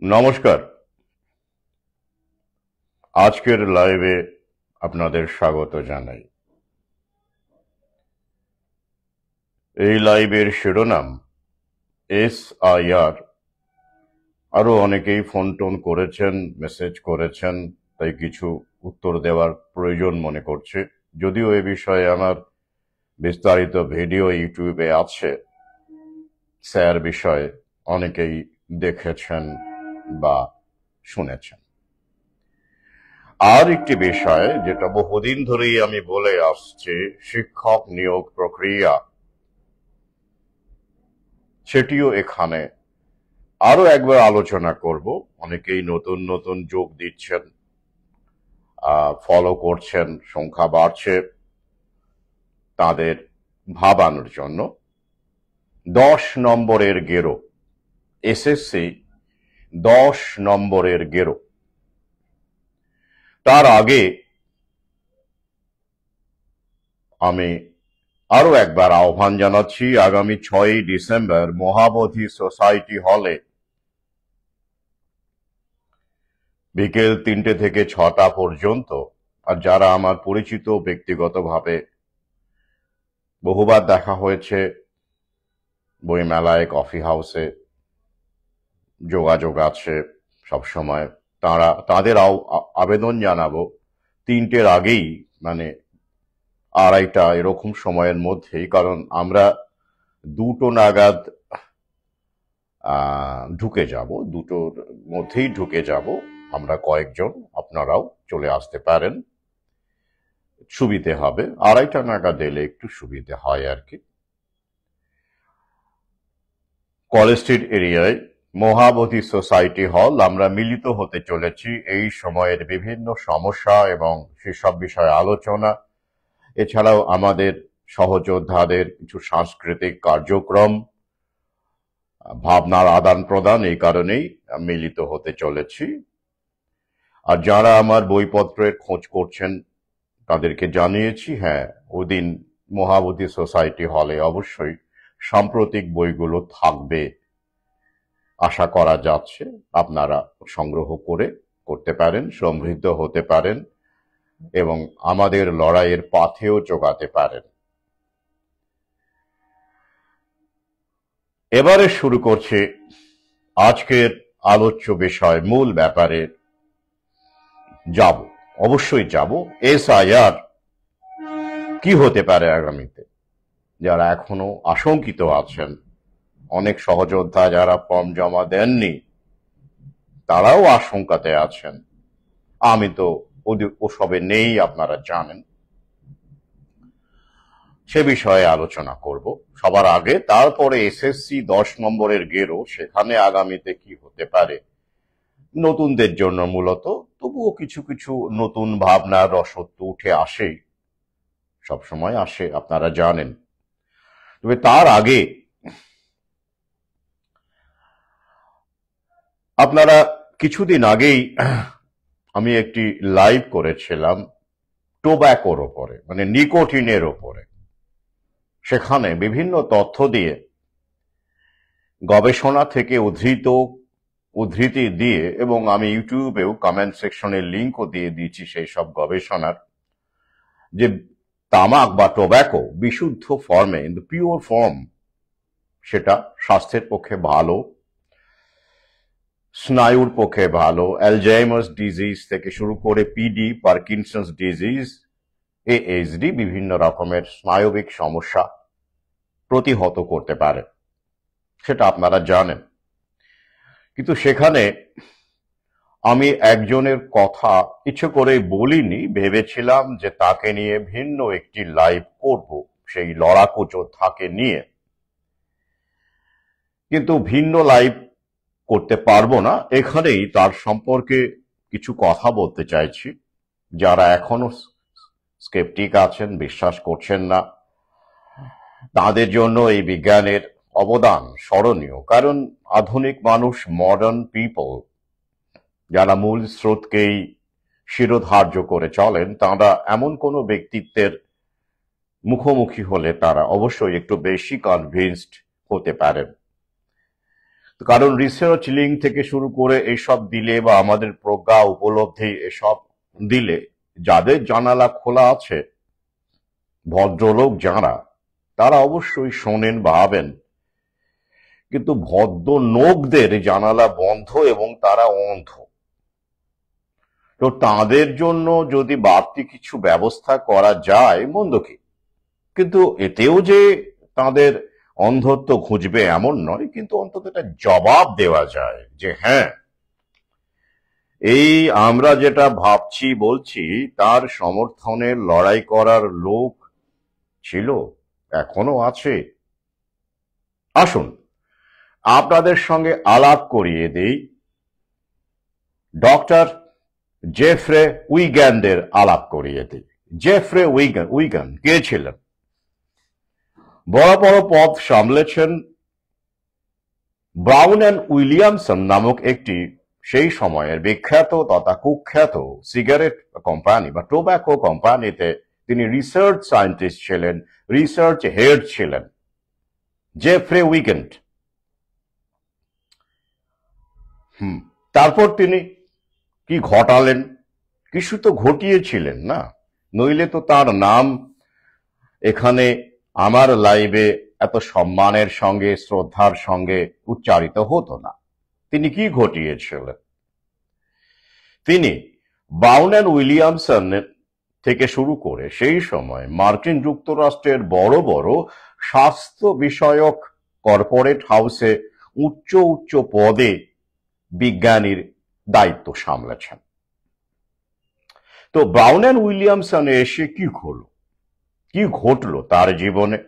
নমস্কার। আজকের লাইভে আপনাদের স্বাগত জানাই। এই লাইভের শিরোনাম SIR। আরো অনেকেই ফোন টোন করেছেন, মেসেজ করেছেন, তাই কিছু উত্তর দেওয়ার প্রয়োজন মনে করছে। যদিও এ বিষয়ে আমার বিস্তারিত ভিডিও ইউটিউবে আছে, স্যার বিষয়ে অনেকেই দেখেছেন বা শুনেছেন। আর একটি বিষয় যেটা বহুদিন ধরেই আমি বলে আসছি, শিক্ষক নিয়োগ প্রক্রিয়া, সেটিও এখানে আরো একবার আলোচনা করব। অনেকেই নতুন নতুন যোগ দিচ্ছেন, ফলো করছেন, সংখ্যা বাড়ছে, তাদের ভাবানোর জন্য 10 নম্বরের গেরো, এসএসসি 10 নম্বরের গেরো। তার আগে আমি আরো একবার আহ্বান জানাচ্ছি, আগামী 6ই ডিসেম্বর মহাবোধি সোসাইটি হলে বিকেল 3টে থেকে 6টা পর্যন্ত, আর যারা আমার পরিচিত ব্যক্তিগতভাবে বহুবার দেখা হয়েছে, বইমেলায়, কফি হাউসে যোগাযোগ আছে সবসময়, তাদের আবেদন জানাবো 3টের আগেই, মানে 2:30 এরকম সময়ের মধ্যেই, কারণ আমরা 2টো নাগাদ ঢুকে যাব, 2টোর মধ্যেই ঢুকে যাব আমরা কয়েকজন। আপনারাও চলে আসতে পারেন, সুবিধে হবে। 2:30 নাগাদ এলে একটু সুবিধে হয় আর কি। কলেজ স্ট্রিট এরিয়ায় মহাবোধি সোসাইটি হল আমরা মিলিত হতে চলেছি এই সময়ের বিভিন্ন সমস্যা এবং সেসব বিষয়ে আলোচনা। এছাড়াও আমাদের সহযোদ্ধাদের কিছু সাংস্কৃতিক কার্যক্রম, ভাবনার আদান প্রদান, এই কারণেই মিলিত হতে চলেছি। আর যারা আমার বইপত্রের খোঁজ করছেন তাদেরকে জানিয়েছি, হ্যাঁ, ওদিন মহাবোধি সোসাইটি হলে অবশ্যই সাম্প্রতিক বইগুলো থাকবে, আশা করা যাচ্ছে। আপনারা সংগ্রহ করতে পারেন, সমৃদ্ধ হতে পারেন এবং আমাদের লড়াইয়ের পাথেও যোগাতে পারেন। এবারে শুরু করছি আজকের আলোচ্য বিষয়, মূল ব্যাপারে যাব, অবশ্যই যাব। SIR কি হতে পারে আগামীতে, যারা এখনো আশঙ্কিত আছেন, অনেক সহযোদ্ধা যারা ফর্ম জমা দেননি তারাও আশঙ্কাতে আছেন। আমি তো ওসবে নেই, আপনারা জানেন। সে বিষয়ে আলোচনা করব সবার আগে। তারপরে SSC 10 নম্বরের গেরো, সেখানে আগামীতে কি হতে পারে নতুনদের জন্য মূলত, তবুও কিছু কিছু নতুন ভাবনার রসদ তো উঠে আসেই, সবসময় আসে, আপনারা জানেন। তবে তার আগে আপনারা কিছুদিন আগেই আমি একটি লাইভ করেছিলাম টোব্যাকোর ওপরে, মানে নিকোটিনের ওপরে। সেখানে বিভিন্ন তথ্য দিয়ে, গবেষণা থেকে উদ্ধৃতি দিয়ে, এবং আমি ইউটিউবেও কমেন্ট সেকশনে লিঙ্কও দিয়ে দিয়েছি সেই সব গবেষণার, যে তামাক বা টোব্যাকো বিশুদ্ধ ফর্মে, ইন দ্য পিওর ফর্ম, সেটা স্বাস্থ্যের পক্ষে ভালো, স্নায়ুর পক্ষে ভালো। অ্যালজাইমার্স ডিজিজ থেকে শুরু করে PD, পার্কিনসন্স ডিজিজ, ASD, বিভিন্ন রকমের স্নায়বিক সমস্যা প্রতিহত করতে পারে, সেটা আপনারা জানেন। কিন্তু সেখানে আমি একজনের কথা ইচ্ছে করে বলিনি, ভেবেছিলাম যে তাকে নিয়ে ভিন্ন একটি লাইভ করব, সেই লড়াকু যোদ্ধাকে নিয়ে। কিন্তু ভিন্ন লাইভ করতে পারবো না, এখানেই তার সম্পর্কে কিছু কথা বলতে চাইছি। যারা এখনো স্কেপটিক আছেন, বিশ্বাস করছেন না, তাদের জন্য এই বিজ্ঞানের অবদান স্মরণীয়। কারণ আধুনিক মানুষ, মডার্ন পিপল, যারা মূল স্রোতকেই শিরোধার্য করে চলেন, তারা এমন কোনো ব্যক্তিত্বের মুখোমুখি হলে তারা অবশ্যই একটু বেশি কনভিন্সড হতে পারেন। কারণ রিসার্চ লিঙ্ক থেকে শুরু করে এসব দিলে বা আমাদের প্রজ্ঞা উপলব্ধি এসব দিলে যাদের জানালা খোলা আছে, ভদ্রলোক যারা, তারা অবশ্যই শোনেন ভাবেন, কিন্তু ভদ্র নোকদের জানালা বন্ধ এবং তারা অন্ধ। তো তাদের জন্য যদি বাড়তি কিছু ব্যবস্থা করা যায় মন্দ কি, কিন্তু এতেও যে তাদের অন্ধত্ব ঘুচবে এমন নয়, কিন্তু অন্তত একটা জবাব দেওয়া যায় যে হ্যাঁ, এই আমরা যেটা ভাবছি বলছি তার সমর্থনে লড়াই করার লোক ছিল, এখনো আছে। আসুন আপনাদের সঙ্গে আলাপ করিয়ে দেই ডক্টর জেফ্রে উইগ্যানদের আলাপ করিয়ে দিই। জেফ্রে উইগান কে ছিলেন? বড় বড় পদ সামলেছেন। ব্রাউন অ্যান্ড উইলিয়ামসন নামক একটি সেই সময়ের বিখ্যাত তথা কুখ্যাত সিগারেট কোম্পানি বা টোব্যাকো কোম্পানিতে তিনি রিসার্চ সায়েন্টিস্ট ছিলেন, রিসার্চ হেড ছিলেন জেফ্রে উইগান। তারপর তিনি কি ঘটালেন? কিছু তো ঘটিয়েছিলেন না, নইলে তো তার নাম এখানে আমার লাইভে এত সম্মানের সঙ্গে শ্রদ্ধার সঙ্গে উচ্চারিত হতো না। তিনি কি ঘটিয়েছিলেন? তিনি ব্রাউন অ্যান্ড উইলিয়ামসন থেকে শুরু করে সেই সময় মার্কিন যুক্তরাষ্ট্রের বড় বড় স্বাস্থ্য বিষয়ক কর্পোরেট হাউসে উচ্চ উচ্চ পদে বিজ্ঞানীর দায়িত্ব সামলেছেন। তো ব্রাউন অ্যান্ড উইলিয়ামসনে এসে কি হলো, কি ঘটলো তার জীবনে?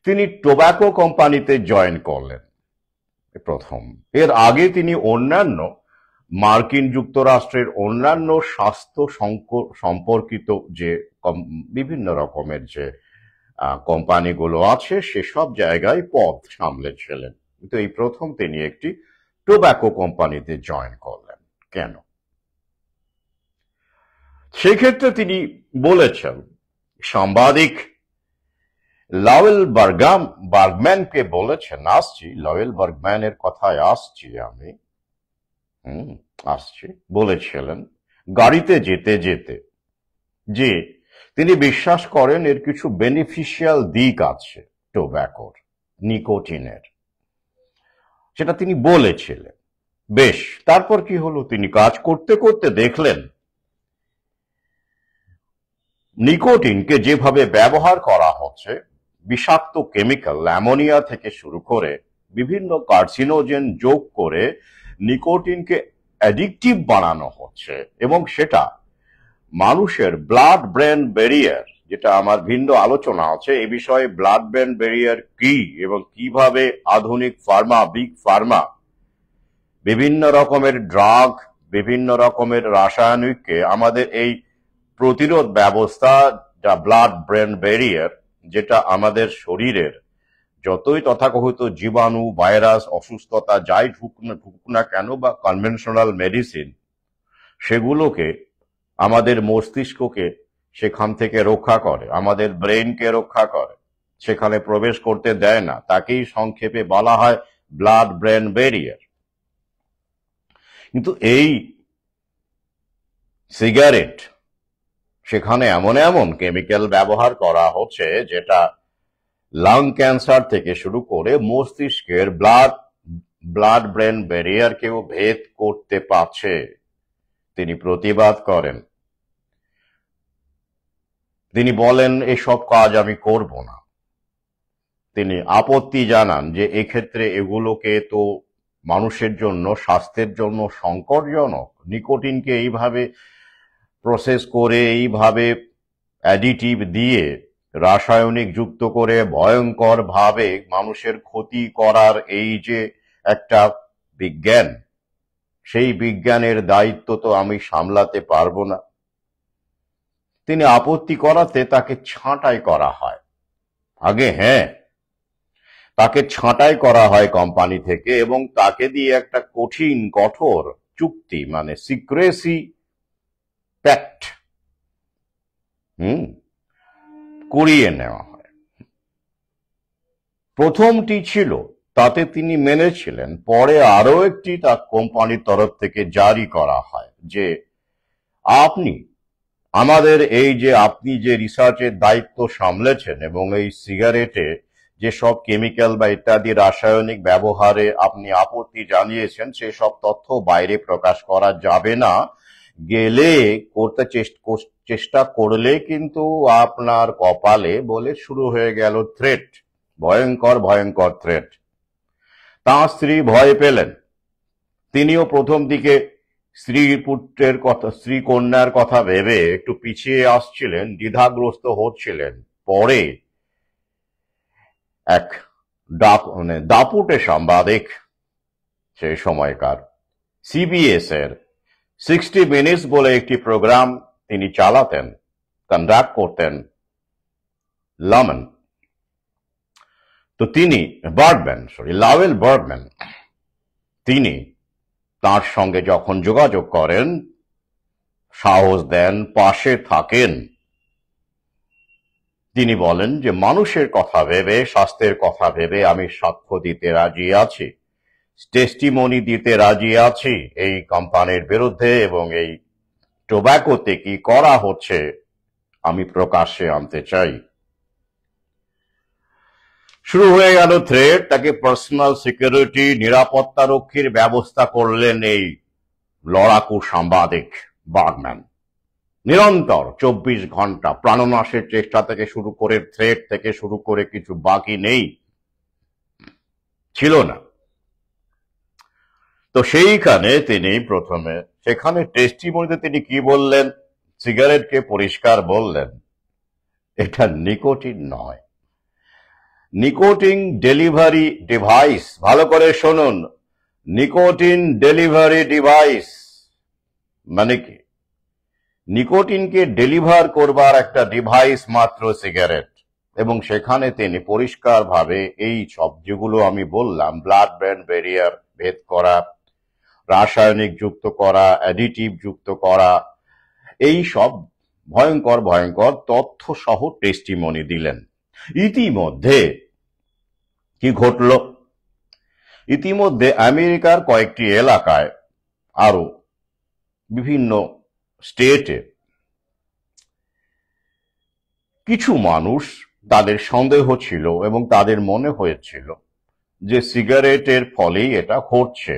তিনি টোব্যাকো কোম্পানিতে জয়েন করলেন প্রথম। এর আগে তিনি অন্যান্য মার্কিন যুক্তরাষ্ট্রের অন্যান্য স্বাস্থ্য সম্পর্কিত যে বিভিন্ন রকমের যে কোম্পানিগুলো আছে সেসব জায়গায় পদ সামলেছিলেন, কিন্তু এই প্রথম তিনি একটি টোব্যাকো কোম্পানিতে জয়েন করলেন। কেন? সেক্ষেত্রে তিনি বলেছেন, সাংবাদিক লয়েল বার্গম্যানকে বলেছেন, লয়েল বার্গম্যানের কথায় আমি বলেছিলেন গাড়িতে যেতে যেতে যে তিনি বিশ্বাস করেন এর কিছু বেনিফিশিয়াল দিক আছে টোব্যাকোর, নিকোটিনের, সেটা তিনি বলেছিলেন। বেশ, তারপর কি হলো? তিনি কাজ করতে করতে দেখলেন নিকোটিনকে যেভাবে ব্যবহার করা হচ্ছে, বিষাক্ত কেমিক্যাল অ্যামোনিয়া থেকে শুরু করে বিভিন্ন কার্সিনোজেন যোগ করে নিকোটিনকে অ্যাডিকটিভ বানানো হচ্ছে, এবং সেটা মানুষের ব্লাড ব্রেন ব্যারিয়ার, যেটা আমার ভিন্ন আলোচনা আছে এই বিষয়ে, ব্লাড ব্রেন ব্যারিয়ার কি এবং কিভাবে আধুনিক বিগ ফার্মা বিভিন্ন রকমের ড্রাগ, বিভিন্ন রকমের রাসায়নিককে আমাদের এই প্রতিরোধ ব্যবস্থা, যা ব্লাড ব্রেন ব্যারিয়ার, যেটা আমাদের শরীরের যতই তথাকথিত জীবাণু, ভাইরাস, অসুস্থতা যাই ঢুকুক না কেন বা কনভেনশনাল মেডিসিন, সেগুলোকে আমাদের মস্তিষ্ককে সেখান থেকে রক্ষা করে, আমাদের ব্রেনকে রক্ষা করে, সেখানে প্রবেশ করতে দেয় না। তাকেই সংক্ষেপে বলা হয় ব্লাড ব্রেন ব্যারিয়ার। কিন্তু এই সিগারেট, সেখানে এমন এমন কেমিক্যাল ব্যবহার করা হচ্ছে যেটা লাং ক্যান্সার থেকে শুরু করে মস্তিষ্কের ব্লাড ব্রেন ব্যারিয়ারকেও ভেদ করতে পারছে। তিনি প্রতিবাদ করেন, তিনি বলেন এসব কাজ আমি করব না। তিনি আপত্তি জানান যে এক্ষেত্রে এগুলোকে তো মানুষের জন্য, স্বাস্থ্যের জন্য সংকটজনক, নিকোটিনকে এইভাবে প্রসেস করে, এইভাবে অ্যাডিটিভ দিয়ে, রাসায়নিক যুক্ত করে ভয়ঙ্কর ভাবে মানুষের ক্ষতি করার এই যে একটা বিজ্ঞান, সেই বিজ্ঞানের দায়িত্ব তো আমি সামলাতে পারবো না। তিনি আপত্তি করাতে তাকে ছাঁটাই করা হয়। আগে তাকে ছাঁটাই করা হয় কোম্পানি থেকে, এবং তাকে দিয়ে একটা কঠোর চুক্তি, মানে সিক্রেসি প্যাক্ট করিয়ে নেওয়া হয়। প্রথমটি ছিল তাতে তিনি মেনেছিলেন। পরে আরো একটি তার কোম্পানির তরফ থেকে জারি করা হয় যে আপনি আমাদের এই যে আপনি যে রিসার্চের দায়িত্ব সামলেছেন এবং এই সিগারেটে যে সব কেমিক্যাল বা ইত্যাদি রাসায়নিক ব্যবহারে আপনি আপত্তি জানিয়েছেন সেসব তথ্য বাইরে প্রকাশ করা যাবে না, গেলে করতে চেষ্টা করলে কিন্তু আপনার কপালে বলে শুরু হয়ে গেল থ্রেট, ভয়ঙ্কর ভয়ঙ্কর থ্রেট। তাঁর স্ত্রী ভয় পেলেন। তিনিও প্রথম দিকে স্ত্রী কন্যার কথা ভেবে একটু পিছিয়ে আসছিলেন, দ্বিধাগ্রস্ত হচ্ছিলেন। পরে এক দাপুটে সাংবাদিক সেই সময়কার সিবিএস এর 60 মিনিটস বলে একটি প্রোগ্রাম তিনি চালাতেন, কন্ডাক্ট করতেন লামেন। তো তিনি লাওয়েল বার্গম্যান তিনি তার সঙ্গে যখন যোগাযোগ করেন, সাহস দেন, পাশে থাকেন, তিনি বলেন যে মানুষের কথা ভেবে, স্বাস্থ্যের কথা ভেবে আমি সাক্ষ্য দিতে রাজি আছি, টেস্টিমনি দিতে রাজি আছি এই কোম্পানির বিরুদ্ধে, এবং এই টোব্যাকোতে কি করা হচ্ছে আমি প্রকাশ্যে আনতে চাই। শুরু হয়ে গেল থ্রেট। তাকে পার্সোনাল সিকিউরিটি, নিরাপত্তা রক্ষীর ব্যবস্থা করলেন এই লড়াকু সাংবাদিক বার্গম্যান। নিরন্তর 24 ঘন্টা প্রাণনাশের চেষ্টা থেকে শুরু করে, থ্রেট থেকে শুরু করে কিছু বাকি নেই, ছিল না। তো সেইখানে তিনি প্রথমে সেখানে টেস্টিমনিতে তিনি কি বললেন, সিগারেটকে পরিষ্কার বললেন এটা নিকোটিন নয়, নিকোটিন ডেলিভারি ডিভাইস। ভালো করে শুনুন, নিকোটিন ডেলিভারি ডিভাইস মানে কি? নিকোটিনকে ডেলিভার করবার একটা ডিভাইস মাত্র সিগারেট। এবং সেখানে তিনি পরিষ্কারভাবে এই সব যেগুলো আমি বললাম, ব্লাড ব্রেন ব্যারিয়ার ভেদ করা, রাসায়নিক যুক্ত করা, অ্যাডিটিভ যুক্ত করা, এই সব ভয়ঙ্কর ভয়ঙ্কর তথ্য সহ টেস্টিমনি দিলেন। ইতিমধ্যে কি ঘটল? ইতিমধ্যে আমেরিকার কয়েকটি এলাকায়, আরো বিভিন্ন স্টেটে কিছু মানুষ, তাদের সন্দেহ ছিল এবং তাদের মনে হয়েছিল যে সিগারেটের ফলেই এটা ঘটছে।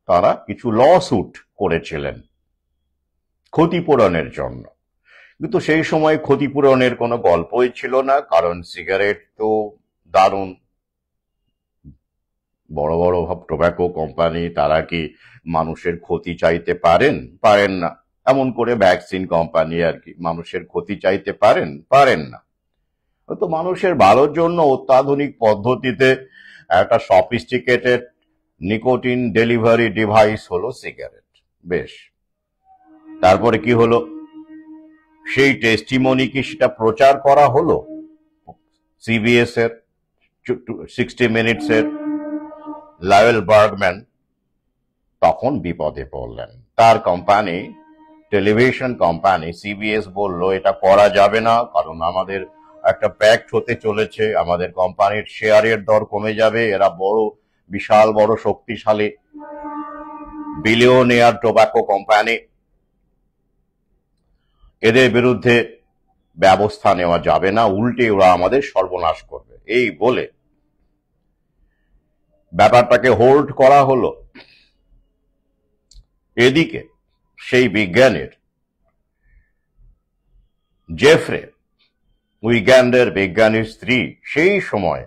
তারা কিছু লসুট করেছিলেন ক্ষতিপূরণের জন্য। কিন্তু সেই সময় ক্ষতিপূরণের কোনো গল্পই ছিল না, কারণ সিগারেট তো দারুণ বড় বড় টোব্যাকো কোম্পানি, তারা কি মানুষের ক্ষতি চাইতে পারেন? পারেন না। এমন করে ভ্যাকসিন কোম্পানি আর কি মানুষের ক্ষতি চাইতে পারেন না। তো মানুষের ভালোর জন্য অত্যাধুনিক পদ্ধতিতে একটা সফিস্টিকেটেড নিকোটিন ডেলিভারি ডিভাইস হলো সিগারেট। বেশ, তারপরে কি হলো? সেই টেস্টিমনি কি সেটা প্রচার করা হলো সিবিএস এর 60 মিনিটস এর? লাওয়েল বার্গম্যান তখন বিপদে পড়লেন। তার কোম্পানি, টেলিভিশন কোম্পানি সিবিএস বলল এটা করা যাবে না, কারণ আমাদের একটা প্যাক্ট হতে চলেছে, আমাদের কোম্পানির শেয়ারের দর কমে যাবে, এরা বড় বিশাল বড় শক্তিশালী বিলিয়নিয়ার টোব্যাকো কোম্পানি, এদের বিরুদ্ধে ব্যবস্থা নেওয়া যাবে না, উল্টে ওরা আমাদের সর্বনাশ করবে। এই বলে ব্যাপারটাকে হোল্ড করা হলো। এদিকে সেই বিজ্ঞানীর, জেফ্রে উইগ্যান্ডের বিজ্ঞানীর স্ত্রী সেই সময়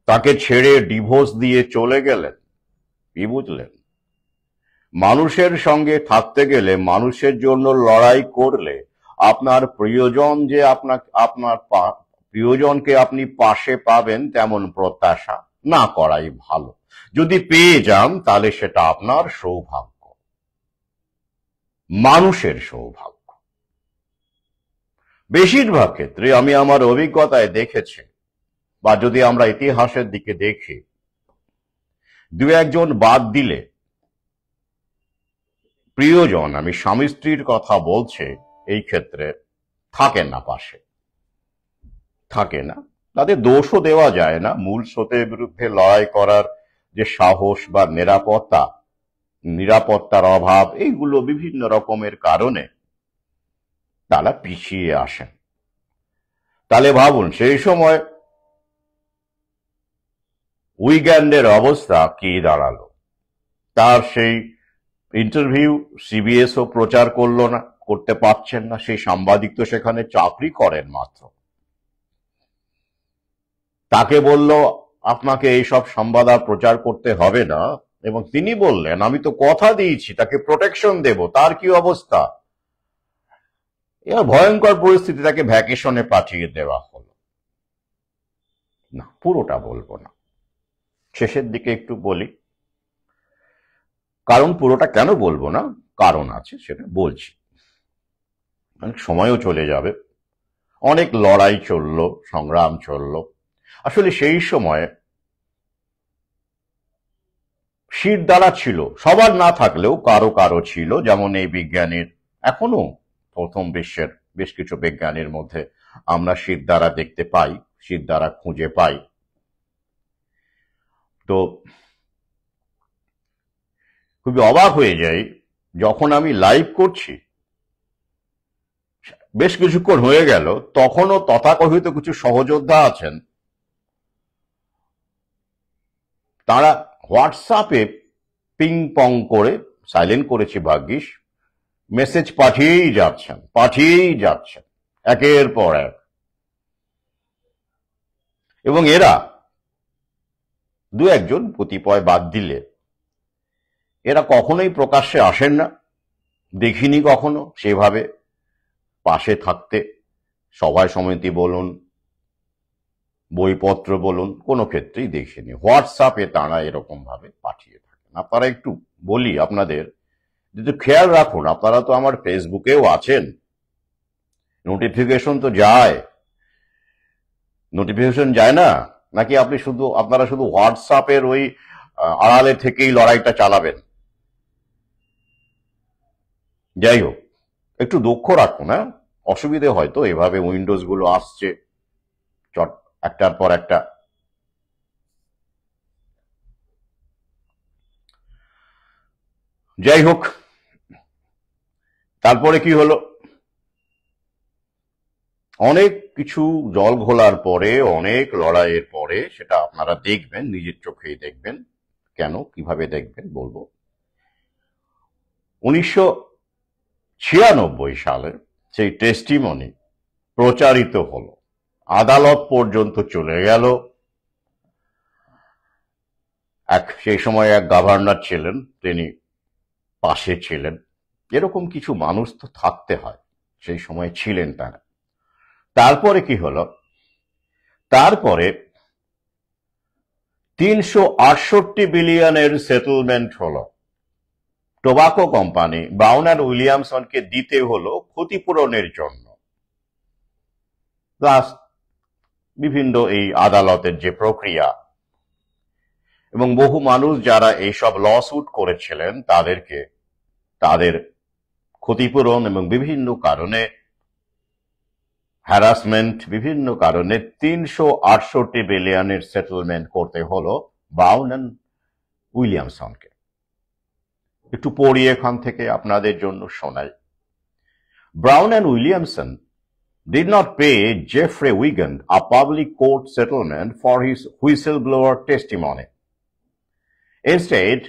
তাকে ছেড়ে ডিভোর্স দিয়ে চলে গেলেন। কি বুঝলেন? মানুষের সঙ্গে থাকতে গেলে, মানুষের জন্য লড়াই করলে আপনার প্রিয়জন যে আপনার প্রিয়জনকে আপনি পাশে পাবেন তেমন প্রত্যাশা না করাই ভালো। যদি পেয়ে যান তাহলে সেটা আপনার সৌভাগ্য, মানুষের সৌভাগ্য। বেশিরভাগ ক্ষেত্রে আমি আমার অভিজ্ঞতায় দেখেছি, বা যদি আমরা ইতিহাসের দিকে দেখি, দু একজন বাদ দিলে প্রিয়জন, আমি স্বামী স্ত্রীর কথা বলছি, এই ক্ষেত্রে থাকে না, পাশে থাকে না। তাদের দোষও দেওয়া যায় না। মূল স্রোতের বিরুদ্ধে লড়াই করার যে সাহস বা নিরাপত্তার অভাব, এইগুলো বিভিন্ন রকমের কারণে তারা পিছিয়ে আসেন। তাহলে ভাবুন সেই সময় উইগ্যান্ডের অবস্থা কি দাঁড়ালো। তার সেই ইন্টারভিউ সিবিএসও প্রচার করলো না, করতে পারছেন না। সেই সাংবাদিক তো সেখানে চাকরি করেন মাত্র। তাকে বলল আপনাকে এইসব সংবাদ আর প্রচার করতে হবে না, এবং তিনি বললেন আমি তো কথা দিয়েছি তাকে প্রোটেকশন দেব। তার কি অবস্থা? এর ভয়ঙ্কর পরিস্থিতি, তাকে ভ্যাকেশনে পাঠিয়ে দেওয়া হলো। না, পুরোটা বলবো না, শেষের দিকে একটু বলি। কারণ পুরোটা কেন বলবো না, কারণ আছে, সেটা বলছি। অনেক সময়ও চলে যাবে, অনেক লড়াই চললো, সংগ্রাম চললো। আসলে সেই সময় শিরদাঁড়া ছিল, সবার না থাকলেও কারো কারো ছিল। যেমন এই বিজ্ঞানীর, এখনো প্রথম বিশ্বের বেশ কিছু বিজ্ঞানীর মধ্যে আমরা শিরদাঁড়া দেখতে পাই, শিরদাঁড়া খুঁজে পাই। তো খুবই অবাক হয়ে যাই যখন আমি লাইভ করছি, বেশ কিছুক্ষণ হয়ে গেল, তখনও তথাকথিত কিছু সহযোদ্ধা আছেন, তারা হোয়াটসঅ্যাপে পিং পং করে, সাইলেন্ট করেছি ভাগ্যিস, মেসেজ পাঠিয়েই যাচ্ছেন একের পর এক। এবং এরা দু একজন কতিপয় বাদ দিলে এরা কখনোই প্রকাশ্যে আসেন না, দেখিনি কখনো সেভাবে পাশে থাকতে। সভায় সমিতি বলুন, বইপত্র বলুন, কোনো ক্ষেত্রেই দেখিনি। হোয়াটসঅ্যাপে তারা এরকম ভাবে পাঠিয়ে থাকেন। আপনারা একটু বলি আপনাদের, যদি খেয়াল রাখুন, আপনারা তো আমার ফেসবুকেও আছেন, নোটিফিকেশন তো যায়, নোটিফিকেশন যায় না? নাকি আপনারা শুধু হোয়াটসঅ্যাপের ওই আড়ালে থেকেই লড়াইটা চালাবেন? যাই হোক, একটু দক্ষ রাখুন। হ্যাঁ, অসুবিধে হয়তো, এভাবে উইন্ডোজ গুলো আসছে চট একটার পর একটা। যাই হোক, তারপরে কি হলো, অনেক কিছু জল ঘোলার পরে, অনেক লড়াইয়ের পরে, সেটা আপনারা দেখবেন, নিজের চোখেই দেখবেন। কেন, কিভাবে দেখবেন বলবো। 1996 সালে সেই টেস্টিমনি প্রচারিত হলো, আদালত পর্যন্ত চলে গেল। সেই সময় এক গভর্নর ছিলেন, তিনি পাশে ছিলেন। এরকম কিছু মানুষ তো থাকতে হয়, সেই সময় ছিলেন তারা। তারপরে কি হলো, তারপরে 368 বিলিয়নের সেটেলমেন্ট হলো। টোবাকো কোম্পানি ব্রাউন অ্যান্ড উইলিয়ামসনকে দিতে হলো ক্ষতিপূরণের জন্য। প্লাস বিভিন্ন এই আদালতের যে প্রক্রিয়া, এবং বহু মানুষ যারা এইসব লসুট করেছিলেন তাদেরকে তাদের ক্ষতিপূরণ এবং বিভিন্ন কারণে হ্যারাসমেন্ট, বিভিন্ন কারণে 368 বিলিয়নের সেটেলমেন্ট করতে হলো ব্রাউন অ্যান্ড উইলিয়ামসনকে। একটু পড়ি এখান থেকে আপনাদের জন্য শোনাই। Brown and Williamson did not pay Jeffrey Wigand a public court settlement for his whistleblower testimony. Instead,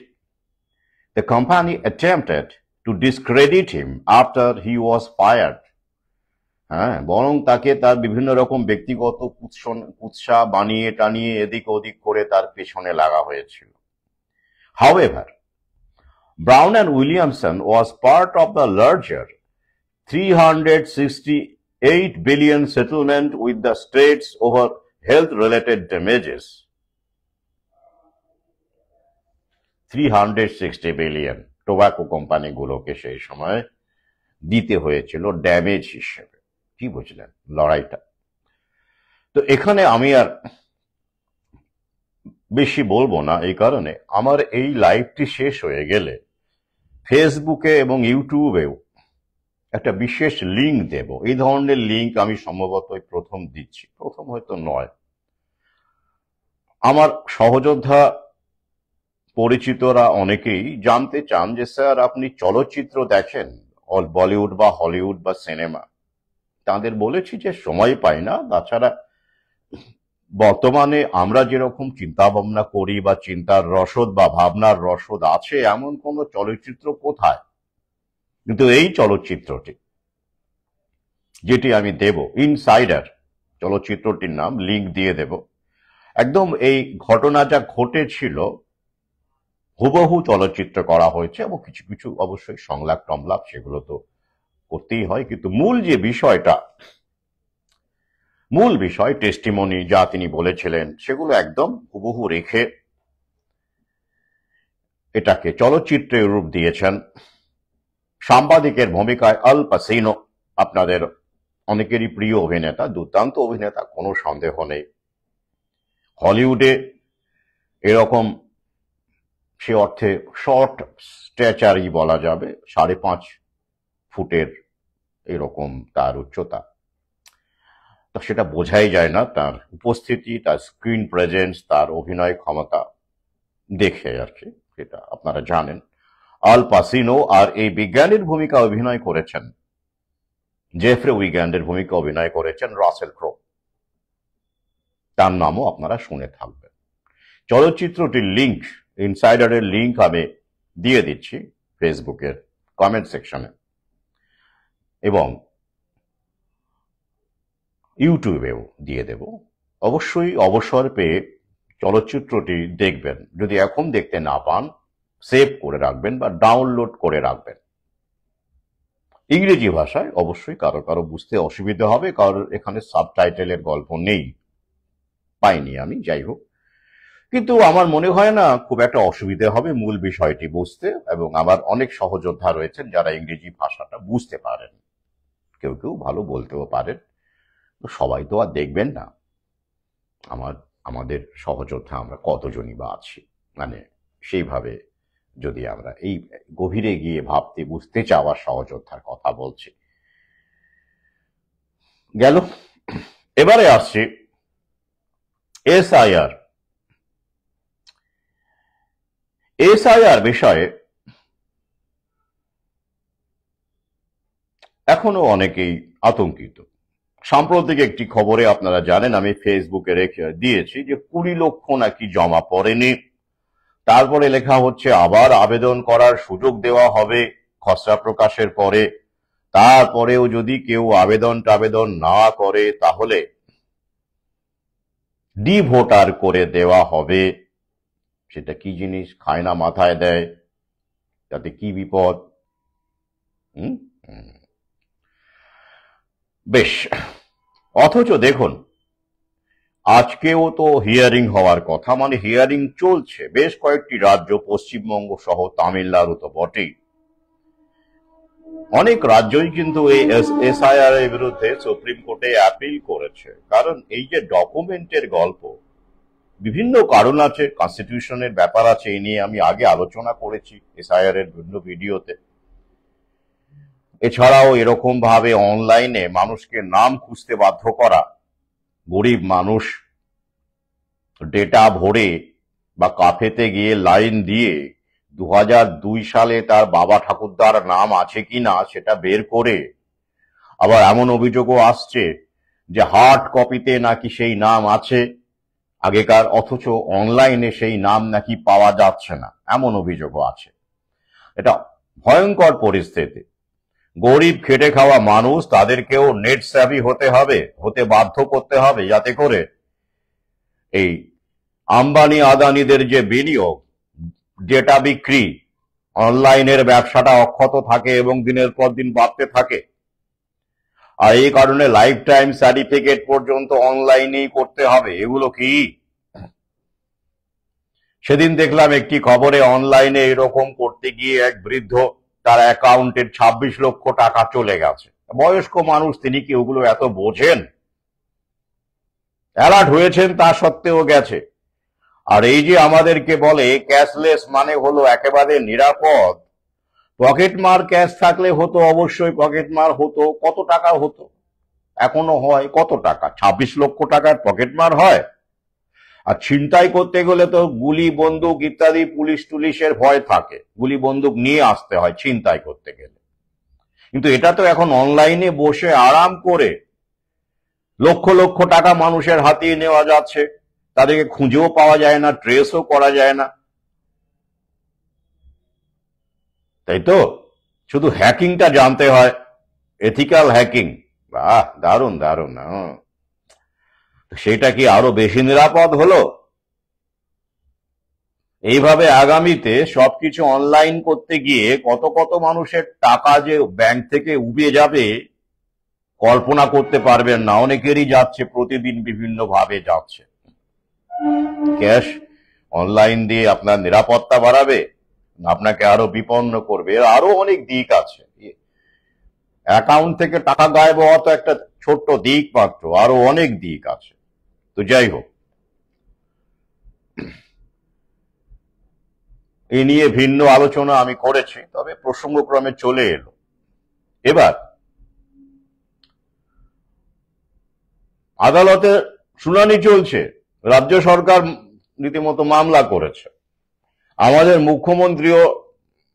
the company attempted to discredit him after he was fired. হ্যাঁ, বরং তাকে তার বিভিন্ন রকম ব্যক্তিগত কুৎসা বানিয়ে টানিয়ে এদিক ওদিক করে তার পেছনে লাগা হয়েছিল। However, Brown and Williamson was part of the larger 368 billion settlement with the states over health-related damages. 360 billion tobacco কোম্পানিগুলোকে সেই সময় দিতে হয়েছিল ড্যামেজ হিসেবে। কি বুঝলেন লড়াইটা? তো এখানে আমি আর বেশি বলবো না, এই কারণে আমার এই লাইভটি শেষ হয়ে গেলে ফেসবুকে এবং ইউটিউবেও একটা বিশেষ লিঙ্ক দেব। এই ধরনের লিঙ্ক আমি সম্ভবত প্রথম দিচ্ছি, প্রথম হয়তো নয়, আমার সহযোদ্ধা পরিচিতরা অনেকেই জানতে চান যে স্যার আপনি চলচ্চিত্র দেখেন, বলিউড বা হলিউড বা সিনেমা? তাদের বলেছি যে সময় পাই না। তাছাড়া বর্তমানে আমরা যেরকম চিন্তা ভাবনা করি বা চিন্তার রসদ বা ভাবনার রসদ আছে, এমন কোন চলচ্চিত্র কোথায়? কিন্তু এই চলচ্চিত্রটি যেটি আমি দেব, ইনসাইডার চলচ্চিত্রটির নাম, লিংক দিয়ে দেব, একদম এই ঘটনা যা ঘটেছিল হুবহু চলচ্চিত্র করা হয়েছে, এবং কিছু কিছু অবশ্যই সংলাপ টমলাপ সেগুলো তো করতেই হয়, কিন্তু মূল বিষয় টেস্টিমনি যা তিনি বলেছিলেন সেগুলো একদম হুবহু রেখে এটাকে চলচ্চিত্রে রূপ দিয়েছেন সাংবাদিকের ভূমিকায় আল পাসিনো, আপনাদের অনেকেরই প্রিয় অভিনেতা, দুর্দান্ত অভিনেতা, কোনো সন্দেহ নেই। হলিউডে এরকম সে অর্থে শর্ট স্ট্যাচারই বলা যাবে, 5.5 ফুটের এরকম তার উচ্চতা, তো সেটা বোঝাই যায় না তার উপস্থিতি, তার স্ক্রিন প্রেজেন্স, তার অভিনয় ক্ষমতা দেখে আর কি, সেটা আপনারা জানেন। আল পাসিনো আর এই বিজ্ঞানীর ভূমিকা অভিনয় করেছেন, জেফ্রে উইগ্যান্ডের ভূমিকা অভিনয় করেছেন রাসেল ক্রো, তার নামও আপনারা শুনে থাকবেন। চলচ্চিত্রটির লিংক, ইনসাইডারের লিংক আমি দিয়ে দিচ্ছি ফেসবুকের কমেন্ট সেকশনে এবং ইউটিউবেও দিয়ে দেব। অবশ্যই অবসর পেয়ে চলচ্চিত্রটি দেখবেন। যদি এখন দেখতে না পান, সেভ করে রাখবেন বা ডাউনলোড করে রাখবেন। ইংরেজি ভাষায় অবশ্যই কারো কারো বুঝতে অসুবিধা হবে, কারণ এখানে সাবটাইটেলের গল্প নেই, পাইনি আমি, যাই হোক। কিন্তু আমার মনে হয় না খুব একটা অসুবিধা হবে মূল বিষয়টি বুঝতে, এবং আমার অনেক সহযোদ্ধা রয়েছেন যারা ইংরেজি ভাষাটা বুঝতে পারেন, কেউ কেউ ভালো বলতেও পারেন। তো সবাই তো আর দেখবেন না। আমাদের সহযোদ্ধা আমরা কতজনই বা আছি, মানে সেইভাবে যদি আমরা এই গভীরে গিয়ে ভাবতে বুঝতে চাওয়ার সহযোদ্ধার কথা বলছি। গেল, এবারে আসছি এসআইআর বিষয়ে। এখনো অনেকেই আতঙ্কিত। সাম্প্রতিক একটি খবরে আপনারা জানেন, আমি ফেসবুকে রেখে দিয়েছি যে 20 লক্ষ নাকি জমা পড়েনি, তারপরে লেখা হচ্ছে আবার আবেদন করার সুযোগ দেওয়া হবে খসড়া প্রকাশের পরে, তারপরেও যদি কেউ আবেদন না করে তাহলে ডিভোটার করে দেওয়া হবে। সেটা কি জিনিস খায় না মাথায় দেয়, তাতে কি বিপদ? বেশ, অথচ দেখুন আজকেও তো হিয়ারিং হওয়ার কথা, মানে হিয়ারিং চলছে বেশ কয়েকটি রাজ্য, পশ্চিমবঙ্গ সহ তামিলনাড়ু তো বটেই। অনেক রাজ্যই কিন্তু এই এসআইআর এর বিরুদ্ধে সুপ্রিম কোর্টে অ্যাপিল করেছে, কারণ এই যে ডকুমেন্টের গল্প, বিভিন্ন কারণ আছে, কনস্টিটিউশনের ব্যাপার আছে, এই নিয়ে আমি আগে আলোচনা করেছি এসআইআর এর বিভিন্ন ভিডিওতে। এছাড়াও এরকম ভাবে অনলাইনে মানুষকে নাম খুঁজতে বাধ্য করা, গরিব মানুষ ডেটা ভরে বা কাফেতে গিয়ে লাইন দিয়ে 2002 সালে তার বাবা ঠাকুরদার নাম আছে কিনা সেটা বের করে, আবার এমন অভিযোগও আসছে যে হার্ড কপিতে নাকি সেই নাম আছে আগেকার, অথচ অনলাইনে সেই নাম নাকি পাওয়া যাচ্ছে না, এমন অভিযোগও আছে। এটা ভয়ঙ্কর পরিস্থিতি। গরিব খেটে খাওয়া মানুষ, তাদেরকেও নেট স্যাভি হতে বাধ্য করতে হবে, যাতে করে এই আম্বানি আদানিদের যে বিনিয়োগ, ডেটা বিক্রি, অনলাইনের ব্যবসাটা অক্ষত থাকে এবং দিনের পর দিন বাড়তে থাকে। আর এই কারণে লাইফ টাইম সার্টিফিকেট পর্যন্ত অনলাইনেই করতে হবে। এগুলো কি? সেদিন দেখলাম একটি খবরে অনলাইনে এরকম করতে গিয়ে এক বৃদ্ধ, তার অ্যাকাউন্টের 26 লক্ষ টাকা চলে গেছে। বয়স্ক মানুষ, তিনি কি ওগুলো এত বোঝেন? অ্যালার্ট হয়েছেন তা সত্ত্বেও গেছে। আর এই যে আমাদেরকে বলে ক্যাশলেস মানে হলো একেবারে নিরাপদ, পকেট মার ক্যাশ থাকলে হতো, অবশ্যই পকেট মার হতো। কত টাকা হতো? এখনো হয় কত টাকা? 26 লক্ষ টাকার পকেট মার হয়। আর ছিনতাই করতে গেলে তো গুলি বন্দুক ইত্যাদি পুলিশ টুলিশের ভয় থাকে, গুলি বন্দুক নিয়ে আসতে হয় ছিনতাই করতে গেলে। কিন্তু এটা তো এখন অনলাইনে বসে আরাম করে লক্ষ লক্ষ টাকা মানুষের হাতিয়ে নেওয়া যাচ্ছে, তাদেরকে খুঁজেও পাওয়া যায় না, ট্রেসও করা যায় না, তাই তো? শুধু হ্যাকিংটা জানতে হয়, এথিক্যাল হ্যাকিং। বাহ, দারুণ দারুণ। সেটা কি আরো বেশি নিরাপদ হলো? এইভাবে আগামীতে সবকিছু অনলাইন করতে গিয়ে কত কত মানুষের টাকা যে ব্যাংক থেকে উবে যাবে কল্পনা করতে পারবেন না। অনেকেরই যাচ্ছে, প্রতিদিন বিভিন্ন ভাবে যাচ্ছে। ক্যাশ অনলাইন দিয়ে আপনার নিরাপত্তা বাড়াবে, আপনাকে আরো বিপন্ন করবে, এর আরো অনেক দিক আছে। অ্যাকাউন্ট থেকে টাকা গায়েব হওয়া তো একটা ছোট্ট দিক মাত্র, আরো অনেক দিক আছে। তো যাই হোক, এই নিয়ে ভিন্ন আলোচনা আমি করেছি, তবে প্রসঙ্গক্রমে চলে এলো। এবার আদালতে শুনানি চলছে, রাজ্য সরকার রীতিমতো মামলা করেছে। আমাদের মুখ্যমন্ত্রীও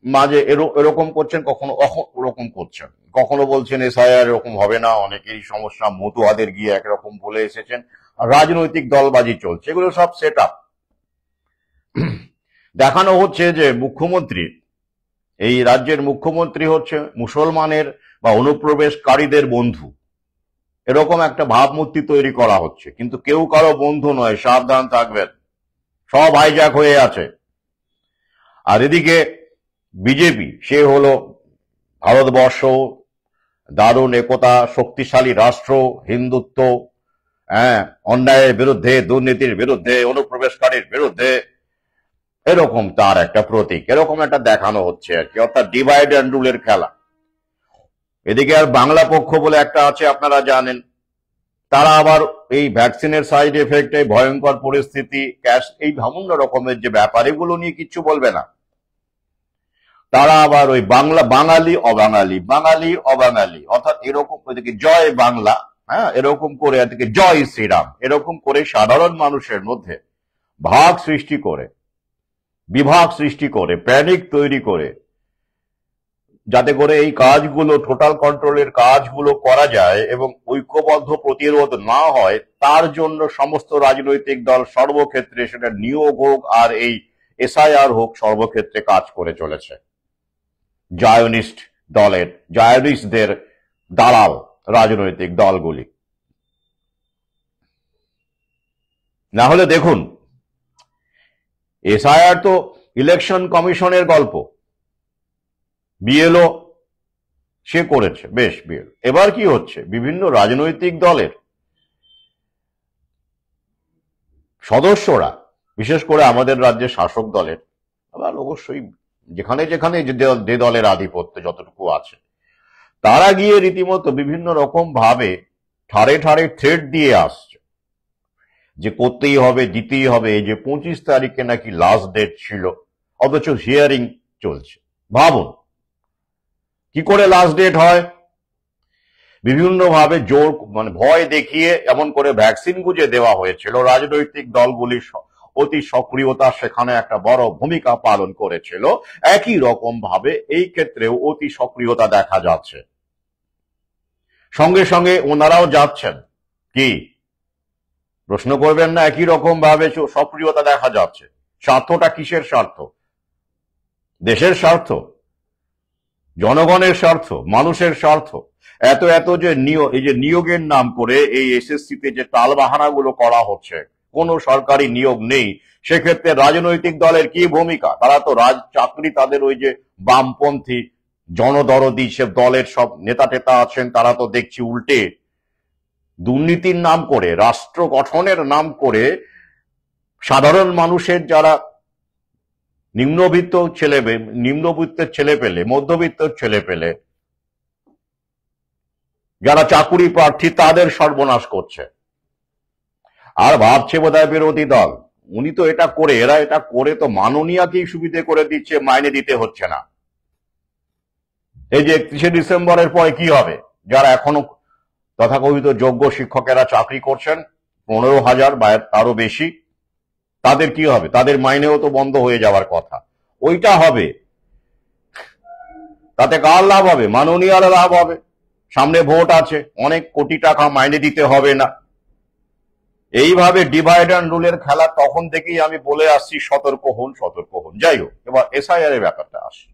মাঝে এরকম করছেন, কখনো ওরকম করছেন, কখনো বলছেন এসআইআর এরকম হবে না, অনেকেরই সমস্যা, মতুয়াদের গিয়ে একরকম বলে এসেছেন। রাজনৈতিক দলবাজি চলছে, এগুলো সব সেট আপ। দেখানো হচ্ছে যে মুখ্যমন্ত্রী, এই রাজ্যের মুখ্যমন্ত্রী হচ্ছে মুসলমানের বা অনুপ্রবেশকারীদের বন্ধু, এরকম একটা ভাবমূর্তি তৈরি করা হচ্ছে। কিন্তু কেউ কারো বন্ধু নয়, সাবধান থাকবেন, সব হাইজ্যাক হয়ে আছে। আর এদিকে বিজেপি, সে হলো ভারতবর্ষ, দারুণ একতা, শক্তিশালী রাষ্ট্র, হিন্দুত্ব, অন্যায়ের বিরুদ্ধে, দুর্নীতির বিরুদ্ধে, অনুপ্রবেশকারীর বিরুদ্ধে, এরকম তার একটা প্রতীক, এরকম একটা দেখানো হচ্ছে আর কি, অর্থাৎ ডিভাইড অ্যান্ড রুলের খেলা। এদিকে আর বাংলা পক্ষ বলে একটা আছে, আপনারা জানেন, তারা আবার এই ভ্যাকসিনের সাইড এফেক্ট, এই ভয়ঙ্কর পরিস্থিতি, ক্যাশ, এই বিভিন্ন রকমের যে ব্যাপার, এগুলো নিয়ে কিচ্ছু বলবে না। তারা আবার ওই বাঙালি অবাঙালি, বাঙালি অবাঙালি, অর্থাৎ এরকম এদিকে জয় বাংলা, এরকম করে, এদিকে জয় শ্রীরাম, এরকম করে সাধারণ মানুষের মধ্যে ভাগ সৃষ্টি করে, বিভাগ সৃষ্টি করে, প্যানিক তৈরি করে, যাতে করে এই কাজগুলো, টোটাল কন্ট্রোলের কাজগুলো করা যায় এবং ঐক্যবদ্ধ প্রতিরোধ না হয়, তার জন্য সমস্ত রাজনৈতিক দল সর্বক্ষেত্রে, সেটা নিয়োগ হোক আর এই এসআইআর হোক, সর্বক্ষেত্রে কাজ করে চলেছে। জায়নিস্টদের দালাল রাজনৈতিক দলগুলি। না হলে দেখুন, এসআইআর তো ইলেকশন কমিশনের গল্প, বিএলও সে করেছে, বেশ, বিএলও। এবার কি হচ্ছে, বিভিন্ন রাজনৈতিক দলের সদস্যরা, বিশেষ করে আমাদের রাজ্যের শাসক দলের, আবার অবশ্যই যেখানে যেখানে যে দলের আধিপত্য যতটুকু আছে, তারা গিয়ে রীতিমতো বিভিন্ন রকম ভাবে ঠারে ঠারে থ্রেট দিয়ে আসছে যে করতেই হবে, দিতেই হবে। এই যে 25 তারিখে নাকি লাস্ট ডেট ছিল, অথচ হিয়ারিং চলছে। ভাবুন কি করে লাস্ট ডেট হয়। বিভিন্ন ভাবে জোর, মানে ভয় দেখিয়ে এমন করে ভ্যাকসিন গুঁজে দেওয়া হয়েছিল। রাজনৈতিক দলগুলি অতি সক্রিয়তা সেখানে একটা বড় ভূমিকা পালন করেছিল। একই রকম ভাবে এই ক্ষেত্রেও অতি সক্রিয়তা দেখা যাচ্ছে। সঙ্গে সঙ্গে ওনারাও যাচ্ছেন, কি প্রশ্ন করবেন না? একই রকম ভাবে সক্রিয়তা দেখা যাচ্ছে। স্বার্থটা কিসের স্বার্থ? দেশের স্বার্থ, জনগণের স্বার্থ, মানুষের স্বার্থ। এত এত যে এই যে নিয়োগের নাম করে এই এসএসসিতে যে টালবাহানাগুলো করা হচ্ছে, কোনো সরকারি নিয়োগ নেই, সেক্ষেত্রে রাজনৈতিক দলের কি ভূমিকা? তারা তো চাকরি, তাদের ওই যে বামপন্থী জনদরদি সে দলের সব নেতা টেতা আছেন, তারা তো দেখছি উল্টে দুর্নীতির নাম করে, রাষ্ট্র গঠনের নাম করে, সাধারণ মানুষের যারা নিম্নবিত্তের ছেলে পেলে, মধ্যবিত্তের ছেলে পেলে, যারা চাকুরি প্রার্থী, তাদের সর্বনাশ করছে। আর ভাবছে বোধহয় বিরোধী দল, উনি তো এটা করে, এরা এটা করে তো মাননীয়াকেই সুবিধে করে দিচ্ছে, মাইনে দিতে হচ্ছে না। এই যে 31শে ডিসেম্বরের পরে কি হবে? যারা এখনো তথাকথিত যোগ্য শিক্ষকেরা চাকরি করছেন, 15,000 বা তারও বেশি, তাদের কি হবে? তাদের মাইনেও তো বন্ধ হয়ে যাওয়ার কথা। ওইটা হবে, তাতে কার লাভ হবে? মাননীয়রা লাভ হবে। সামনে ভোট আছে, অনেক কোটি টাকা মাইনে দিতে হবে না। এইভাবে ডিভাইড অ্যান্ড রুলের খেলা তখন থেকেই আমি বলে আসছি, সতর্ক হন, সতর্ক হন। যাই হোক, এবার এসআইআর এর ব্যাপারটা আসে।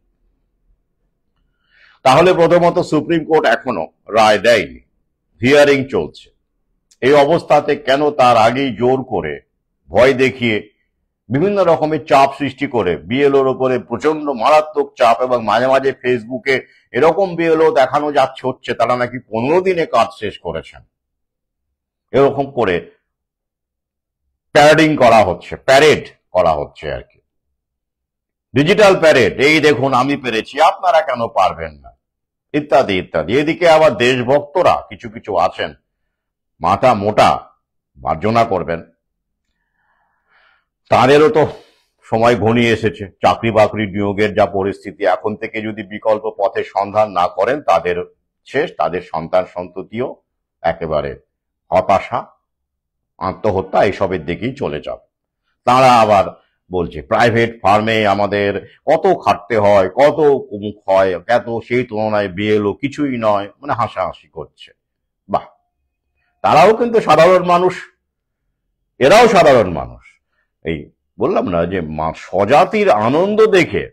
তাহলে প্রথমত সুপ্রিম কোর্ট এখনো রায় দেয়নি, হিয়ারিং চলছে। এই অবস্থাতে কেন তার আগেই জোর করে, ভয় দেখিয়ে, বিভিন্ন রকমের চাপ সৃষ্টি করে, বিএলওর উপরে প্রচন্ড মারাত্মক চাপ, এবং মাঝে মাঝে ফেসবুকে এরকম বিএলও দেখানো যাচ্ছে হচ্ছে তারা নাকি 15 দিনে কাজ শেষ করেছেন, এরকম করে প্যারেডিং করা হচ্ছে, প্যারেড করা হচ্ছে আর কি, ডিজিটাল প্যারেড। এই দেখুন আমি পেরেছি, আপনারা কেন পারবেন না, ইত্যাদি ইত্যাদি। এদিকে আবার দেশভক্তরা কিছু কিছু আছেন, মাথা মোটা, মার্জনা করবেন, তাদেরও তো সময় ঘনিয়ে এসেছে। চাকরি বাকরি নিয়োগের যা পরিস্থিতি, এখন থেকে যদি বিকল্প পথের সন্ধান না করেন তাদের শেষ, তাদের সন্তান সন্ততিও একেবারে হতাশা, আত্মহত্যা এইসবের দিকেই চলে যাবে। তারা আবার বলছে প্রাইভেট ফার্মে আমাদের কত খাটতে হয়, কত মুখ হয়, এত সেই তুলনায় বিএলও কিছুই নয়, মানে হাসাহাসি করছে। বাহ, তারাও কিন্তু সাধারণ মানুষ, এরাও সাধারণ মানুষ। এই বললাম না যে স্বজাতির আনন্দ দেখে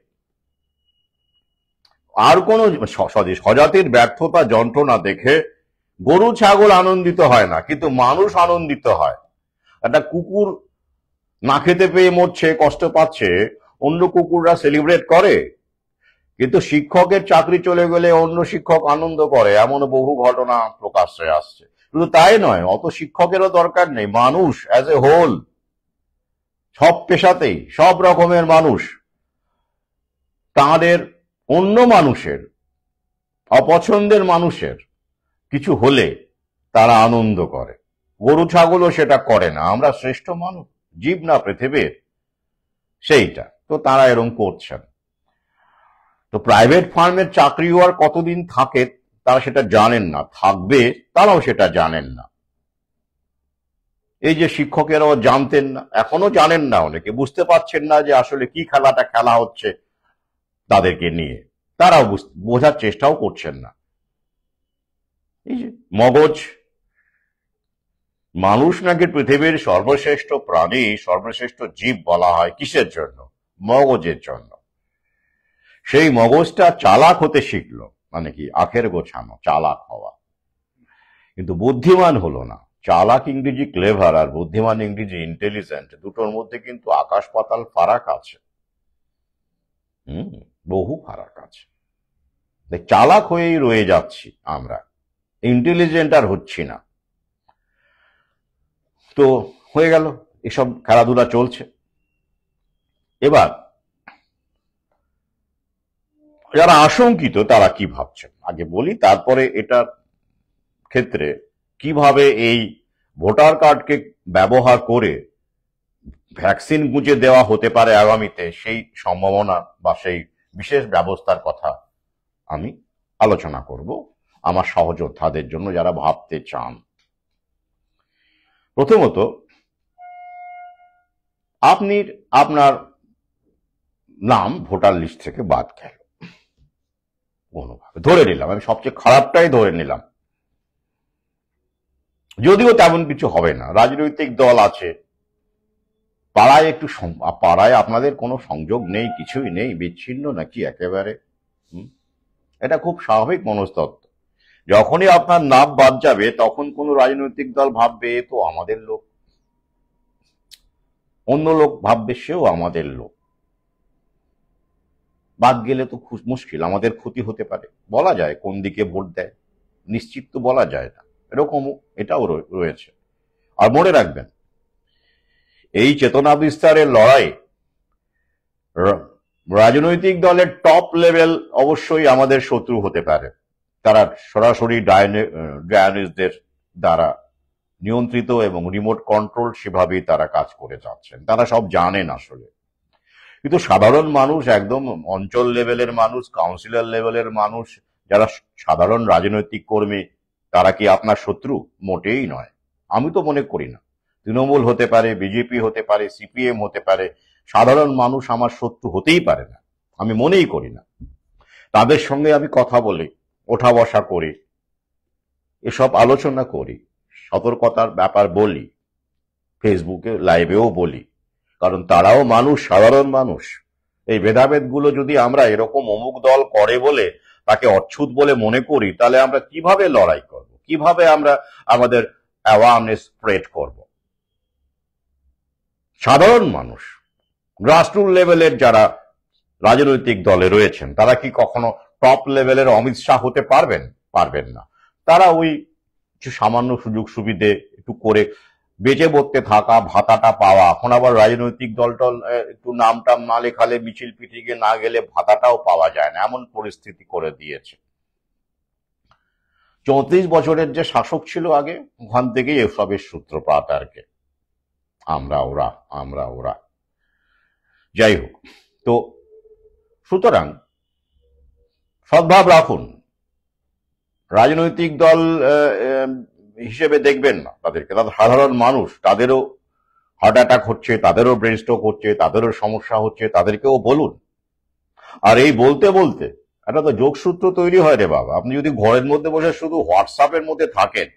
আর কোন স্বজাতির ব্যর্থতা যন্ত্রণা দেখে গরু ছাগল আনন্দিত হয় না, কিন্তু মানুষ আনন্দিত হয়। একটা কুকুর না খেতে পেয়ে মরছে, কষ্ট পাচ্ছে, অন্য কুকুররা সেলিব্রেট করে, কিন্তু শিক্ষকের চাকরি চলে গেলে অন্য শিক্ষক আনন্দ করে, এমন বহু ঘটনা প্রকাশ্যে আসছে। শুধু তাই নয়, অত শিক্ষকেরও দরকার নেই, মানুষ অ্যাজ এ হোল, সব পেশাতেই সব রকমের মানুষ, তাদের অন্য মানুষের, অপছন্দের মানুষের কিছু হলে তারা আনন্দ করে। গরু ছাগলও সেটা করে না। আমরা শ্রেষ্ঠ মানব জীব না পৃথিবীর, সেইটা তো তারা এরকম করছেন। তো প্রাইভেট ফার্মের চাকরিও আর কতদিন থাকে তারা সেটা জানেন না, থাকবে তারাও সেটা জানেন না। এই যে শিক্ষকেরাও জানতেন না, এখনো জানেন না, অনেকে বুঝতে পারছেন না যে আসলে কি খেলাটা খেলা হচ্ছে তাদেরকে নিয়ে, তারাও বোঝার চেষ্টাও করছেন না। এই যে মগজ, মানুষ নাকি পৃথিবীর সর্বশ্রেষ্ঠ প্রাণী, সর্বশ্রেষ্ঠ জীব বলা হয় কিসের জন্য? মগজের জন্য। সেই মগজটা চালাক হতে শিখলো, মানে কি আখের গোছানো, চালাক হওয়া, কিন্তু বুদ্ধিমান হলো না। চালাক ইংরেজি ক্লেভার আর বুদ্ধিমান ইংরেজি ইন্টেলিজেন্ট, দুটোর মধ্যে কিন্তু আকাশ পাতাল ফারাক আছে। বহু ফারাক আছে। চালাক হয়েই রয়ে যাচ্ছি আমরা, ইন্টেলিজেন্ট আর হচ্ছি না। তো হয়ে গেল, এসব খেলাধুলা চলছে। এবার যারা আশঙ্কিত তারা কি ভাবছেন আগে বলি, তারপরে এটার ক্ষেত্রে কিভাবে এই ভোটার কার্ডকে ব্যবহার করে ভ্যাকসিন গুঁজে দেওয়া হতে পারে আগামীতে, সেই সম্ভাবনা বা সেই বিশেষ ব্যবস্থার কথা আমি আলোচনা করব আমার সহযোদ্ধাদের জন্য যারা ভাবতে চান। প্রথমত, আপনার নাম ভোটার লিস্ট থেকে বাদ গেল কোনোভাবে, ধরে নিলাম, আমি সবচেয়ে খারাপটাই ধরে নিলাম, যদিও তেমন কিছু হবে না, রাজনৈতিক দল আছে, পাড়ায় একটু, পাড়ায় আপনাদের কোনো সংযোগ নেই, কিছুই নেই, বিচ্ছিন্ন নাকি একেবারে, এটা খুব স্বাভাবিক মনস্তত্ত্ব। যখনই আপনার নাম বাদ যাবে তখন কোন রাজনৈতিক দল ভাববে এ তো আমাদের লোক, অন্য লোক ভাববে সেও আমাদের লোক, বাদ গেলে তো খুব মুশকিল, আমাদের ক্ষতি হতে পারে, বলা যায় কোন দিকে ভোট দেয়, নিশ্চিত তো বলা যায় না, এরকমও এটাও রয়েছে। আর মনে রাখবেন, এই চেতনা বিস্তারের লড়াই রাজনৈতিক দলের টপ লেভেল অবশ্যই আমাদের শত্রু হতে পারে, তারা সরাসরি ডায়ানিস্টদের দ্বারা নিয়ন্ত্রিত এবং রিমোট কন্ট্রোল, সেভাবেই তারা কাজ করে যাচ্ছেন, তারা সব জানেন আসলে। কিন্তু সাধারণ মানুষ, একদম অঞ্চল লেভেলের মানুষ, কাউন্সিলর লেভেলের মানুষ, যারা সাধারণ রাজনৈতিক কর্মী, তারা কি আপনার শত্রু? মোটেই নয়, আমি তো মনে করি না। তৃণমূল হতে পারে, বিজেপি হতে পারে, সিপিএম হতে পারে, সাধারণ মানুষ আমার শত্রু হতেই পারে না, আমি মনেই করি না। তাদের সঙ্গে আমি কথা বলি, ওঠা বসা করি, এসব আলোচনা করি, সতর্কতার ব্যাপার বলি, ফেসবুকে লাইভেও বলি, কারণ তারাও মানুষ, সাধারণ মানুষ। এই ভেদাভেদগুলো যদি আমরা এরকম অমুক দল করে বলে তাকে অচ্ছুত বলে মনে করি, তাহলে আমরা কিভাবে লড়াই করব, কিভাবে আমরা আমাদের অ্যাওয়ারনেস স্প্রেড করব? সাধারণ মানুষ, গ্রাসরুট লেভেলের যারা রাজনৈতিক দলে রয়েছেন, তারা কি কখনো টপ লেভেলের অমিত শাহ হতে পারবেন? পারবেন না। তারা ওই কিছু সামান্য সুযোগ সুবিধে একটু করে বেঁচে বসতে থাকা, ভাতাটা পাওয়া। এখন আবার রাজনৈতিক দল একটু নাম টাম না লেখালে, মিছিল পিটিকে না গেলে ভাতাটাও পাওয়া যায় না, এমন পরিস্থিতি করে দিয়েছে। 34 বছরের যে শাসক ছিল আগে, ওখান থেকেই এসবের সূত্রপাত আর কি। আমরা ওরা যাই হোক। তো সুতরাং সদ্ভাব রাখুন, রাজনৈতিক দল হিসেবে দেখবেন না তাদেরকে, তাদের সাধারণ মানুষ, তাদেরও হার্ট অ্যাটাক হচ্ছে, তাদেরও ব্রেন স্ট্রোক হচ্ছে, তাদেরও সমস্যা হচ্ছে, তাদেরকেও বলুন। আর এই বলতে বলতে একটা তো যোগসূত্র তৈরি হয় রে বাবা। আপনি যদি ঘরের মধ্যে বসে শুধু হোয়াটসঅ্যাপের মধ্যে থাকেন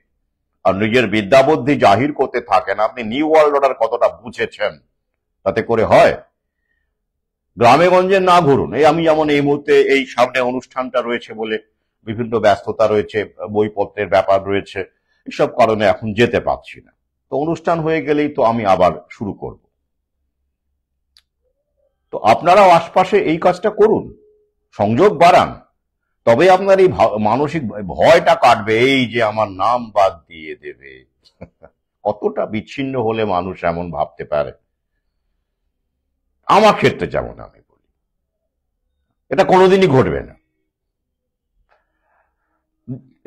আর নিজের বিদ্যাবুদ্ধি জাহির করতে থাকেন, আপনি নিউ ওয়ার্ল্ড অর্ডার কতটা বুঝেছেন তাতে করে হয়? গ্রামে গঞ্জে না ঘুরুন। এই আমি যেমন এই মুহূর্তে এই সামনে অনুষ্ঠানটা রয়েছে বলে বিভিন্ন ব্যস্ততা রয়েছে, বইপত্রের ব্যাপার রয়েছে, এসব কারণে এখন যেতে পারছি না। তো অনুষ্ঠান হয়ে গেলেই তো আমি আবার শুরু করব। তো আপনারাও আশপাশে এই কাজটা করুন, সংযোগ বাড়ান, তবে আপনার এই মানসিক ভয়টা কাটবে, এই যে আমার নাম বাদ দিয়ে দেবে। কতটা বিচ্ছিন্ন হলে মানুষ এমন ভাবতে পারে? আমার ক্ষেত্রে যেমন আমি বলি, এটা কোনোদিনই ঘটবে না।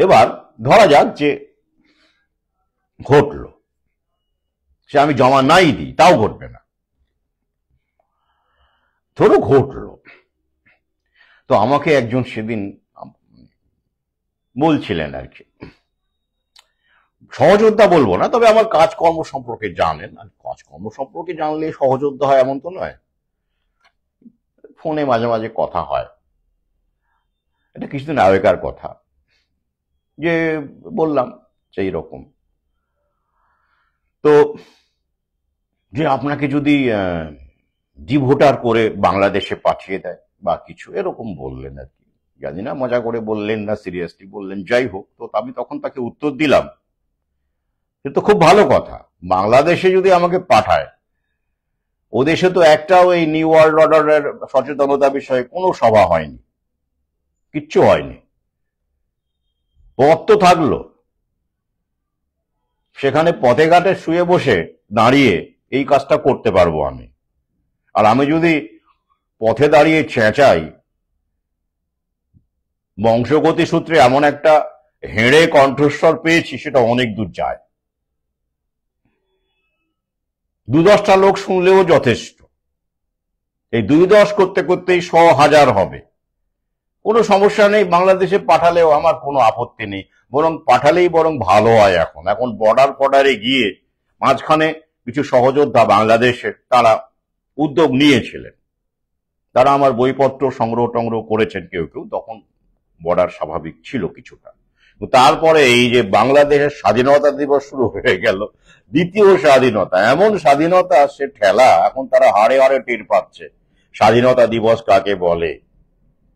এবার ধরা যাক যে ঘটলো, সে আমি জমা নাই দিই, তাও ঘটবে না। ধরো ঘটলো, তো আমাকে একজন সেদিন বলছিলেন আর কি, সহযোদ্ধা বলবো না, তবে আমার কাজকর্ম সম্পর্কে জানেন, আর কাজকর্ম সম্পর্কে জানলে সহযোদ্ধা হয় এমন তো নয়, ফোনে মাঝে মাঝে কথা হয়। এটা কিছুদিন আগেকার কথা, যে বললাম সেই রকম, তো যে আপনাকে যদি ডিভোটার করে বাংলাদেশে পাঠিয়ে দেয় বা কিছু এরকম বললেন আর কি, জানি না মজা করে বললেন না সিরিয়াসলি বললেন, যাই হোক। তো আমি তখন তাকে উত্তর দিলাম, সে তো খুব ভালো কথা, বাংলাদেশে যদি আমাকে পাঠায়, ও দেশে তো একটাও এই নিউ ওয়ার্ল্ড অর্ডারের সচেতনতা বিষয়ে কোনো সভা হয়নি, কিচ্ছু হয়নি। পথ তো থাকলো, সেখানে পথে ঘাটে শুয়ে বসে দাঁড়িয়ে এই কাজটা করতে পারবো আমি। আর আমি যদি পথে দাঁড়িয়ে চেঁচাই, বংশগতি সূত্রে এমন একটা হেঁড়ে কণ্ঠস্বর পেয়েছি, সেটা অনেক দূর যায়। 2-10টা লোক শুনলেও যথেষ্ট। এই 2-10 করতে করতেই 100,000 হবে, কোনো সমস্যা নেই। বাংলাদেশে পাঠালেও আমার কোনো আপত্তি নেই, বরং পাঠালেই বরং ভালো হয়। এখন বর্ডারে গিয়ে মাঝখানে কিছু সহযোদ্ধা বাংলাদেশের, তারা উদ্যোগ নিয়েছিলেন, তারা আমার বইপত্র সংগ্রহ টংগ্রহ করেছেন কেউ কেউ, তখন বর্ডার স্বাভাবিক ছিল কিছুটা। তারপরে এই যে বাংলাদেশের স্বাধীনতা দিবস শুরু হয়ে গেল, দ্বিতীয় স্বাধীনতা, এমন স্বাধীনতা সে ঠেলা এখন তারা হাড়ে হাড়ে টের পাচ্ছে স্বাধীনতা দিবস কাকে বলে।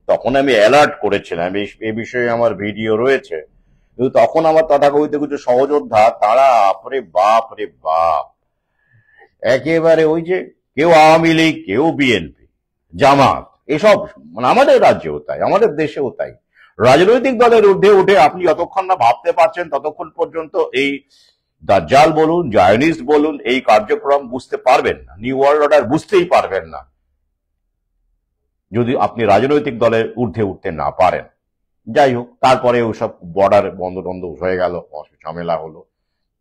তখন আমি অ্যালার্ট করেছিলাম, এই বিষয়ে আমার ভিডিও রয়েছে, কিন্তু তখন আমার তথাকথিত কিছু সহযোদ্ধা, তারা আপরে বাপ রে বাপ, একেবারে ওই যে কেউ আওয়ামী লীগ, কেউ বিএনপি, জামাত, এসব, মানে আমাদের রাজ্যেও তাই, আমাদের দেশেও তাই। রাজনৈতিক দলের ঊর্ধ্বে উঠে আপনি যতক্ষণ না ভাবতে পারছেন, ততক্ষণ পর্যন্ত এই দাজ্জাল বলুন, জায়নিস্ট বলুন, এই কার্যক্রম বুঝতে পারবেন না, নিউ ওয়ার্ল্ড অর্ডার বুঝতেই পারবেন না, যদি আপনি রাজনৈতিক দলের ঊর্ধ্বে উঠতে না পারেন। যাই হোক, তারপরে ওইসব বর্ডার বন্ধ টন্ধ হয়ে গেল, ঝামেলা হলো,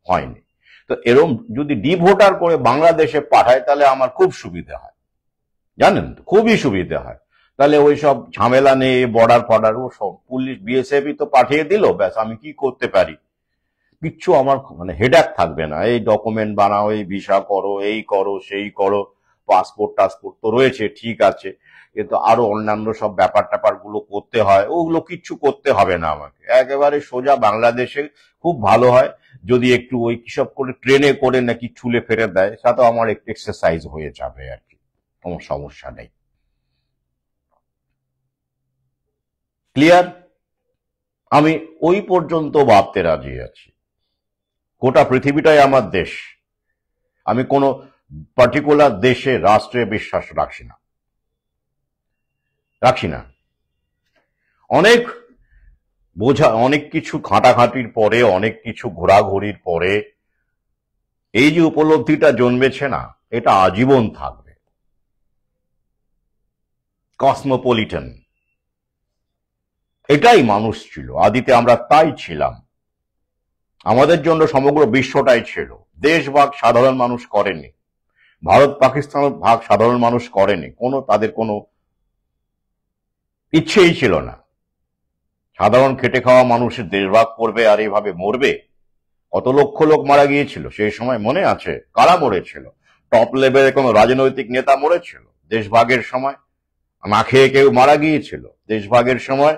হয়নি। তো এরকম যদি ডিভোটার করে বাংলাদেশে পাঠায়, তাহলে আমার খুব সুবিধা হয়, জানেন তো, খুবই সুবিধা হয়। তাহলে ওই সব ঝামেলা নেই, বর্ডার ফর্ডার, ও সব পুলিশ বিএসএফই তো পাঠিয়ে দিল, ব্যাস আমি কি করতে পারি? কিচ্ছু আমার মানে হেডেক থাকবে না। এই ডকুমেন্ট বানাও, এই ভিসা করো, এই করো, সেই করো, পাসপোর্ট টাসপোর্ট তো রয়েছে, ঠিক আছে, কিন্তু আরো অন্যান্য সব ব্যাপার ট্যাপার গুলো করতে হয়, ওগুলো কিচ্ছু করতে হবে না আমাকে। একেবারে সোজা বাংলাদেশে খুব ভালো হয় যদি একটু ওই কিসব করে ট্রেনে করে নাকি ছুলে ফেরে দেয়, তাতে আমার একটু এক্সারসাইজ হয়ে যাবে আর কি, কোনো সমস্যা নেই। ক্লিয়ার? আমি ওই পর্যন্ত ভাবতে রাজি আছি। গোটা পৃথিবীটাই আমার দেশ। আমি কোনো পার্টিকুলার দেশে, রাষ্ট্রে বিশ্বাস রাখছি না। অনেক অনেক কিছু ঘাঁটাঘাঁটির পরে, অনেক কিছু ঘোরাঘুরির পরে এই যে উপলব্ধিটা জন্মেছে না, এটা আজীবন থাকবে। কসমোপলিটন, এটাই মানুষ ছিল আদিতে, আমরা তাই ছিলাম। আমাদের জন্য সমগ্র বিশ্বটাই ছিল। দেশ ভাগ সাধারণ মানুষ করেনি, ভারত পাকিস্তান ভাগ সাধারণ মানুষ করেনি, তাদের কোনো ইচ্ছেই ছিল না। সাধারণ খেটে খাওয়া মানুষের দেশভাগ করবে আর এইভাবে মরবে। কত লক্ষ লোক মারা গিয়েছিল সেই সময়, মনে আছে? কারা মরেছিল? টপ লেভেলে কোনো রাজনৈতিক নেতা মরেছিল দেশভাগের সময়? না খেয়ে কেউ মারা গিয়েছিল দেশভাগের সময়?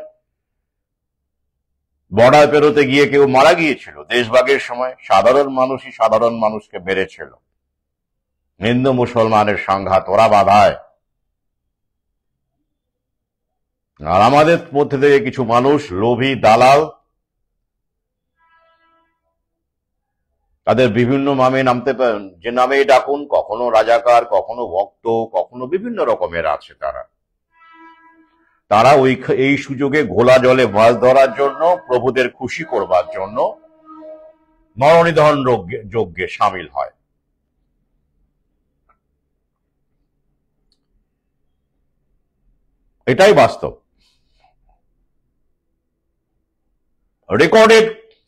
বর্ডার পেরোতে গিয়ে কেউ মারা গিয়েছিল দেশভাগের সময়? সাধারণ মানুষই সাধারণ মানুষকে মেরেছিল। হিন্দু মুসলমানের সংঘাত ওরা বাধায়, আর আমাদের মধ্যে থেকে কিছু মানুষ, লোভী দালাল, তাদের বিভিন্ন নামে নামতে পারেন, যে নামেই ডাকুন, কখনো রাজাকার, কখনো ভক্ত, কখনো বিভিন্ন রকমের আছে। তারা এই সুযোগে ঘোলা জলে মাছ ধরার জন্য, প্রভুদের খুশি করবার জন্য মরণিধন যজ্ঞে সামিল হয়। এটাই বাস্তব। রেকর্ডেড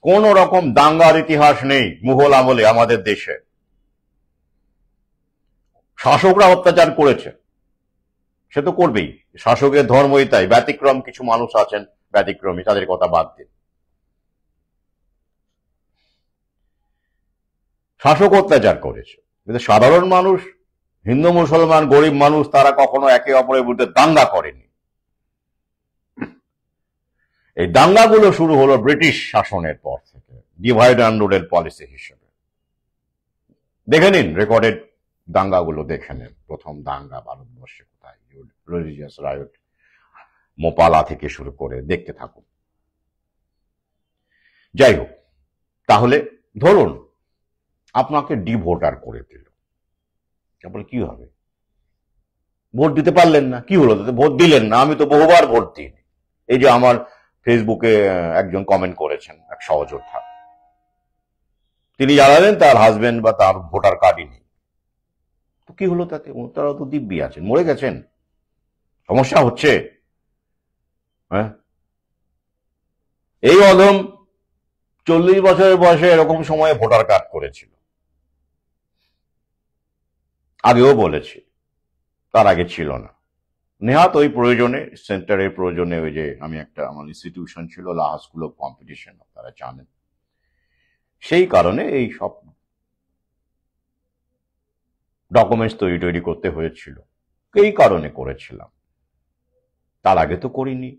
কোন রকম দাঙ্গার ইতিহাস নেই মুঘল আমলে আমাদের দেশে। শাসকরা অত্যাচার করেছে, সে তো করবেই, শাসকের ধর্মই তাই। ব্যতিক্রম কিছু মানুষ আছেন, ব্যতিক্রমী, তাদের কথা বাদ দিন। শাসক অত্যাচার করেছে, কিন্তু সাধারণ মানুষ, হিন্দু মুসলমান, গরিব মানুষ, তারা কখনো একে অপরের বিরুদ্ধে দাঙ্গা করেনি। এই দাঙ্গাগুলো শুরু হলো ব্রিটিশ শাসনের পর থেকে, ডিভাইড অ্যান্ড রুলের পলিসি হিসেবে। দেখে নিন রেকর্ডেড দাঙ্গাগুলো, দেখে নিন প্রথম দাঙ্গা ভারতবর্ষে কোথায়, রিলিজিয়াস রায়ট, মোপালা থেকে শুরু করে দেখতে থাকুন। যাই হোক, তাহলে ধরুন আপনাকে ডিভোটার করে দিল, তারপরে কি হবে? ভোট দিতে পারলেন না, কি হলো? ভোট দিলেন না। আমি তো বহুবার ভোট দিইনি। এই যে আমার ফেসবুকে একজন কমেন্ট করেছেন, এক সহযোদ্ধা, তিনি জানালেন তার হাজবেন্ড বা তার ভোটার কার্ডই নেই। তো কি হলো তাতে? তারা তো দিব্যি আছেন, মরে গেছেন, সমস্যা হচ্ছে? হ্যাঁ, এই অধম 40 বছরের বয়সে এরকম সময়ে ভোটার কার্ড করেছিল। আগেও বলেছি, তার আগে ছিল না। নেহাত ওই প্রয়োজনে, সেন্টারের প্রয়োজনে, ওই যে আমি একটা, আমার ইনস্টিটিউশন ছিল লাহা স্কুল অফ কম্পিটিশন, আপনারা জানেন, সেই কারণে এই সব ডকুমেন্টস তৈরি করতে হয়েছিল, এই কারণে করেছিলাম। তার আগে তো করিনি।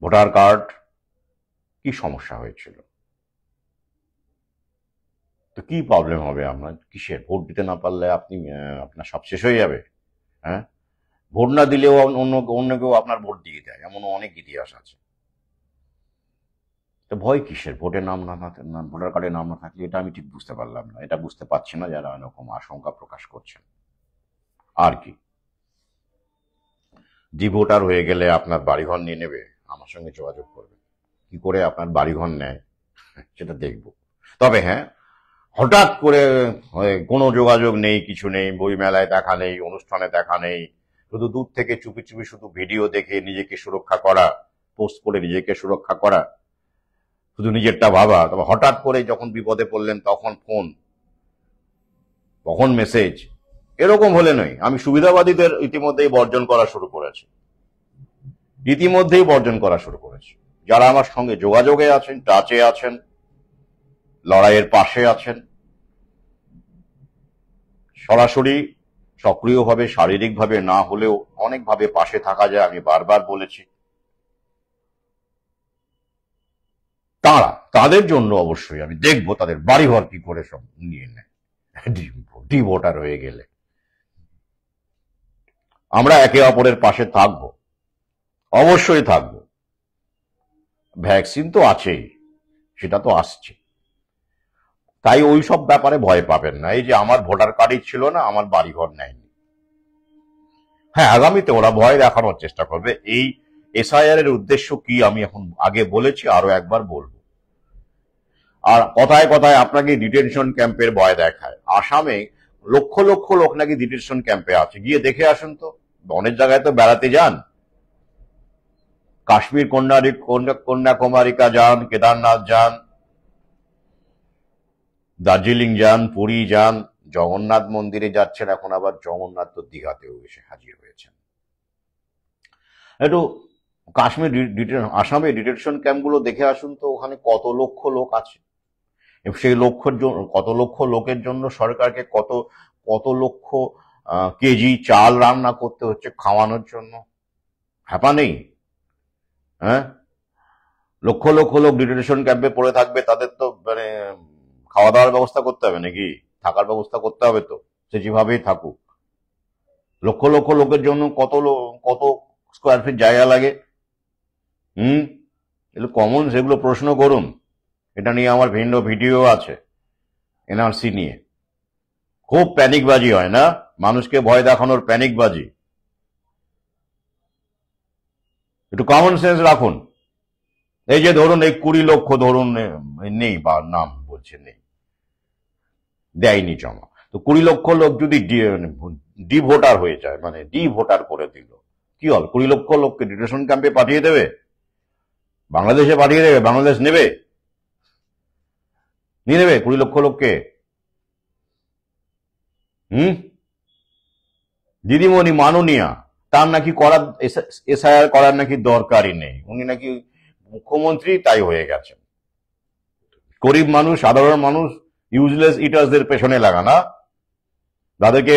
ভোটার কার্ড, কি সমস্যা হয়েছিল? তো কি প্রবলেম হবে আপনার? কিসের? ভোট দিতে না পারলে আপনার সব শেষ হয়ে যাবে? হ্যাঁ, ভোট না দিলেও অন্য কেউ আপনার ভোট দিয়ে দেয়, এমন অনেক ইতিহাস আছে। তো ভয় কিসের? ভোটের নাম না, ভোটার কার্ডে নাম না থাকলে, এটা আমি ঠিক বুঝতে পারলাম না, এটা বুঝতে পারছি না যারা এরকম আশঙ্কা প্রকাশ করছেন। আর কি, ভোটার হয়ে গেলে আপনার বাড়িঘর নিয়ে নেবে, আমার সঙ্গে যোগাযোগ করবে, কি করে আপনার বাড়িঘর নেয় সেটা দেখব। তবে হ্যাঁ, হঠাৎ করে কোনো যোগাযোগ নেই, কিছু নেই, বই মেলায় দেখা নেই, অনুষ্ঠানে দেখা নেই, শুধু দূর থেকে চুপি চুপি শুধু ভিডিও দেখে নিজেকে সুরক্ষা করা, পোস্ট করে নিজেকে সুরক্ষা করা, শুধু নিজেরটা ভাবা। তবে হঠাৎ করে যখন বিপদে পড়লেন তখন ফোন, তখন মেসেজ, এরকম হলে নয়। আমি সুবিধাবাদীদের ইতিমধ্যেই বর্জন করা শুরু করেছি। যারা আমার সঙ্গে যোগাযোগে আছেন, টাচে আছেন, লড়াইয়ের পাশে আছেন। সরাসরি সক্রিয়ভাবে শারীরিকভাবে না হলেও অনেকভাবে পাশে থাকা যায়, আমি বারবার বলেছি। তাদের জন্য অবশ্যই আমি দেখবো তাদের বাড়িঘর কি করে সব নিয়ে নেয় ডি ভোটার হয়ে গেলে। আমরা একে অপরের পাশে থাকবো, অবশ্যই থাকবো। ভ্যাকসিন তো আছেই, সেটা তো আসছে, তাই ওই সব ব্যাপারে ভয় পাবেন না। এই যে আমার ভোটার কার্ডই ছিল না, আমার বাড়িঘর নেয়নি, হ্যাঁ আগামীতে ওরা ভয় দেখানোর চেষ্টা করবে। এই এসআইআর এর উদ্দেশ্য কি আমি এখন আগে বলেছি, আরো একবার বলবো। আর কথায় কথায় আপনাকে ডিটেনশন ক্যাম্পের ভয় দেখায়। আসামে লক্ষ লক্ষ লোক নাকি ডিটেনশন ক্যাম্পে আছে, গিয়ে দেখে আসুন তো। অনেক জায়গায় তো বেড়াতে যান, কাশ্মীর কন্যাকুমারিকা যান, কেদারনাথ যান, দার্জিলিং যান, পুরী যান, জগন্নাথ মন্দিরে যাচ্ছেন, এখন আবার জগন্নাথ তো দীঘাতেও এসে হাজির হয়েছেন। একটু কাশ্মীর আসামে ডিটেনশন ক্যাম্পগুলো দেখে আসুন তো, ওখানে কত লক্ষ লোক আছে। সেই কত লক্ষ লোকের জন্য সরকারকে কত কত লক্ষ কেজি চাল রান্না করতে হচ্ছে খাওয়ানোর জন্য, হ্যাপা নেই? হ্যাঁ, লক্ষ লক্ষ লোক ডিটেনশন ক্যাম্পে পড়ে থাকবে, তাদের তো মানে খাওয়া দাওয়ার ব্যবস্থা করতে হবে নাকি, থাকার ব্যবস্থা করতে হবে তো, সে যেভাবেই থাকুক। লক্ষ লক্ষ লোকের জন্য কত স্কোয়ার ফিট জায়গা লাগে? এগুলো কমন, সেগুলো প্রশ্ন করুন। এটা নিয়ে আমার ভিন্ন ভিডিও আছে, এনআরসি নিয়ে। খুব প্যানিকবাজি হয় না, মানুষকে ভয় দেখানোর প্যানিকবাজি। একটু কমন সেন্স রাখুন। এই যে ধরুন এই 20 লক্ষ ধরুন নেই, বা নাম বলছে নেই, দেয়নি জমা, তো 20 লক্ষ লোক যদি ডি ভোটার হয়ে যায়, মানে ডি ভোটার করে দিল, কি হবে? 20 লক্ষ লোককে ডিটেনশন ক্যাম্পে পাঠিয়ে দেবে, বাংলাদেশে পাঠিয়ে দেবে, বাংলাদেশ নেবে, নিয়ে নেবে 20 লক্ষ লোককে? দিদিমণি মাননীয়া, তার নাকি করার এসআইআর করার নাকি দরকারই নেই, উনি নাকি মুখ্যমন্ত্রী, তাই হয়ে গেছেন। গরিব মানুষ, সাধারণ মানুষ, ইউজলেস ইটার্সদের পেছনে লাগা না, তাদেরকে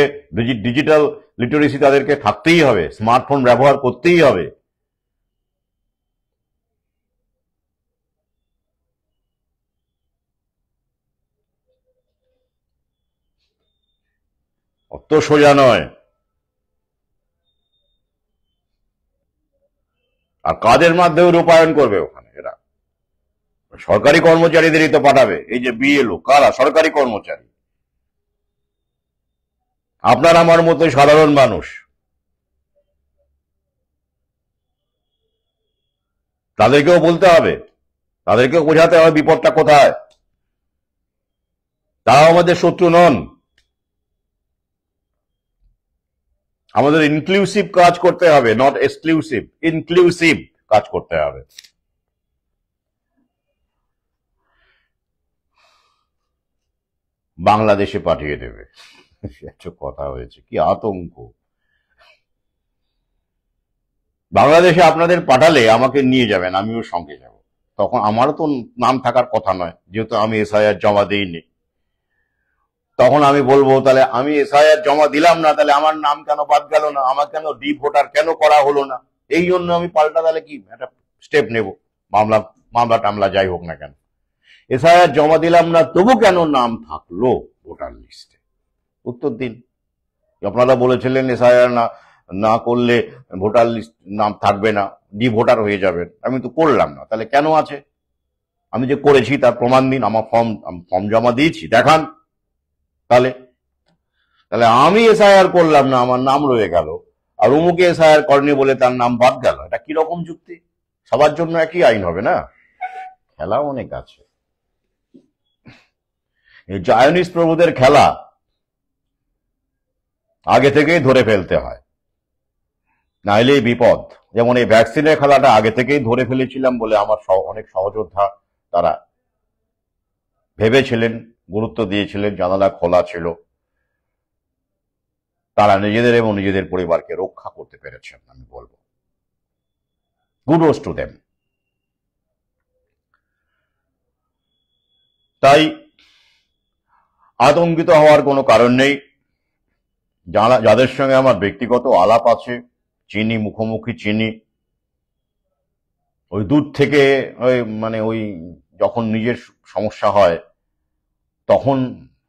ডিজিটাল লিটারেসি তাদেরকে থাকতেই হবে, স্মার্টফোন ব্যবহার করতেই হবে। অত সোজা নয়। আর কাজের মাধ্যমে রূপায়ণ করবে ওখানে এরা, সরকারি কর্মচারীদেরই তো পাঠাবে। এই যে বিএলও, কারা? সরকারি কর্মচারী, আপনার আমার মতো সাধারণ মানুষ। তাদেরকেও বলতে হবে, তাদেরকেও বোঝাতে হবে বিপদটা কোথায়। তারাও আমাদের শত্রু নন। আমাদের ইনক্লুসিভ কাজ করতে হবে, নট এক্সক্লুসিভ, ইনক্লুসিভ কাজ করতে হবে। বাংলাদেশে পাঠিয়ে দেবে, একটা কথা হয়েছে, কি আতঙ্ক। বাংলাদেশে আপনাদের পাঠালে আমাকে নিয়ে যাবেন, আমিও সঙ্গে যাব। তখন আমারও তো নাম থাকার কথা নয়, যেহেতু আমি এসআইআর জমা দিইনি। তখন আমি বলবো, তাহলে আমি এসআইআর জমা দিলাম না, তাহলে আমার নাম কেন বাদ গেল না, আমার কেন ডি ভোটার কেন করা হলো না? এই জন্য আমি পাল্টা তাহলে কি একটা স্টেপ নেব, মামলা মামলা টামলা যাই হোক না কেন। এসআইআর জমা দিলাম না, তবু কেন নাম থাকলো ভোটার লিস্টে? উত্তর দিন। আপনারা বলেছিলেন এসআইআর না না করলে ভোটার লিস্ট নাম থাকবে না, ডি ভোটার হয়ে যাবেন, আমি তো করলাম না, তাহলে কেন আছে? আমি যে করেছি তার প্রমাণ দিন, আমার ফর্ম জমা দিয়েছি, দেখান। তাহলে তাহলে আমি এসআইআর করলাম না, আমার নাম রয়ে গেল, আর অমুকে এসআইআর করেনি বলে তার নাম বাদ গেল, এটা কিরকম যুক্তি? সবার জন্য একই আইন হবে না? খেলা অনেক আছে, এই জায়নিস প্রভুদের খেলা আগে থেকেই ধরে ফেলতে হয়, নাইলেই বিপদ। যেমন এই ভ্যাকসিনের খেলাটা আগে থেকেই ধরে ফেলেছিলাম বলে আমার অনেক সহযোদ্ধা তারা ভেবেছিলেন, গুরুত্ব দিয়েছিলেন, জানালা খোলা ছিল, তারা নিজেদের এবং নিজেদের পরিবারকে রক্ষা করতে পেরেছেন। আমি বলবো কুডোস টু দেম। তাই আতঙ্কিত হওয়ার কোনো কারণ নেই। যাদের সঙ্গে আমার ব্যক্তিগত আলাপ আছে, চিনি, মুখোমুখি চিনি, ওই দূর থেকে ওই যখন নিজের সমস্যা হয় তখন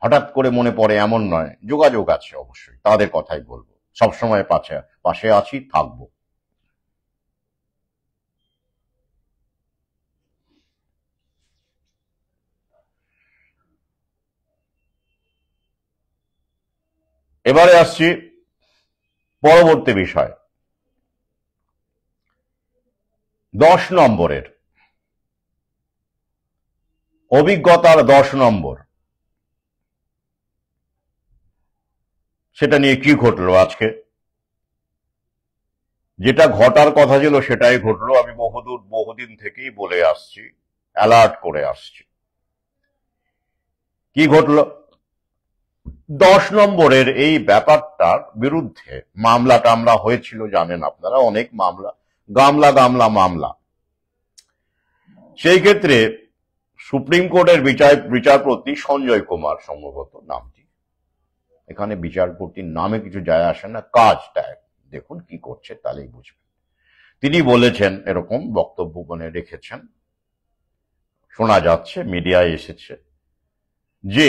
হঠাৎ করে মনে পড়ে এমন নয়, যোগাযোগ আছে অবশ্যই, তাদের কথাই বলবো। সবসময় পাশে আছি, থাকবো। এবারে আসছি পরবর্তী বিষয়, 10 নম্বরের অভিজ্ঞতার 10 নম্বর, সেটা নিয়ে কি ঘটলো আজকে। যেটা ঘটার কথা ছিল সেটাই ঘটলো। আমি বহুদিন থেকেই বলে আসছি, অ্যালার্ট করে আসছি। কি ঘটলো? 10 নম্বরের এই ব্যাপারটার বিরুদ্ধে মামলা টামলা হয়েছিল, জানেন আপনারা, অনেক মামলা, গামলা মামলা। সেই ক্ষেত্রে সুপ্রিম কোর্টের বিচারপতি সঞ্জয় কুমার সম্ভবত নামটি, এখানে বিচারপতির নামে কিছু যায় আসে না, কাজটা দেখুন কি করছে তাহলেই বুঝবেন। তিনি বলেছেন, এরকম বক্তব্য রেখেছেন, শোনা যাচ্ছে, মিডিয়ায় এসেছে, যে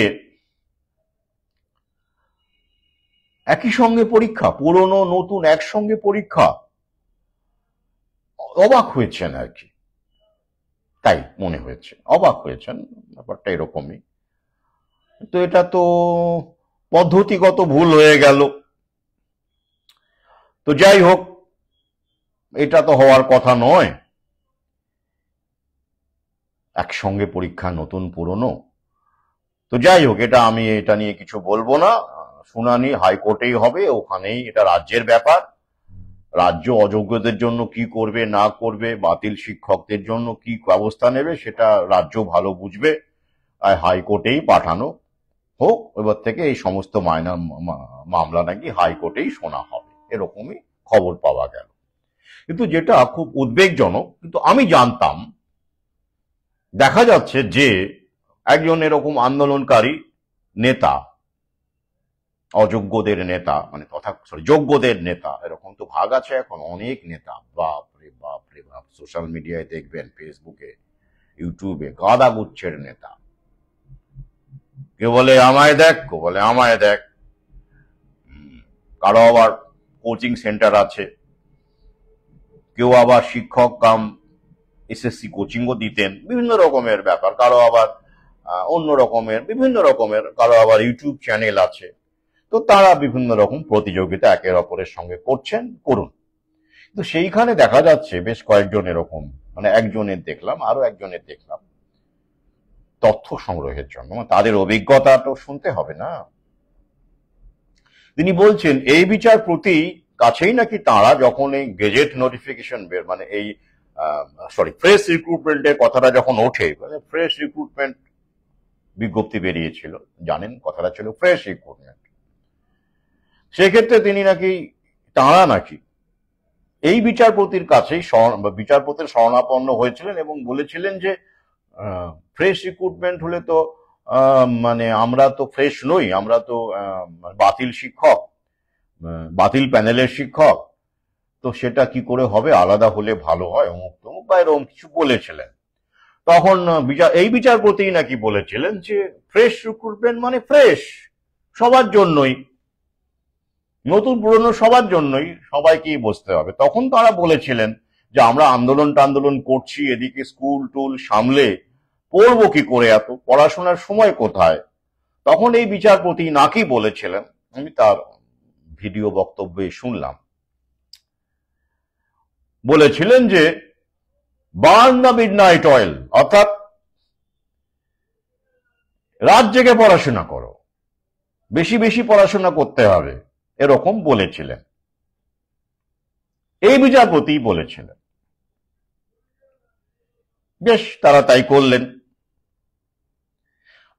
একই সঙ্গে পরীক্ষা, পুরনো নতুন একসঙ্গে পরীক্ষা। অবাক হয়েছেন আর কি, তাই মনে হয়েছে, অবাক হয়েছেন, ব্যাপারটা এরকমই। তো এটা তো পদ্ধতিগত ভুল হয়ে গেল। তো যাই হোক, এটা তো হওয়ার কথা নয়, একসঙ্গে পরীক্ষা, নতুন পুরনো। তো যাই হোক, আমি এটা নিয়ে কিছু বলবো না, শুনানি হাইকোর্টেই হবে, ওখানেই, এটা রাজ্যের ব্যাপার। রাজ্য অযোগ্যদের জন্য কি করবে না করবে, বাতিল শিক্ষকদের জন্য কি ব্যবস্থা নেবে, সেটা রাজ্য ভালো বুঝবে। আর হাইকোর্টেই পাঠানো হোক, এবার থেকে এই সমস্ত মামলা নাকি হাইকোর্টেই শোনা হবে, এরকমই খবর পাওয়া গেল। কিন্তু যেটা খুব উদ্বেগজনক, কিন্তু আমি জানতাম, দেখা যাচ্ছে যে একজন এরকম আন্দোলনকারী নেতা, অযোগ্যদের নেতা, যোগ্যদের নেতা, এরকম তো ভাগ আছে এখন, অনেক নেতা, বাপরে বাপ, সোশ্যাল মিডিয়ায় দেখবেন, ফেসবুকে, ইউটিউবে গাদা গুচ্ছের নেতা। কেউ বলে আমায় দেখ, কেউ বলে আমায় দেখ, কারো আবার কোচিং সেন্টার আছে, কেউ আবার শিক্ষক কাম এসএসসি কোচিংও দিতেন, বিভিন্ন রকমের ব্যাপার, কারো আবার অন্য রকমের, বিভিন্ন রকমের, কারো আবার ইউটিউব চ্যানেল আছে। তো তারা বিভিন্ন রকম প্রতিযোগিতা একের অপরের সঙ্গে করুন। তো সেইখানে দেখা যাচ্ছে বেশ কয়েকজন এরকম, একজনের দেখলাম, আরো একজনের দেখলাম, তথ্য সংগ্রহের জন্য তাদের অভিজ্ঞতা তো শুনতে হবে না। তিনি বলছেন, এই বিচারপতি কাছেই নাকি তারা যখন এই গেজেট নোটিফিকেশন এই ফ্রেশ রিক্রুটমেন্টের কথাটা যখন ওঠে, ফ্রেশ রিক্রুটমেন্ট বিজ্ঞপ্তি বেরিয়েছিল, জানেন কথাটা ছিল ফ্রেশ রিক্রুটমেন্ট। সেক্ষেত্রে তাঁরা নাকি এই বিচারপতির কাছেই বিচারপতির শরণাপন্ন হয়েছিলেন এবং বলেছিলেন যে ফ্রেশ রিক্রুটমেন্ট হলে তো আমরা তো ফ্রেশ নই, আমরা তো বাতিল শিক্ষক, বাতিল প্যানেলের শিক্ষক, তো সেটা কি করে হবে, আলাদা হলে ভালো হয়, অমুক তমুক বা এরকম কিছু বলেছিলেন। তখন এই বিচারপতি নাকি বলেছিলেন যে ফ্রেশ রিক্রুটমেন্ট মানে ফ্রেশ, সবার জন্যই, নতুন পুরনো সবার জন্যই, সবাইকেই বসতে হবে। তখন তারা বলেছিলেন যে আমরা আন্দোলন করছি, এদিকে স্কুল টুল সামলে পড়বো কি করে, এত পড়াশোনার সময় কোথায়। তখন এই বিচারপতি নাকি বলেছিলেন, আমি তার ভিডিও বক্তব্যে শুনলাম, বলেছিলেন যে বার্ন দ্য মিডনাইট অয়েল, অর্থাৎ রাত জেগে পড়াশোনা করো, বেশি বেশি পড়াশোনা করতে হবে, এরকম বলেছিলেন, এই বিচারপতি বলেছিলেন। বেশ, তারা তাই করলেন।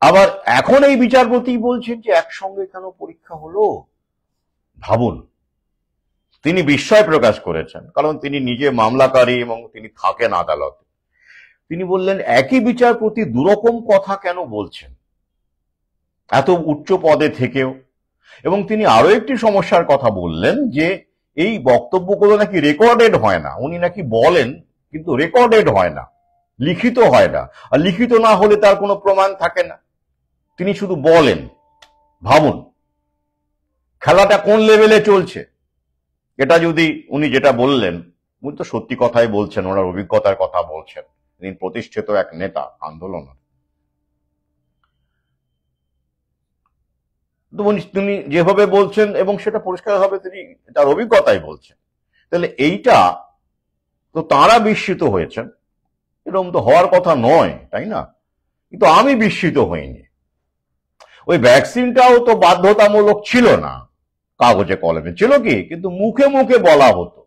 আবার এখন এই বিচারপতি বলছেন যে একসঙ্গে কেন পরীক্ষা হলো। ভাবুন, তিনি বিস্ময় প্রকাশ করেছেন, কারণ তিনি নিজে মামলাকারী এবং তিনি থাকেন আদালতে। তিনি বললেন, একই বিচারপতি দুরকম কথা কেন বলছেন এত উচ্চ পদে থেকেও। এবং তিনি আরো একটি সমস্যার কথা বললেন যে এই বক্তব্যগুলো নাকি রেকর্ডেড হয় না। উনি নাকি বলেন কিন্তু রেকর্ডেড হয় না, লিখিত হয় না, আর লিখিত না হলে তার কোনো প্রমাণ থাকে না, তিনি শুধু বলেন। ভাবুন খেলাটা কোন লেভেলে চলছে। এটা যদি উনি যেটা বললেন, উনি তো সত্যি কথাই বলছেন, ওনার অভিজ্ঞতার কথা বলছেন, তিনি প্রতিষ্ঠিত এক নেতা আন্দোলন। তো তিনি যেভাবে বলছেন এবং সেটা পরিষ্কারভাবে তিনি তার অভিজ্ঞতাই বলছেন, তাহলে এইটা তো তারা বিস্মিত হয়েছেন, এরকম তো হওয়ার কথা নয়, তাই না? কিন্তু আমি বিস্মিত হইনি। ওই ভ্যাকসিনটাও তো বাধ্যতামূলক ছিল না, কাগজে কলমে ছিল কি, কিন্তু মুখে মুখে বলা হতো,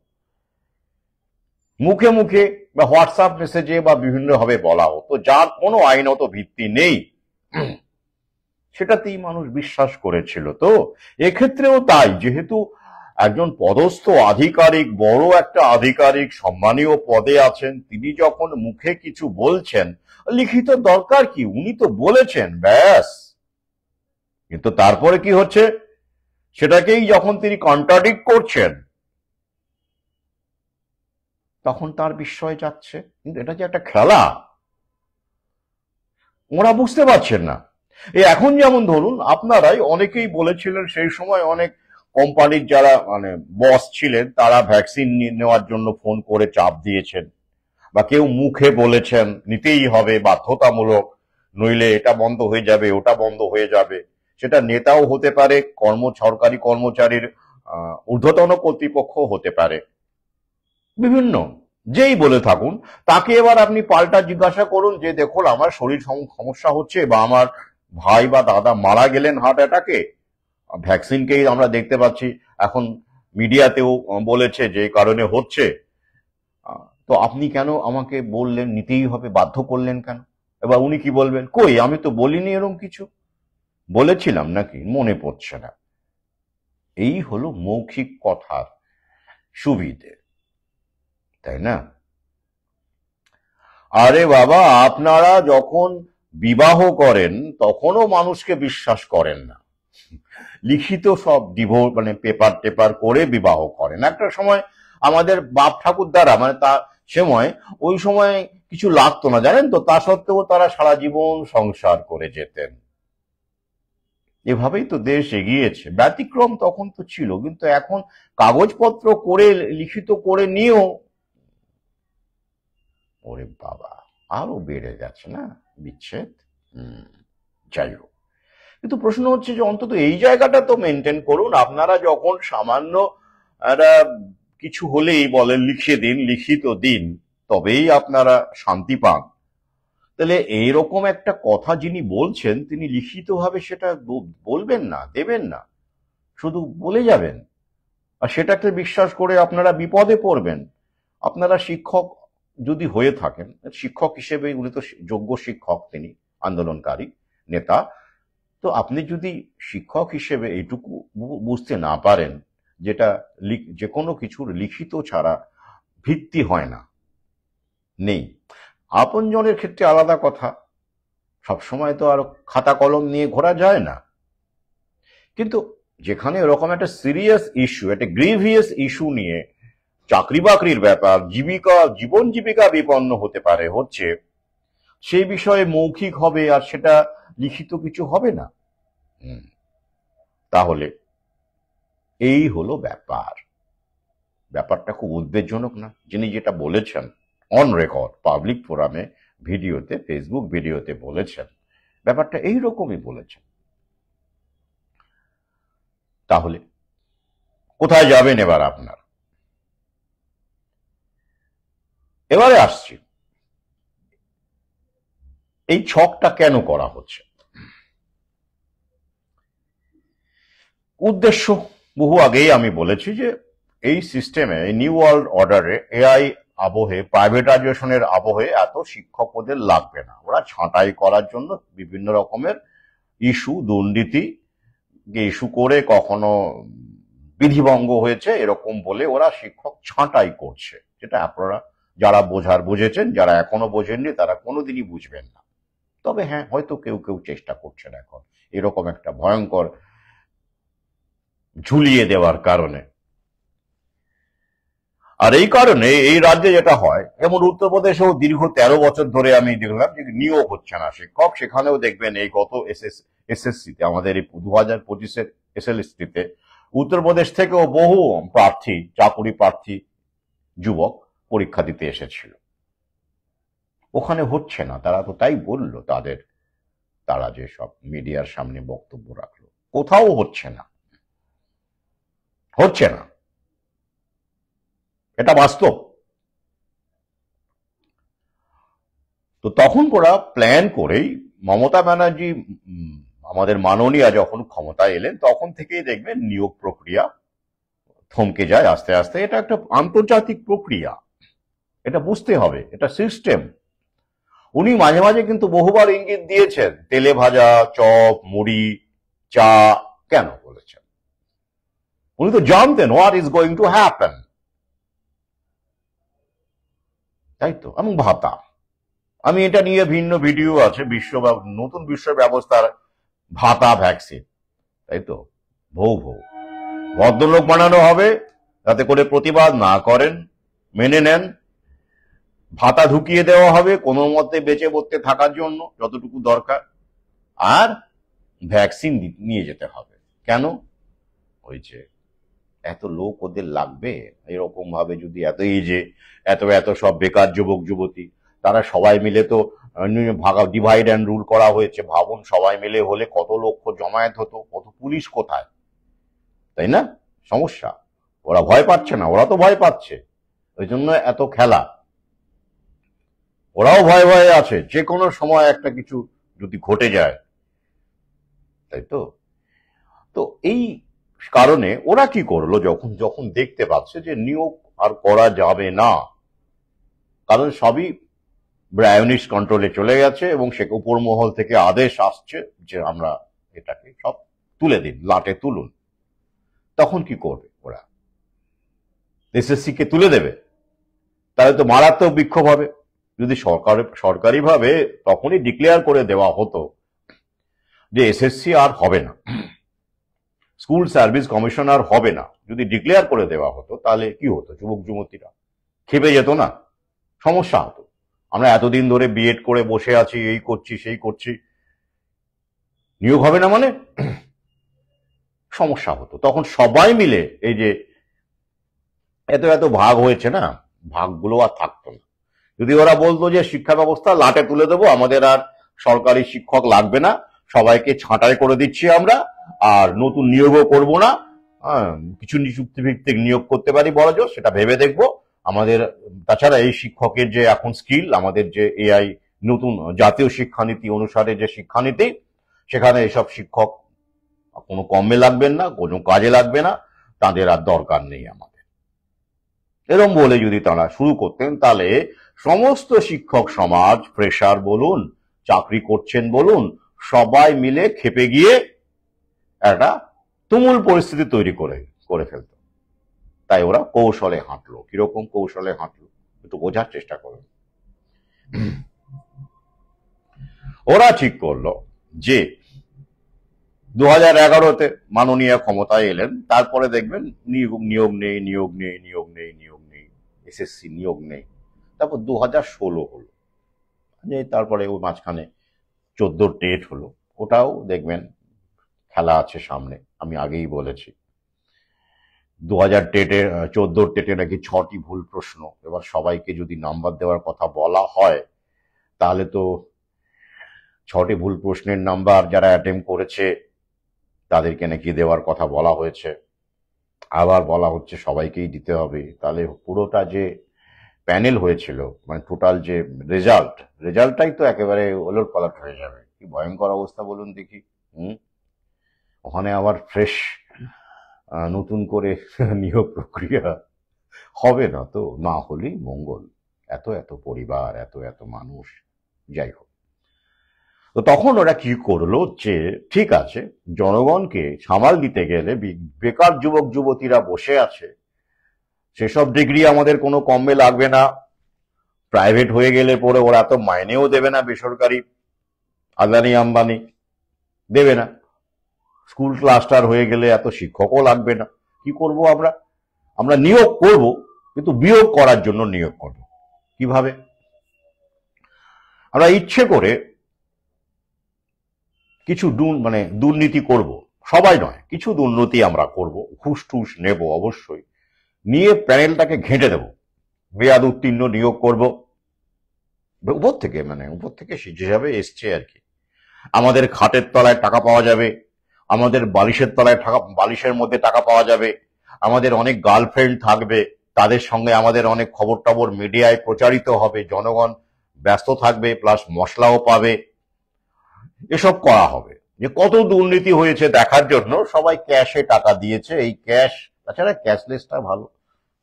মুখে মুখে বা হোয়াটসঅ্যাপ মেসেজে বা বিভিন্ন ভাবে বলা হতো, যার কোনো আইনত ভিত্তি নেই, সেটাতেই মানুষ বিশ্বাস করেছিল। তো এক্ষেত্রেও তাই, যেহেতু একজন পদস্থ আধিকারিক, বড় একটা আধিকারিক, সম্মানীয় পদে আছেন, তিনি যখন মুখে কিছু বলছেন, লিখিত দরকার কি? উনি তো বলেছেন, ব্যাস। কিন্তু তারপরে কি হচ্ছে, সেটাকেই যখন তিনি কন্ট্রাডিক্ট করছেন, তখন তার বিস্ময় যাচ্ছে। কিন্তু এটা যে একটা খেলা, ওরা বুঝতে পারছেন না। এই এখন যেমন ধরুন, আপনারাই অনেকেই বলেছিলেন সেই সময়, অনেক কোম্পানির যারা মানে বস ছিলেন, তারা ভ্যাকসিন নেওয়ার জন্য ফোন করে চাপ দিয়েছেন, বা কেউ মুখে বলেছেন নিতেই হবে বাধ্যতামূলক, নইলে এটা বন্ধ হয়ে যাবে, ওটা বন্ধ হয়ে যাবে। সেটা নেতাও হতে পারে, সরকারি কর্মচারীর ঊর্ধ্বতন কর্তৃপক্ষ হতে পারে, বিভিন্ন যেই বলে থাকুন, তাকে এবার আপনি পাল্টা জিজ্ঞাসা করুন যে দেখুন আমার শরীর সমস্যা হচ্ছে, বা আমার ভাই বা দাদা মারা গেলেন হার্ট অ্যাটাকে, ভ্যাকসিনকেই আমরা দেখতে পাচ্ছি এখন মিডিয়াতেও বলেছে যে কারণে হচ্ছে, তো আপনি কেন আমাকে বললেন নিতেই হবে, বাধ্য করলেন কেন? এবার উনি কি বলবেন, কই আমি তো বলিনি এরকম কিছু, বলেছিলাম নাকি মনে পড়ছে না। এই হলো মৌখিক কথার সুবিধে, তাই না? আরে বাবা, আপনারা যখন বিবাহ করেন তখনও মানুষকে বিশ্বাস করেন না, লিখিত সব ডিভোর্স মানে পেপার টেপার করে বিবাহ করেন। একটা সময় আমাদের বাপ ঠাকুর দ্বারা মানে তা সময়, ওই সময় কিছু লাগতো না জানেন তো, তা সত্ত্বেও তারা সারা জীবন সংসার করে যেতেন। এভাবেই তো দেশ এগিয়েছে। ব্যতিক্রম তখন তো ছিল, কিন্তু এখন কাগজপত্র করে লিখিত করে নিয়েও ওরে বাবা আরো বেড়ে গেছে না বিচ্ছেদ। যাই হোক, কিন্তু প্রশ্ন হচ্ছে যে অন্তত এই জায়গাটা তো মেনটেন করুন। আপনারা যখন সামান্য একটা কিছু হলেই বলেন লিখে দিন, লিখিত দিন, তবেই আপনারা শান্তি পান, তাহলে এইরকম একটা কথা যিনি বলছেন তিনি লিখিতভাবে সেটা বলবেন না, দেবেন না, শুধু বলে যাবেন, আর সেটাকে বিশ্বাস করে আপনারা বিপদে পড়বেন। আপনারা শিক্ষক যদি হয়ে থাকেন, শিক্ষক হিসেবে উনি তো যোগ্য শিক্ষক, তিনি আন্দোলনকারী নেতা, তো আপনি যদি শিক্ষক হিসেবে এইটুকু বুঝতে না পারেন, যেটা যে কোনো কিছুর লিখিত ছাড়া ভিত্তি হয় না, নেই। আপনজনের ক্ষেত্রে আলাদা কথা, সবসময় তো আর খাতা কলম নিয়ে ঘোরা যায় না, কিন্তু যেখানে এরকম একটা সিরিয়াস ইস্যু, একটা গ্রিভিয়াস ইস্যু নিয়ে চাকরি বাকরির ব্যাপার, জীবন জীবিকা বিপন্ন হতে পারে হচ্ছে, সেই বিষয়ে মৌখিক হবে আর সেটা লিখিত কিছু হবে না, তাহলে এই হলো ব্যাপার। ব্যাপারটা খুব উদ্বেগজনক না? যিনি যেটা বলেছেন অন রেকর্ড পাবলিক ফোরামে, ভিডিওতে, ফেসবুক ভিডিওতে বলেছেন, ব্যাপারটা এইরকমই বলেছেন। তাহলে কোথায় যাবেন এবার আপনার? এবারে আসছি এই ছকটা কেন করা হচ্ছে। উদ্দেশ্য বহু আগেই আমি বলেছি যে এই সিস্টেমে, নিউ ওয়ার্ল্ড অর্ডারে, এআই আবহে, প্রাইভেটাইজেশনের আবহে এত শিক্ষক ওদের লাগবে না। ওরা ছাঁটাই করার জন্য বিভিন্ন রকমের ইস্যু, দুর্নীতি ইস্যু করে, কখনো বিধিভঙ্গ হয়েছে এরকম বলে ওরা শিক্ষক ছাঁটাই করছে, যেটা আপনারা যারা বোঝার বুঝেছেন, যারা এখনো বোঝেননি তারা কোনোদিনই বুঝবেন না। তবে হ্যাঁ, হয়তো কেউ কেউ চেষ্টা করছেন এখন এরকম একটা ভয়ঙ্কর ঝুলিয়ে দেওয়ার কারণে। আর এই কারণে এই রাজ্যে যেটা হয়, যেমন উত্তরপ্রদেশেও দীর্ঘ 13 বছর ধরে আমি দেখলাম যে নিয়োগ হচ্ছে না শিক্ষক। সেখানেও দেখবেন এই গত এসএসসিতে, আমাদের এই 2025-এর এসএলএসটিতে উত্তরপ্রদেশ থেকেও বহু প্রার্থী, চাকুরি প্রার্থী যুবক পরীক্ষা দিতে এসেছিল। ওখানে হচ্ছে না, তারা তো তাই বলল তারা যে সব মিডিয়ার সামনে বক্তব্য রাখলো, কোথাও হচ্ছে না, হচ্ছে না, এটা বাস্তব। তো তখন ওরা প্ল্যান করেই মমতা ব্যানার্জি আমাদের মাননীয়া যখন ক্ষমতায় এলেন তখন থেকেই দেখবেন নিয়োগ প্রক্রিয়া থমকে যায় আস্তে আস্তে। এটা একটা আন্তর্জাতিক প্রক্রিয়া, এটা বুঝতে হবে, এটা সিস্টেম। উনি মাঝে মাঝে কিন্তু বহুবার ইঙ্গিত দিয়েছেন, তেলে ভাজা চপ, মুড়ি, চা কেন বলেছেন? উনি তো জানতেন what is going to happen, তাই তো। এবং ভাতা, আমি এটা নিয়ে ভিন্ন ভিডিও আছে, নতুন বিশ্ব ব্যবস্থার ভাতা ভ্যাকসিন, তাই তো। ভৌ ভদ্রলোক বানানো হবে যাতে করে প্রতিবাদ না করেন, মেনে নেন। ভাতা ঢুকিয়ে দেওয়া হবে কোনো মতে বেঁচে বসতে থাকার জন্য যতটুকু দরকার, আর ভ্যাকসিন নিয়ে যেতে হবে। কেন? ওই যে এত লোক ওদের লাগবে, এরকম ভাবে যদি এই যে এত সব বেকার যুবক যুবতী, তারা সবাই মিলে তো ডিভাইড অ্যান্ড রুল করা হয়েছে। ভাবুন সবাই মিলে হলে কত লক্ষ জমায়েত হতো, কত পুলিশ কোথায়, তাই না? সমস্যা। ওরা ভয় পাচ্ছে না, ওরা তো ভয় পাচ্ছে, ওই জন্য এত খেলা। ওরাও ভয়ে ভয়ে আছে, যে কোনো সময় একটা কিছু যদি ঘটে যায়, তাই তো। তো এই কারণে ওরা কি করলো, যখন দেখতে পাচ্ছে যে নিয়োগ আর করা যাবে না, কারণ সবই ব্রায়োনিস কন্ট্রোলে চলে গেছে এবং সে উপর মহল থেকে আদেশ আসছে যে আমরা এটাকে সব তুলে দিন, লাটে তুলুন। তখন কি করবে ওরা? এসএসসি কে তুলে দেবে? তাহলে তো মারাত্মক বিক্ষোভ হবে। যদি সরকারিভাবে তখনই ডিক্লেয়ার করে দেওয়া হতো যে এসএসসি আর হবে না, স্কুল সার্ভিস কমিশন আর হবে না, যদি ডিক্লেয়ার করে দেওয়া হতো, তাহলে কি হতো? যুবক যুবতীরা খেপে যেত না? সমস্যা হতো। আমরা এতদিন ধরে বিএড করে বসে আছি, এই করছি সেই করছি, নিয়োগ হবে না মানে সমস্যা হতো। তখন সবাই মিলে এই যে এত ভাগ হয়েছে না, ভাগগুলো আর থাকতো না। যদি ওরা বলতো যে শিক্ষা ব্যবস্থা লাটে তুলে দেবো, আমাদের আর সরকারি শিক্ষক লাগবে না, সবাইকে ছাঁটাই করে দিচ্ছি আমরা, আর নতুন নিয়োগও করব না, কিছু চুক্তি ভিত্তিক নিয়োগ করতে পারি বড় জোর, সেটা ভেবে দেখবো আমাদের। তাছাড়া এই শিক্ষকের যে এখন স্কিল, আমাদের যে এআই নতুন জাতীয় শিক্ষানীতি অনুসারে যে শিক্ষানীতি, সেখানে এসব শিক্ষক কোনো কমে লাগবেন না, কোনো কাজে লাগবে না, তাদের আর দরকার নেই আমাদের। এরকম বলে যদি তারা শুরু করতেন, তাহলে সমস্ত শিক্ষক সমাজ, ফ্রেশার বলুন, চাকরি করছেন বলুন, সবাই মিলে খেপে গিয়ে একটা তুমুল পরিস্থিতি তৈরি করে ফেলত। তাই ওরা কৌশলে হাঁটলো। কিরকম কৌশলে হাঁটলো একটু বোঝার চেষ্টা করুন। ওরা ঠিক করলো যে 2011-তে মাননীয় ক্ষমতায় এলেন, তারপরে দেখবেন নিয়োগ নেই, এসএসসি নিয়োগ নেই। তারপর 2016 হলো, তারপরে ওই মাঝখানে 14 টেট হলো, ওটাও দেখবেন খেলা আছে সামনে। আমি আগেই বলেছি 14 টেটে নাকি 6টি ভুল প্রশ্ন। এবার সবাইকে যদি নাম্বার দেওয়ার কথা বলা হয়, তাহলে তো 6টি ভুল প্রশ্নের নাম্বার যারা অ্যাটেম্প করেছে তাদেরকে নাকি দেওয়ার কথা বলা হয়েছে, আবার বলা হচ্ছে সবাইকেই দিতে হবে। তাহলে পুরোটা যে প্যানেল হয়েছিল, মানে টোটাল যে রেজাল্টটাই তো একেবারে ওলটপালট হয়ে যাবে। কি ভয়ঙ্কর অবস্থা বলুন দেখি। ওখানে আবার ফ্রেশ নতুন করে নিয়োগ প্রক্রিয়া হবে না তো, না হলেই মঙ্গল। এত পরিবার, এত মানুষ, যাই হোক। তো তখন ওরা কি করলো যে ঠিক আছে, জনগণকে সামাল দিতে গেলে বেকার যুবক যুবতীরা বসে আছে, সেসব ডিগ্রি আমাদের কোনো কমে লাগবে না, প্রাইভেট হয়ে গেলে পরে ওরা তো মাইনেও দেবে না, বেসরকারি আদানি আম্বানি দেবে না। স্কুল ক্লাস্টার হয়ে গেলে এত শিক্ষকও লাগবে না। কি করব আমরা? আমরা নিয়োগ করব, কিন্তু বিয়োগ করার জন্য নিয়োগ করব। কিভাবে? আমরা ইচ্ছে করে কিছু দুর্নীতি করব, সবাই নয়, কিছু দুর্নীতি আমরা করব, ঘুষ টুস নেব অবশ্যই, নিয়ে প্যানেলটাকে ঘেঁটে দেব, বেয়াদ উত্তীর্ণ নিয়োগ করব উপর থেকে যেভাবে এসছে আর কি। আমাদের খাটের তলায় টাকা পাওয়া যাবে, আমাদের বালিশের তলায় বালিশের মধ্যে টাকা পাওয়া যাবে, আমাদের অনেক গার্লফ্রেন্ড থাকবে, তাদের সঙ্গে আমাদের অনেক খবর টবর মিডিয়ায় প্রচারিত হবে, জনগণ ব্যস্ত থাকবে, প্লাস মশলাও পাবে। এসব করা হবে। যে কত দুর্নীতি হয়েছে দেখার জন্য সবাই ক্যাশে টাকা দিয়েছে। এই ক্যাশ, তাছাড়া ক্যাশলেসটা ভালো,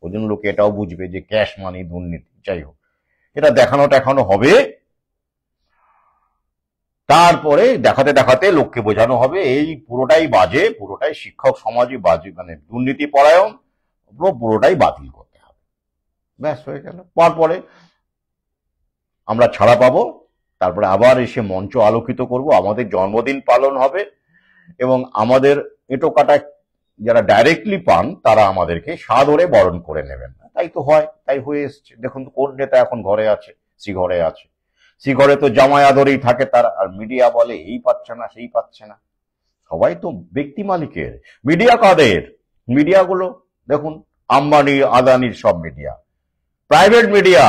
ওই জন্য লোকে এটাও বুঝবে যে ক্যাশ মানে দুর্নীতি। যাই হোক, এটা দেখানো হবে। তারপরে দেখাতে দেখাতে লোককে বোঝানো হবে এই পুরোটাই বাজে, পুরোটাই শিক্ষক সমাজই বাজে, দুর্নীতি পরায়ণ, পুরোটাই বাতিল করতে হবে। ব্যাস হয়ে গেল। তারপরে আমরা ছাড়া পাবো, তারপরে আবার এসে মঞ্চ আলোকিত করব, আমাদের জন্মদিন পালন হবে, এবং আমাদের এঁটো কাটা যারা ডাইরেক্টলি পান তারা আমাদেরকে সাদরে বরণ করে নেবেন। তাই তো হয়, তাই হয়ে এসছে। দেখুন কোন নেতা এখন ঘরে আছে, শ্রীঘরে আছে, শ্রীঘরে তো জামাই আদরেই থাকে তারা, আর মিডিয়া বলে এই পাচ্ছে না সেই পাচ্ছে না। সবাই তো ব্যক্তি মালিকের। মিডিয়া কাদের? মিডিয়াগুলো দেখুন, আম্বানি আদানির সব মিডিয়া, প্রাইভেট মিডিয়া।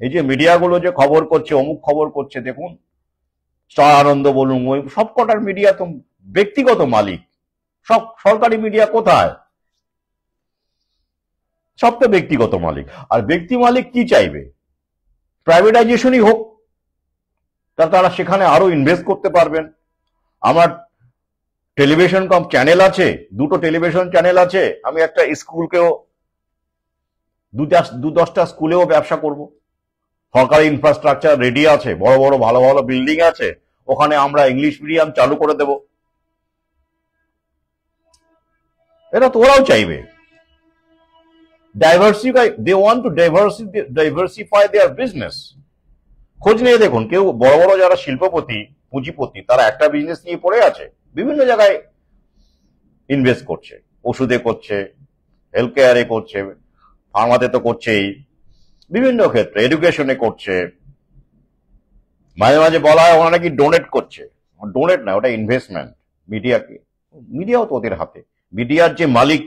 এই যে মিডিয়াগুলো যে খবর করছে, অমুক খবর করছে, দেখুন স্টার আনন্দ বলুন, ওই সব কটার মিডিয়া তো ব্যক্তিগত মালিক। সব সরকারি মিডিয়া কোথায়? সব তো ব্যক্তিগত মালিক। আর ব্যক্তি মালিক কি চাইবে? প্রাইভেটাইজেশনই হোক, তারা সেখানে আরো ইনভেস্ট করতে পারবেন। আমার টেলিভিশন চ্যানেল আছে, দুটো টেলিভিশন চ্যানেল আছে, আমি একটা স্কুলকেও দু দশটা স্কুলেও ব্যবসা করব। সরকারি ইনফ্রাস্ট্রাকচার রেডি আছে, বড় বড় ভালো ভালো বিল্ডিং আছে, ওখানে আমরা ইংলিশ মিডিয়াম চালু করে দেব। এটা তো ওরাও চাইবে। They want to diversify their business. খোঁজ নিয়ে দেখুন, কেউ বড় বড় যারা শিল্পপতি, পুঁজিপতি, তারা একটা বিজনেস নিয়ে পড়ে আছে, বিভিন্ন জায়গায় ইনভেস্ট করছে, ওষুধে করছে, হেলথ কেয়ারে করছে, ফার্মাতে তো করছেই, বিভিন্ন ক্ষেত্রে এডুকেশনে করছে। মাঝে মাঝে বলা হয় ওরা নাকি ডোনেট করছে। ডোনেট না, ওটা ইনভেস্টমেন্ট। মিডিয়াও তো ওদের হাতে। মিডিয়ার যে মালিক,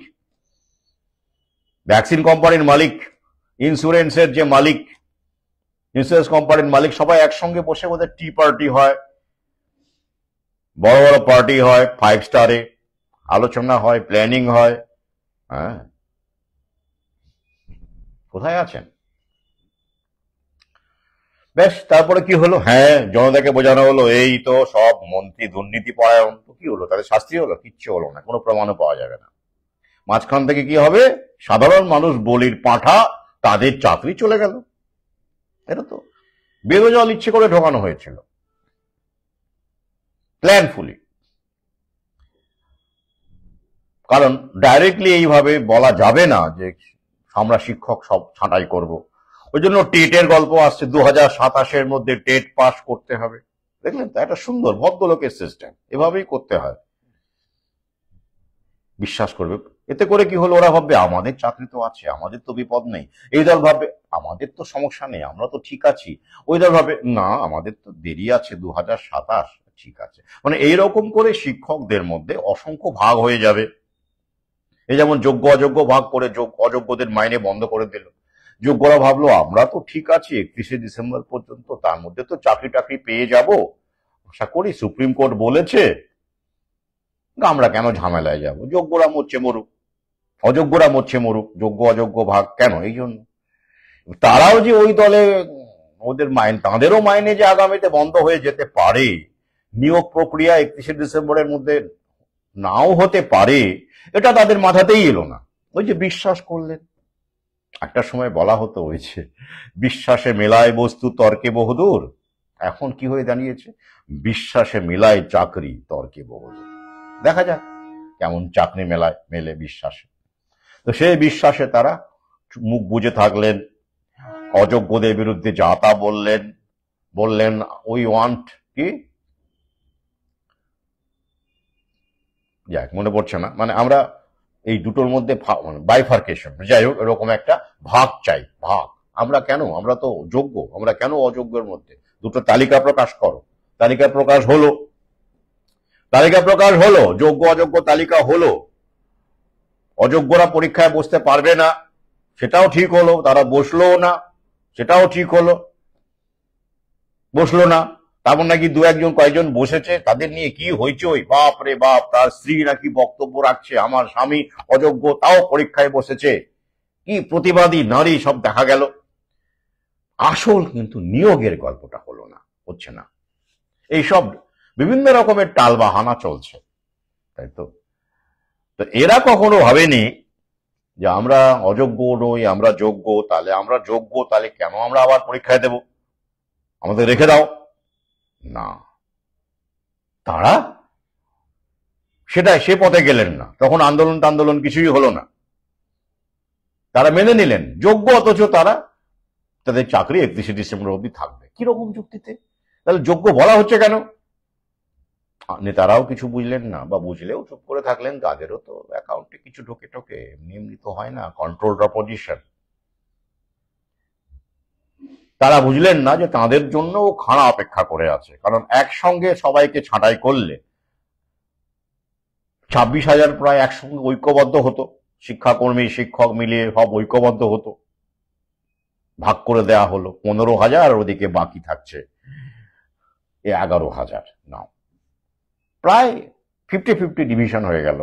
ভ্যাকসিন কোম্পানির মালিক, ইন্স্যুরেন্সের যে মালিক, ইন্স্যুরেন্স কোম্পানির মালিক, সবাই একসঙ্গে বসে ওদের টি পার্টি হয়, বড় বড় পার্টি হয়, 5 স্টারে আলোচনা হয়, প্ল্যানিং হয়। হ্যাঁ, কোথায় আছেন? বেশ, তারপরে কি হলো? হ্যাঁ, জনতাকে বোঝানো হলো এই তো সব মন্ত্রী দুর্নীতি পরায়ণ। তো কি হলো? তাদের শাস্তি হলো? কিচ্ছু হলো না, কোনো প্রমাণও পাওয়া যাবে না। মাঝখান থেকে কি হবে? সাধারণ মানুষ, বলির পাঁঠা, তাদের চাকরি চলে গেল। এটা তো বেরোজল ইচ্ছে করে ঢোকানো হয়েছিল, প্ল্যানফুলি। কারণ ডাইরেক্টলি এইভাবে বলা যাবে না যে আমরা শিক্ষক সব ছাঁটাই করব। ওই জন্য টেটের গল্প আসছে, 2027-এর মধ্যে টেট পাস করতে হবে। দেখলেন তো, একটা সুন্দর ভদ্রলোকের সিস্টেম, এভাবেই করতে হয়। বিশ্বাস করবে। এতে করে কি হলো? ওরা ভাববে আমাদের চাকরি তো আছে, আমাদের তো বিপদ নেই। এই দল ভাববে আমাদের তো সমস্যা নেই, আমরা তো ঠিক আছি। ওই দল ভাবে না, আমাদের তো দেরি আছে, 2027, ঠিক আছে। এইরকম করে শিক্ষকদের মধ্যে অসংখ্য ভাগ হয়ে যাবে। এই যেমন যোগ্য অযোগ্য ভাগ করে অযোগ্যদের মাইনে বন্ধ করে দিল। যোগ্যরা ভাবলো আমরা তো ঠিক আছি 31শে ডিসেম্বর পর্যন্ত, তার মধ্যে তো চাকরি টাকরি পেয়ে যাব, আশা করি সুপ্রিম কোর্ট বলেছে, আমরা কেন ঝামেলায় যাব? যোগ্যরা মরছে মরুক, অযোগ্যরা মরছে মরুক, যোগ্য অযোগ্য ভাগ কেন? এই জন্য তারাও যে ওই দলে, ওদের তাঁদেরও মাইনে যে আগামীতে বন্ধ হয়ে যেতে পারে, নিয়োগ প্রক্রিয়া 31শে ডিসেম্বরের মধ্যে নাও হতে পারে, এটা তাদের মাথাতেই এলো না। ওই যে বিশ্বাস করলেন। একটা সময় বলা হতো ওই যে বিশ্বাসে মেলায় বস্তু তর্কে বহুদূর, এখন কি হয়ে দাঁড়িয়েছে? বিশ্বাসে মেলায় চাকরি, তর্কে বহুদূর। দেখা যাক কেমন চাকরি মেলে বিশ্বাসে। তো সেই বিশ্বাসে তারা মুখ বুজে থাকলেন, অযোগ্যদের বিরুদ্ধে যা তা বললেন উই ওয়ান্ট কি, যাক মনে পড়ছে না, মানে আমরা এই দুটোর মধ্যে বাইফার্কেশন, যাই হোক এরকম একটা ভাগ চাই, ভাগ। আমরা তো যোগ্য, আমরা কেন অযোগ্যের মধ্যে? দুটো তালিকা প্রকাশ করো। তালিকা প্রকাশ হলো, যোগ্য অযোগ্য তালিকা হলো। অযোগ্যরা পরীক্ষায় বসতে পারবে না, সেটাও ঠিক হলো। তারা বসলো না, সেটাও ঠিক হলো। বসলো না, তারপর নাকি দু একজন কয়েকজন বসেছে, তাদের নিয়ে কি হইচই, বাপ রে বাপ, তার স্ত্রী নাকি বক্তব্য রাখছে আমার স্বামী অযোগ্য, তাও পরীক্ষায় বসেছে, কি প্রতিবাদী নারী সব দেখা গেল। আসল কিন্তু নিয়োগের গল্পটা হলো না, হচ্ছে না। এইসব বিভিন্ন রকমের টাল বাহানা চলছে, তাই তো। তো এরা কখনো ভাবেনি যে আমরা অযোগ্য নই, আমরা যোগ্য। তাহলে কেন আমরা আবার পরীক্ষায় দেব? আমাদের রেখে দাও না। তারা সে পথে গেলেন না। তখন আন্দোলন কিছুই হলো না। তারা মেনে নিলেন যোগ্য, অথচ তাদের চাকরি 31শে ডিসেম্বর অবধি থাকবে। কিরকম যুক্তিতে? তাহলে যোগ্য বলা হচ্ছে কেন? নেতারাও কিছু বুঝলেন না, বা বুঝলেও চুপ করে থাকলেন। তাদেরও তো অ্যাকাউন্টে কিছু ঢোকে এমনি তো হয় না, কন্ট্রোলড অপোজিশন। তারা বুঝলেন না যে তাদের জন্য খাড়া অপেক্ষা করে আছে। কারণ একসঙ্গে সবাইকে ছাঁটাই করলে 26,000 প্রায় একসঙ্গে ঐক্যবদ্ধ হতো, শিক্ষাকর্মী শিক্ষক মিলিয়ে সব ঐক্যবদ্ধ হতো। ভাগ করে দেয়া হলো 15,000, আর ওদিকে বাকি থাকছে 11,000। নাও প্রায় 50-50 ডিভিশন হয়ে গেল।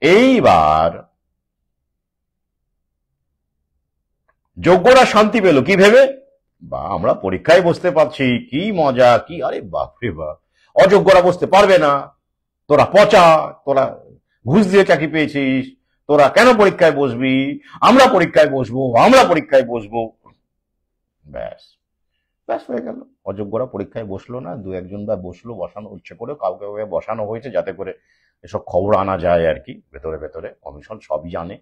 এইবার যোগ্যরা শান্তি পেল কি ভেবে? বা আমরা পরীক্ষায় বসতে পারছি, কি মজা, কি, আরে বাপরে বাপ, অযোগ্যরা বসতে পারবে না, তোরা পচা, তোরা ঘুষ দিয়ে চাকরি পেয়েছিস, তোরা কেন পরীক্ষায় বসবি? আমরা পরীক্ষায় বসবো। ব্যাস ব্যাস হয়ে গেল। অযোগ্যরা পরীক্ষায় বসলো না, দু একজন বা বসলো, বসানো ইচ্ছে করে কাউকে বসানো হয়েছে যাতে করে এসব খবর আনা যায় আর কি। ভেতরে কমিশন সবই জানে,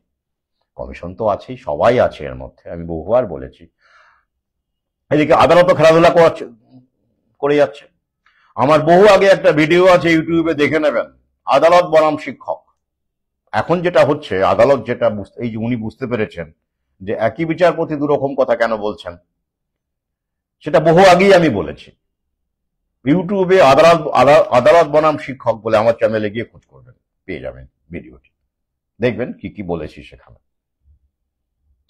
কমিশন তো আছেই, সবাই আছে এর মধ্যে, আমি বহুবার বলেছি। এদিকে আদালত খেলাধুলা করে যাচ্ছে। আমার বহু আগে একটা ভিডিও আছে, ইউটিউবে দেখে নেবেন, আদালত বনাম শিক্ষক। এখন যেটা হচ্ছে, আদালত যেটা এই যে উনি বুঝতে পেরেছেন যে একই বিচারপতি দুরকম কথা কেন বলছেন, সেটা বহু আগেই আমি বলেছি। ইউটিউবে আদালত বনাম শিক্ষক বলে আমার চ্যানেলে গিয়ে খোঁজ করবেন, পেয়ে যাবেন ভিডিওটি, দেখবেন কি কি বলেছি সেখানে,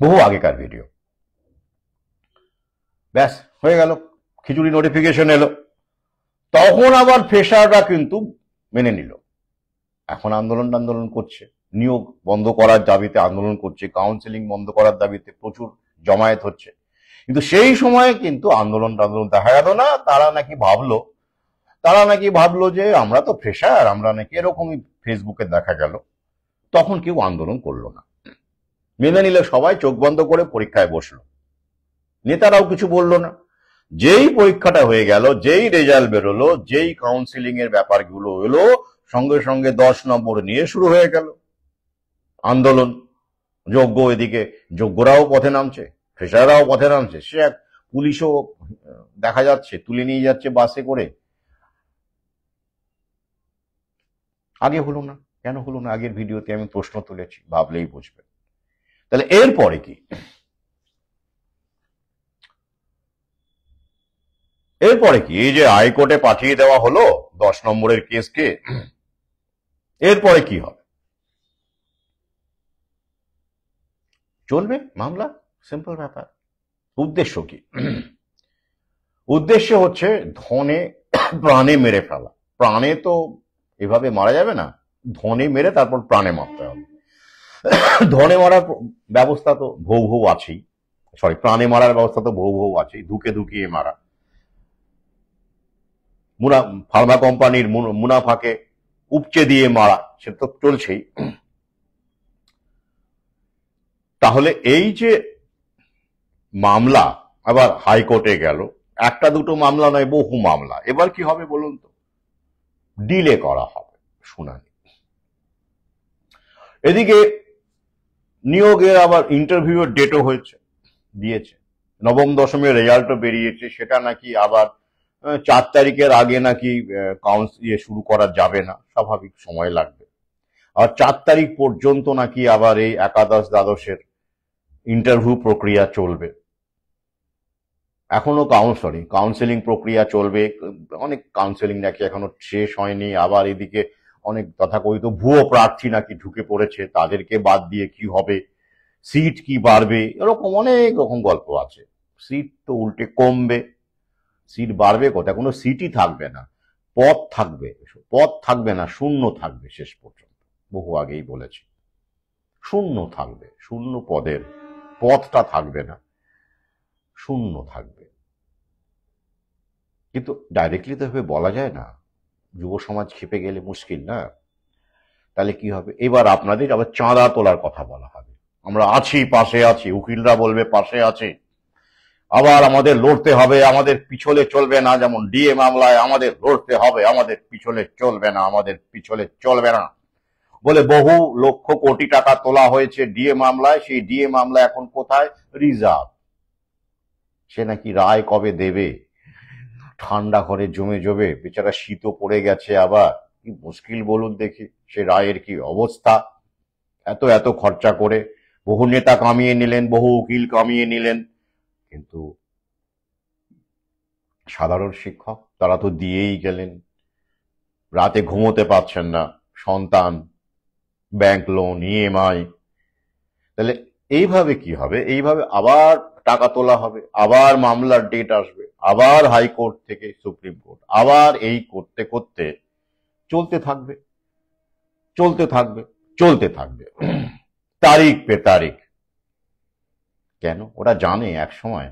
বহু আগেকার ভিডিও। ব্যাস হয়ে গেল, খিচুড়ি নোটিফিকেশন এলো। তখন আবার ফ্রেশাররা কিন্তু মেনে নিল। এখন আন্দোলন করছে, নিয়োগ বন্ধ করার দাবিতে আন্দোলন করছে, কাউন্সেলিং বন্ধ করার দাবিতে প্রচুর জমায়েত হচ্ছে। কিন্তু সেই সময় কিন্তু আন্দোলন দেখা গেল না। তারা নাকি ভাবলো যে আমরা তো ফ্রেশার, আমরা নাকি এরকমই ফেসবুকে দেখা গেল। তখন কেউ আন্দোলন করলো না, মেনে নিলে সবাই, চোখ বন্ধ করে পরীক্ষায় বসলো। নেতারাও কিছু বললো না। যেই পরীক্ষাটা হয়ে গেল, যেই রেজাল্ট বেরোলো, যেই কাউন্সিলিং এর ব্যাপারগুলো এলো, সঙ্গে সঙ্গে 10 নম্বর নিয়ে শুরু হয়ে গেল আন্দোলন। এদিকে যোগ্যরাও পথে নামছে, ফ্রেশাররাও পথে নামছে। সে এক পুলিশও দেখা যাচ্ছে তুলে নিয়ে যাচ্ছে বাসে করে। আগে হলো না, কেন হলো না? আগের ভিডিওতে আমি প্রশ্ন তুলেছি, ভাবলেই বুঝবে। তাহলে এরপরে কি? এই যে হাইকোর্টে পাঠিয়ে দেওয়া হলো 10 নম্বরের কেসকে, এরপরে কি হবে? চলবে মামলা, সিম্পল ব্যাপার। উদ্দেশ্য কি? উদ্দেশ্য হচ্ছে ধনে প্রাণে মেরে ফেলা। প্রাণে তো এভাবে মারা যাবে না, ধনে মেরে তারপর প্রাণে মারতে হবে। ধনে মারার ব্যবস্থা তো ভৌ আছেই, প্রাণে মারার ব্যবস্থা তো ভৌ আছেই, ধুকিয়ে মারা, ফার্মা কোম্পানির মুনাফাকে উপচে দিয়ে মারা, সেটা তো চলছেই। তাহলে এই যে মামলা আবার হাইকোর্টে গেল, একটা দুটো মামলা নয়, বহু মামলা। এবার কি হবে বলুন তো? ডিলে করা হবে শুনানি। এদিকে নিয়োগের আবার ইন্টারভিউয়ের ডেটও দিয়েছে। নবম দশমের রেজাল্টও বেরিয়েছে, সেটা নাকি আবার 4 তারিখের আগে নাকি শুরু করা যাবে না, স্বাভাবিক সময় লাগবে। আর 4 তারিখ পর্যন্ত নাকি আবার এই একাদশ দ্বাদশের ইন্টারভিউ প্রক্রিয়া চলবে। এখনো কাউন্সেলিং প্রক্রিয়া চলবে, অনেক কাউন্সেলিং নাকি এখনো শেষ হয়নি। আবার এদিকে অনেক তথাকথিত ভুয়ো প্রার্থী নাকি ঢুকে পড়েছে, তাদেরকে বাদ দিয়ে কি হবে, সিট কি বাড়বে, এরকম অনেক রকম গল্প আছে। সিট তো উল্টে কমবে, সিট বাড়বে কোথায়, কোনো সিটই থাকবে না, পদ থাকবে, পদ থাকবে না, শূন্য থাকবে শেষ পর্যন্ত। বহু আগেই বলেছি, শূন্য থাকবে, শূন্য পদের পদটা থাকবে না, শূন্য থাকবে। কিন্তু ডাইরেক্টলি তো ভাবে বলা যায় না, যুব সমাজ খেপে গেলে মুশকিল না। তাহলে কি হবে, এবার আপনাদের আবার চাঁদা তোলার কথা বলা হবে। আমরা আছি, পাশে আছি, উকিলরা বলবে পাশে আছে, আবার আমাদের লড়তে হবে, আমাদের পিছলে চলবে না, যেমন ডিএ মামলায় আমাদের লড়তে হবে, আমাদের পিছলে চলবে না, আমাদের পিছলে চলবে না বলে বহু লক্ষ কোটি টাকা তোলা হয়েছে ডিএ মামলায়। সেই ডিএ মামলা এখন কোথায়, রিজার্ভ। সে নাকি রায় কবে দেবে, ঠান্ডা ঘরে জমে জমে, বেচারা শীতও পড়ে গেছে, আবার কি মুশকিল বলুন দেখি, সে রায়ের কি অবস্থা। এত এত খরচা করে বহু নেতা কামিয়ে নিলেন, বহু উকিল কামিয়ে নিলেন, কিন্তু সাধারণ শিক্ষক তারা তো দিয়েই গেলেন, রাতে ঘুমোতে পারছেন না, সন্তান, ব্যাংক লোন, ইএমআই। তাহলে এইভাবে কি হবে, এইভাবে আবার টাকা তোলা হবে, আবার মামলার ডেট আসবে, আবার হাইকোর্ট থেকে সুপ্রিম কোর্ট, আবার এই করতে করতে চলতে থাকবে, চলতে থাকবে, চলতে থাকবে, তারিখ পে তারিখ। কেন, ওরা জানে এক সময়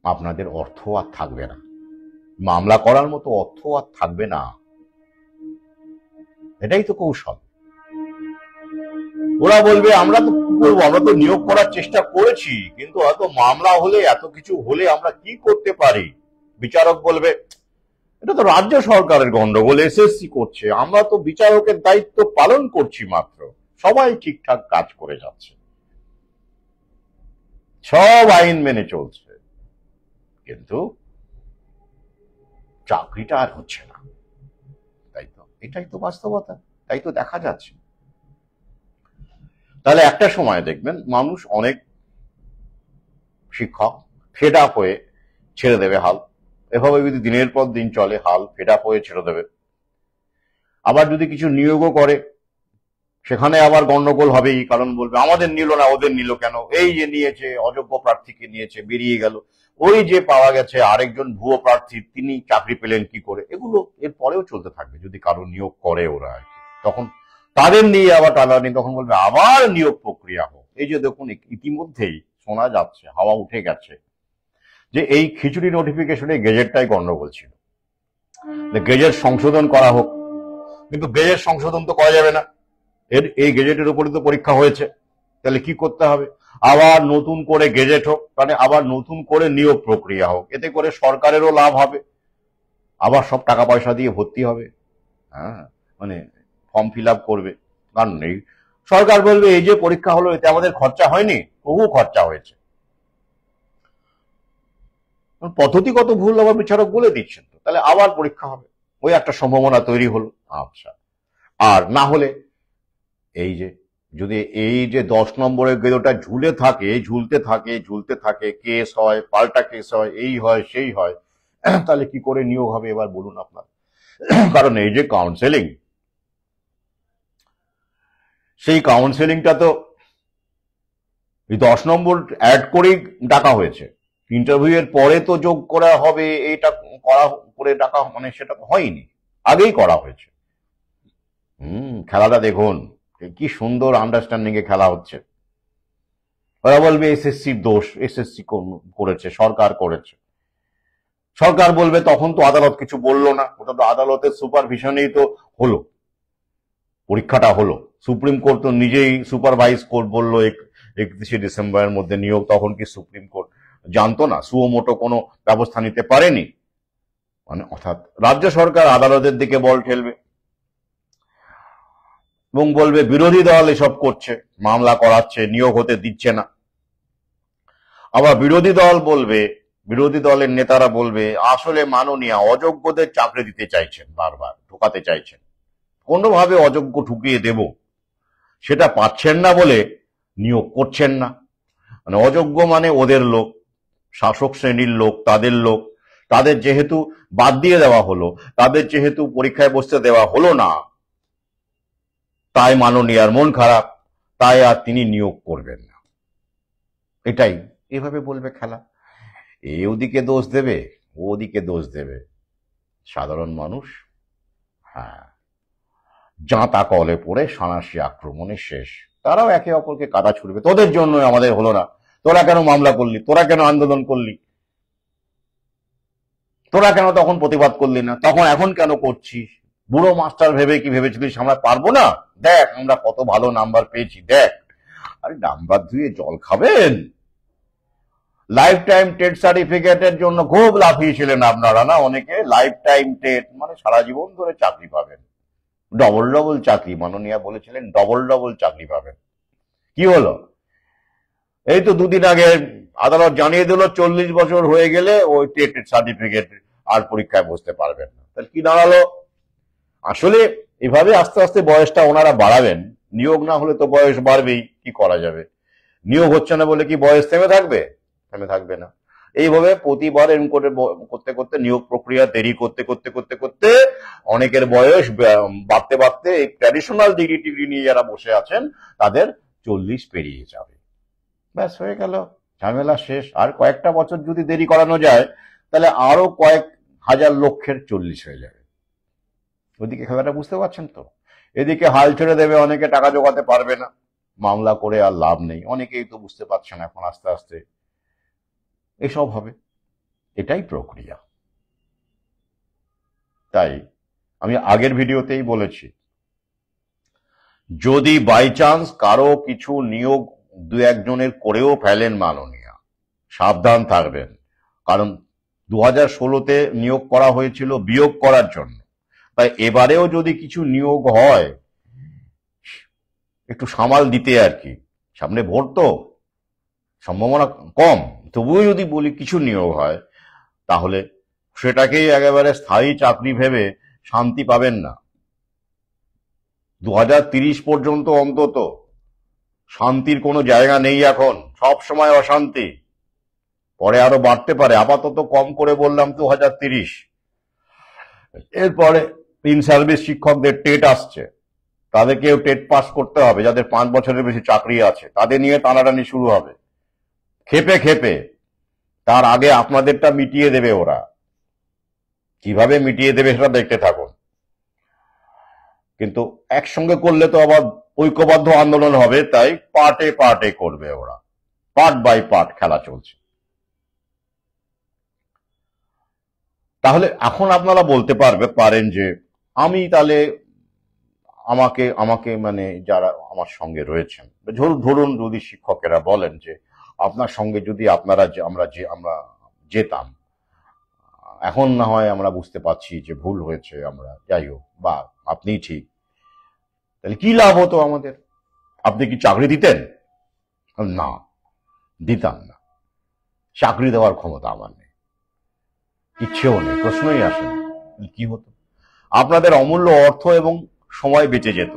আপনাদের অর্থ আর থাকবে না, মামলা করার মতো অর্থ আর থাকবে না। এটাই তো কৌশল। ওরা বলবে আমরা তো কি করবো, আমরা তো নিয়োগ করার চেষ্টা করেছি, কিন্তু এত মামলা হলে, এত কিছু হলে আমরা কি করতে পারি। বিচারক বলবে এটা তো রাজ্য সরকারের গন্ডগোল, এসএসসি করছে, আমরা তো বিচারকের দায়িত্ব পালন করছি মাত্র, সবাই ঠিকঠাক কাজ করে যাচ্ছে, সব আইন মেনে চলছে, কিন্তু চাকরিটা আর হচ্ছে না। তাই তো, এটাই তো বাস্তবতা, তাই তো দেখা যাচ্ছে। তাহলে একটা সময় দেখবেন মানুষ, অনেক শিক্ষক ফেড আপ হয়ে ছেড়ে দেবে হাল। এভাবে যদি দিনের পর দিন চলে, হাল ফেড আপ হয়ে ছেড়ে দেবে। আবার যদি কিছু নিয়োগও করে, সেখানে আবার গন্ডগোল হবেই, কারণ বলবে আমাদের নিল না, ওদের নিল কেন, এই যে নিয়েছে অযোগ্য প্রার্থীকে নিয়েছে, বেরিয়ে গেল, ওই যে পাওয়া গেছে আরেকজন ভুয়ো প্রার্থী, তিনি চাকরি পেলেন কি করে। এগুলো এর পরেও চলতে থাকবে যদি কারো নিয়োগ করে ওরা আর কি। তখন তাদের নিয়ে আবার টানাটানি, তখন বলবে আবার নিয়োগ প্রক্রিয়া হোক। এই যে দেখুন, ইতিমধ্যেই শোনা যাচ্ছে, হাওয়া উঠে গেছে, যে এই খিচুড়ি নোটিফিকেশনে গেজেটটাই গন্ডগোল ছিল, গেজেট সংশোধন করা হোক। কিন্তু গেজেট সংশোধন তো করা যাবে না, এই গেজেটের উপরে তো পরীক্ষা হয়েছে। তাহলে কি করতে হবে, আবার নতুন করে গেজেট হোক, মানে আবার নতুন করে নিয়োগ প্রক্রিয়া হোক, এতে করে সরকারেরও লাভ হবে, আবার সব টাকা পয়সা দিয়ে ভর্তি হবে। হ্যাঁ, মানে ফর্ম ফিল আপ করবে, কারণ নেই, সরকার বলবে এই যে পরীক্ষা হলো, এতে আমাদের খরচা হয়নি, বহু খরচা হয়েছে। পদ্ধতিগত ভুল আবার বিচারক বলে দিচ্ছেন, তো তাহলে আবার পরীক্ষা হবে, ওই একটা সম্ভাবনা তৈরি হলো। আচ্ছা, আর না হলে এই যে যদি এই যে 10 নম্বরের গেদোটা ঝুলে থাকে, ঝুলতে থাকে, ঝুলতে থাকে, কেস হয়, পাল্টা কেস হয়, এই হয় সেই হয়, তাহলে কি করে নিয়োগ হবে এবার বলুন আপনার। কারণ এই যে কাউন্সেলিং, সেই কাউন্সেলিংটা তো 10 নম্বর অ্যাড করেই ডাকা হয়েছে, ইন্টারভিউ এর পরে তো যোগ করা হবে, এইটা করা করে ডাকা, মানে সেটা তো হয়নি, আগেই করা হয়েছে। খেলাটা দেখুন, কি সুন্দর আন্ডারস্ট্যান্ডিং এ খেলা হচ্ছে। ওরা বলবে এসএসসির দোষ, এসএসসি করেছে, সরকার করেছে। সরকার বলবে তখন তো আদালত কিছু বললো না, ওটা তো আদালতের সুপারভিশনেই তো হলো, পরীক্ষাটা হলো। সুপ্রিম কোর্ট তো নিজেই সুপারভাইজ কোর্ট বললো 31শে ডিসেম্বরের মধ্যে নিয়োগ, তখন কি সুপ্রিম কোর্ট জানতো না, সুমোটো কোনো ব্যবস্থা নিতে পারেনি? মানে অর্থাৎ রাজ্য সরকার আদালতের দিকে বল ঠেলবে এবং বলবে বিরোধী দল এসব করছে, মামলা করাচ্ছে, নিয়োগ হতে দিচ্ছে না। আবার বিরোধী দলের নেতারা বলবে আসলে মাননীয়া অযোগ্যদের চাকরি দিতে চাইছেন, বারবার ঢোকাতে চাইছেন, কোনোভাবে অযোগ্য ঢুকিয়ে দেব, সেটা পাচ্ছেন না বলে নিয়োগ করছেন না। মানে অযোগ্য মানে ওদের লোক, শাসক শ্রেণীর লোক, তাদের যেহেতু বাদ দিয়ে দেওয়া হলো, তাদের যেহেতু পরীক্ষায় বসতে দেওয়া হলো না, তাই মাননীয়ার মন খারাপ, তাই আর তিনি নিয়োগ করবেন না। এটাই, এভাবে বলবে খেলা। এ ওদিকে দোষ দেবে, ও ওদিকে দোষ দেবে, সাধারণ মানুষ হ্যাঁ জাঁতা কলে পড়ে সন্ন্যাসী আক্রমণে শেষ। তারাও একে অপরকে কাদা ছুড়বে, তোদের জন্য আমাদের হলো না, তোরা কেন মামলা করলি, তোরা কেন আন্দোলন করলি, তোরা কেন তখন প্রতিবাদ করলি না, তখন এখন কেন করছিস, বুড়ো মাস্টার ভেবে কি ভেবেছিলিস আমরা পারবো না, দেখ আমরা কত ভালো নাম্বার পেয়েছি, দেখ। আরে নাম্বার ধুয়ে জল খাবেন? লাইফ টাইম টেট সার্টিফিকেটের জন্য খুব লাফিয়েছিলেন আপনারা না অনেকে, লাইফ টাইম টেট মানে সারা জীবন ধরে চাকরি পাবেন, ডবল ডবল চাকরি, মাননীয়া বলেছিলেন ডবল ডবল চাকরি পাবেন। কি হলো? এই তো দুদিন আগে আদালত জানিয়ে দিল 40 বছর হয়ে গেলে ওই টেট সার্টিফিকেট আর পরীক্ষায় বসতে পারবেন না। তাহলে কি দাঁড়ালো? আসলে এভাবে আস্তে আস্তে বয়সটা ওনারা বাড়াবেন, নিয়োগ না হলে তো বয়স বাড়বেই, কি করা যাবে। নিয়োগ হচ্ছে না বলে কি বয়স থেমে থাকবে? থেমে থাকবে না। এইভাবে প্রতিবার এরকম করে করতে করতে নিয়োগ প্রক্রিয়া দেরি করতে করতে করতে করতে অনেকের বয়স বাড়তে বাড়তে ট্র্যাডিশনাল ডিগ্রি নিয়ে যারা বসে আছেন তাদের 40 পেরিয়ে যাবে, ব্যাস হয়ে গেল, ঝামেলা শেষ। আর কয়েকটা বছর যদি দেরি করানো যায় তাহলে আরো কয়েক হাজার লক্ষের 40 হয়ে যাবে। ওইদিকে খেলাটা বুঝতে পারছেন তো? এদিকে হাল ছেড়ে দেবে, অনেকে টাকা জোগাতে পারবে না, মামলা করে আর লাভ নেই, অনেকেই তো বুঝতে পারছেন এখন আস্তে আস্তে এসব হবে, এটাই প্রক্রিয়া। তাই আমি আগের ভিডিওতেই বলেছি, যদি বাই চান্স কারো কিছু নিয়োগ দু একজনের করেও ফেলেন মাননীয়া, সাবধান থাকবেন, কারণ 2016-তে নিয়োগ করা হয়েছিল বিয়োগ করার জন্য, তাই এবারেও যদি কিছু নিয়োগ হয় একটু সামাল দিতে আর কি, সামনে ভোট তো সম্ভাবনা কম, তবুও যদি বলি কিছু নিয়োগ হয় তাহলে সেটাকেই একেবারে স্থায়ী চাকরি ভেবে শান্তি পাবেন না। 2030 পর্যন্ত অন্তত শান্তির কোনো জায়গা নেই, এখন সব সময় অশান্তি, পরে আরো বাড়তে পারে, আপাতত কম করে বললাম 2030। এরপরে ইন সার্ভিস শিক্ষকদের টেট আসছে, তাদেরকেও টেট পাস করতে হবে, যাদের 5 বছরের বেশি চাকরি আছে, তাদের নিয়ে টানাটানি শুরু হবে খেপে খেপে। তার আগে আপনাদেরটা মিটিয়ে দেবে ওরা, কিভাবে মিটিয়ে দেবে সেটা দেখতে থাকুন। কিন্তু একসঙ্গে করলে তো আবার ঐক্যবদ্ধ আন্দোলন হবে, তাই পার্টে পার্টে করবে ওরা, পার্ট বাই পার্ট খেলা চলছে। তাহলে এখন আপনারা বলতে পারেন যে আমি তাহলে আমাকে আমাকে মানে যারা আমার সঙ্গে রয়েছেন, ধরুন যদি শিক্ষকেরা বলেন যে আপনার সঙ্গে যদি আমরা যেতাম, এখন না হয় আমরা বুঝতে পারছি যে ভুল হয়েছে, আমরা যাই হোক, বা আপনি ঠিক, তাহলে কি লাভ হতো আমাদের? আপনি কি চাকরি দিতেন? না, দিতাম না, চাকরি দেওয়ার ক্ষমতা আমার নেই, ইচ্ছেও নেই, প্রশ্নই আসে না। কি হতো? আপনাদের অমূল্য অর্থ এবং সময় বেঁচে যেত।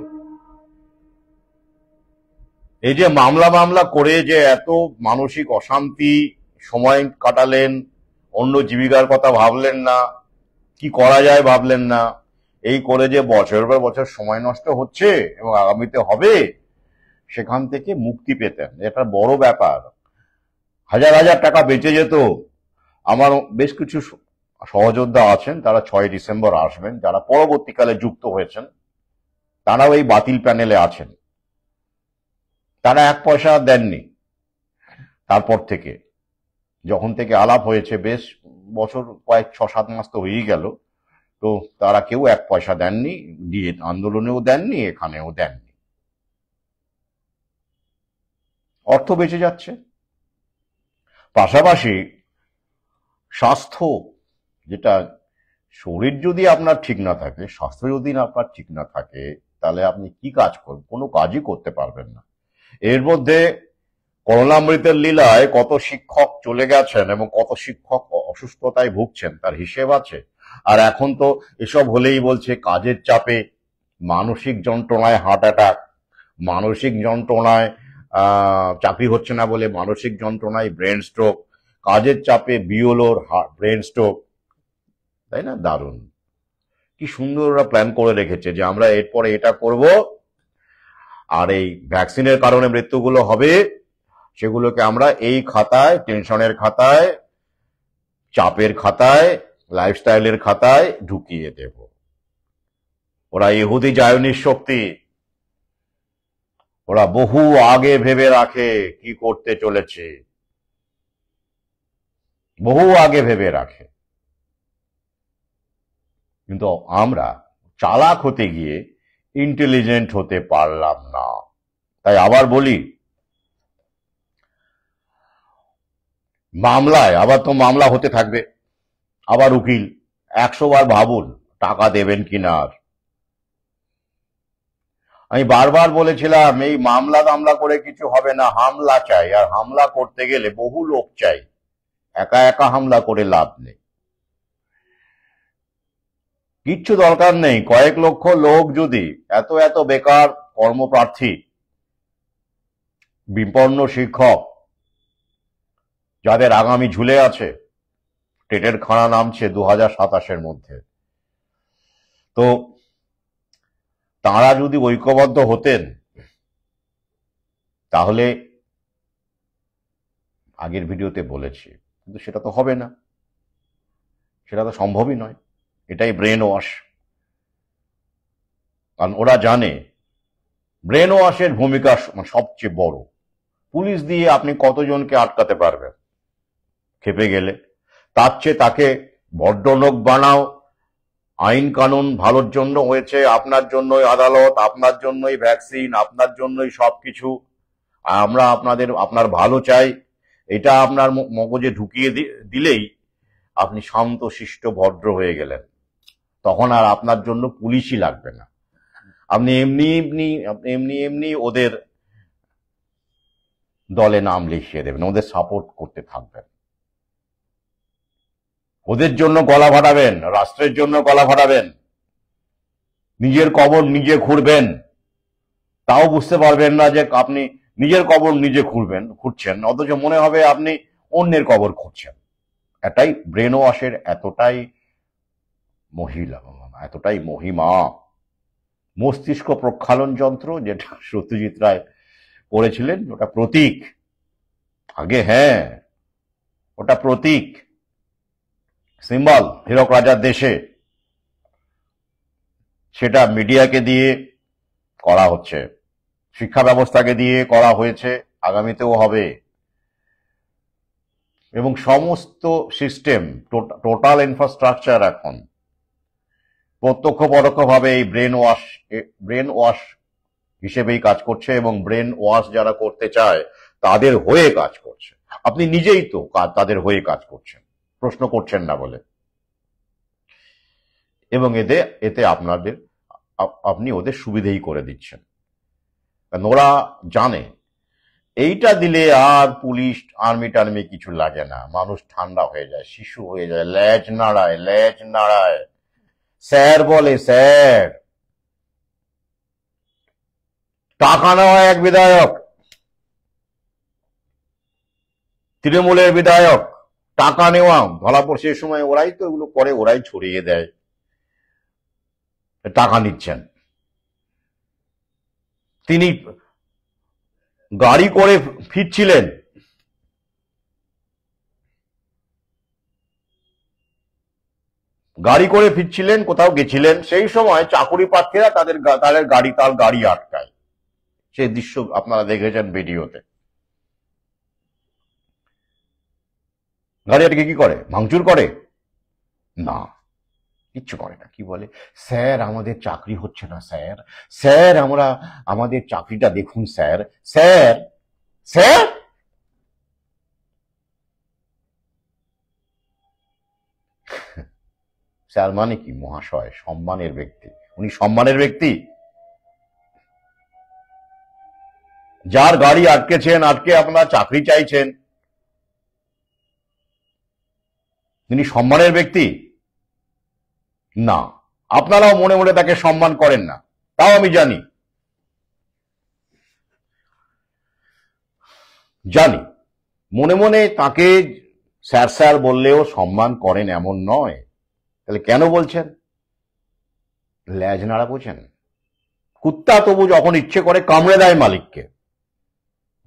এই যে মামলা করে যে এত মানসিক অশান্তি সময় কাটালেন, অন্য জীবিকার কথা ভাবলেন না, কি করা যায় ভাবলেন না, এই করে যে বছরের পর বছর সময় নষ্ট হচ্ছে এবং আগামীতে হবে, সেখান থেকে মুক্তি পেতেন, এটা বড় ব্যাপার। হাজার হাজার টাকা বেঁচে যেত। আমার বেশ কিছু সহযোদ্ধা আছেন, তারা 6 ডিসেম্বর আসবেন, যারা পরবর্তীকালে যুক্ত হয়েছেন, তারাও এই বাতিল প্যানেলে আছেন, তারা 1 পয়সা দেননি। তারপর থেকে যখন থেকে আলাপ হয়েছে, বেশ বছর কয়েক 6-7 মাস তো হয়েই গেল, তো তারা কেউ 1 পয়সা দেননি, দিয়ে আন্দোলনেও দেননি, এখানেও দেননি। অর্থ বেঁচে যাচ্ছে। পাশাপাশি স্বাস্থ্য, যেটা শরীর যদি আপনার ঠিক না থাকে, স্বাস্থ্য যদি আপনার ঠিক না থাকে, তাহলে আপনি কি কাজ করবেন? কোনো কাজই করতে পারবেন না। এর মধ্যে করুণামৃতের লীলায় কত শিক্ষক চলে গেছেন এবং কত শিক্ষক অসুস্থতায় ভুগছেন তার হিসেব আছে। আর এখন তো এসব হলেই বলছে কাজের চাপে, মানসিক যন্ত্রণায় হার্ট অ্যাটাক, মানসিক যন্ত্রণায় চাকরি হচ্ছে না বলে মানসিক যন্ত্রণায় ব্রেন স্ট্রোক, কাজের চাপে বিওলোর ব্রেন স্ট্রোক। তাই না? দারুণ, কি সুন্দর ওরা প্ল্যান করে রেখেছে যে আমরা এরপরে এটা করব, আর এই ভ্যাকসিনের কারণে মৃত্যুগুলো হবে সেগুলোকে আমরা এই খাতায়, টেনশনের খাতায়, চাপের খাতায়, লাইফস্টাইলের খাতায় ঢুকিয়ে দেব। ওরা ইহুদি জায়নিস্ট শক্তি, ওরা বহু আগে ভেবে রাখে কি করতে চলেছে, বহু আগে ভেবে রাখে। কিন্তু আমরা চালাক হতে গিয়ে ইন্টেলিজেন্ট হতে পারলাম না। তাই আবার বলি, মামলায় আবার তো মামলা হতে থাকবে, আবার উকিল 100 বার ভাবুন টাকা দেবেন কিনা। আর আমি বারবার বলেছিলাম এই মামলা টামলা করে কিছু হবে না, হামলা চাই, আর হামলা করতে গেলে বহু লোক চাই, একা একা হামলা করে লাভ নেই, কিচ্ছু দরকার নেই। কয়েক লক্ষ লোক যদি, এত এত বেকার কর্মপ্রার্থী, বিপন্ন শিক্ষক যাদের আগামী ঝুলে আছে, টেটের খাড়া নামছে 2027-এর মধ্যে, তো তারা যদি ঐক্যবদ্ধ হতেন তাহলে, আগের ভিডিওতে বলেছি, কিন্তু সেটা তো হবে না, সেটা তো সম্ভবই নয়। এটাই ব্রেন ওয়াশ। কারণ ওরা জানে ব্রেন ওয়াশের ভূমিকা সবচেয়ে বড়। পুলিশ দিয়ে আপনি কতজনকে আটকাতে পারবেন খেপে গেলে? তার চেয়ে তাকে ভদ্রলোক বানাও, আইন কানুন ভালোর জন্য হয়েছে, আপনার জন্যই আদালত, আপনার জন্যই ভ্যাকসিন, আপনার জন্যই সবকিছু, আমরা আপনার ভালো চাই, এটা আপনার মগজে ঢুকিয়ে দিলেই আপনি শান্ত শিষ্ট ভদ্র হয়ে গেলেন। তখন আর আপনার জন্য পুলিশই লাগবে না, আপনি এমনি এমনি ওদের দলে নাম লিখিয়ে দেবেন, ওদের সাপোর্ট করতে থাকবেন, ওদের জন্য গলা ফাটাবেন, রাষ্ট্রের জন্য গলা ফাটাবেন, নিজের কবর নিজে খুঁড়বেন, তাও বুঝতে পারবেন না যে আপনি নিজের কবর নিজে খুঁড়ছেন, অথচ মনে হবে আপনি অন্যের কবর খুঁড়ছেন। এটাই ব্রেন ওয়াশের এতটাই মহিমা। মস্তিষ্ক প্রক্ষালন যন্ত্র, যেটা সত্যজিৎ রায় পড়েছিলেন, ওটা প্রতীক আগে, হ্যাঁ ওটা প্রতীক, সিম্বল হীরক রাজার দেশে, সেটা মিডিয়াকে দিয়ে করা হচ্ছে, শিক্ষা ব্যবস্থাকে দিয়ে করা হয়েছে, আগামীতেও হবে। এবং সমস্ত সিস্টেম, টোটাল ইনফ্রাস্ট্রাকচার এখন প্রত্যক্ষ পরোক্ষভাবে এই ব্রেন ওয়াশ হিসেবেই কাজ করছে, এবং ব্রেন ওয়াশ যারা করতে চায় তাদের হয়ে কাজ করছে। আপনি নিজেই তো তাদের হয়ে কাজ করছেন, প্রশ্ন করছেন না বলে। এবং এতে আপনি ওদের সুবিধেই করে দিচ্ছেন। ওরা জানে এইটা দিলে আর পুলিশ আর্মি টার্মি কিছু লাগে না, মানুষ ঠান্ডা হয়ে যায়, শিশু হয়ে যায়, লেজ নাড়ায়, স্যার বলে, স্যার। টাকা নেওয়া এক বিধায়ক, তৃণমূলের বিধায়ক, টাকা নেওয়া ধরা পড়ছে, এই সময় ওরাই তো এগুলো করে, ওরাই ছড়িয়ে দেয় টাকা নিচ্ছেন। তিনি গাড়ি করে ফিরছিলেন, কোথাও গেছিলেন, সেই সময় চাকুরি প্রার্থীরা তার গাড়ি আটকায়। সেই দৃশ্য আপনারা দেখেছেন ভিডিওতে। গাড়ি আটকে কি করে? ভাঙচুর করে না, কিচ্ছু করে না। কি বলে? স্যার আমাদের চাকরি হচ্ছে না স্যার, স্যার আমাদের চাকরিটা দেখুন স্যার, স্যার স্যার। স্যার মানে কি? মহাশয়, সম্মানের ব্যক্তি। উনি সম্মানের ব্যক্তি? যার গাড়ি আটকেছেন, আটকে আপনার চাকরি চাইছেন, তিনি সম্মানের ব্যক্তি না। আপনারাও মনে মনে তাকে সম্মান করেন না, তাও আমি জানি। মনে মনে তাকে স্যার স্যার বললেও সম্মান করেন এমন নয়। তাহলে কেন বলছেন? ল্যাজ নাড়া বোঝেন? কুত্তা তবু যখন ইচ্ছে করে কামড়ে দেয় মালিককে,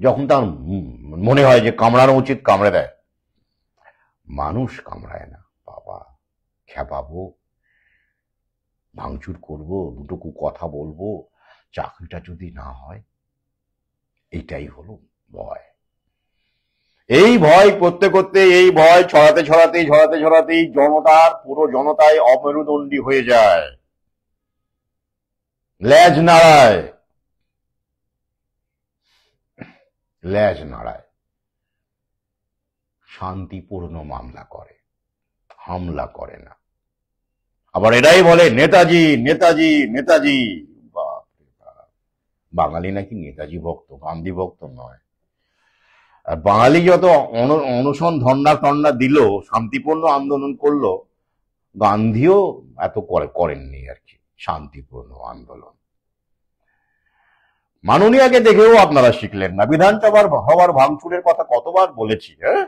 যখন তার মনে হয় যে কামড়ানো উচিত কামড়ে দেয়। মানুষ কামড়ায় না বাবা। খেপাবো, ভাঙচুর করবো, দুটো কথা বলবো, চাকরিটা যদি না হয়, এইটাই হলো ভয়। এই ভয় করতে করতে, এই ভয় ছড়াতেই পুরো জনতায় অমেরুদণ্ডী হয়ে যায়, লেজ নাড়ায়, শান্তিপূর্ণ মামলা করে, হামলা করে না। আবার এরাই বলে নেতাজি নেতাজি নেতাজি। বাঙালি নাকি নেতাজি ভক্ত, গান্ধী ভক্ত নয়। আর বাঙালি যত অনশন ধর্ণা দিল, শান্তিপূর্ণ আন্দোলন করলো, গান্ধীও এত করেননি আর কি শান্তিপূর্ণ আন্দোলন। মাননীয়াকে দেখেও আপনারা শিখলেন না। বিধানসভার হওয়ার ভাঙচুরের কথা কতবার বলেছি, হ্যাঁ?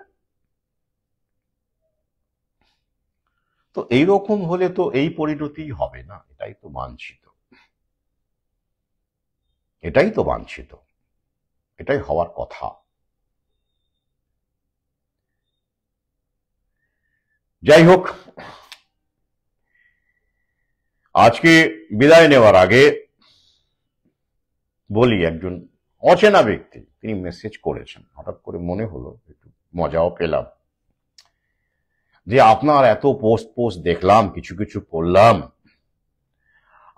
তো এইরকম হলে তো এই পরিণতি হবে না, এটাই তো বাঞ্ছিত, এটাই হওয়ার কথা। যাই হোক, আজকে বিদায় নেওয়ার আগে বলি, একজন অচেনা ব্যক্তি তিনি মেসেজ করেছেন, হঠাৎ করে মনে হলো, একটু মজাও পেলাম, যে আপনার এত পোস্ট দেখলাম, কিছু পড়লাম,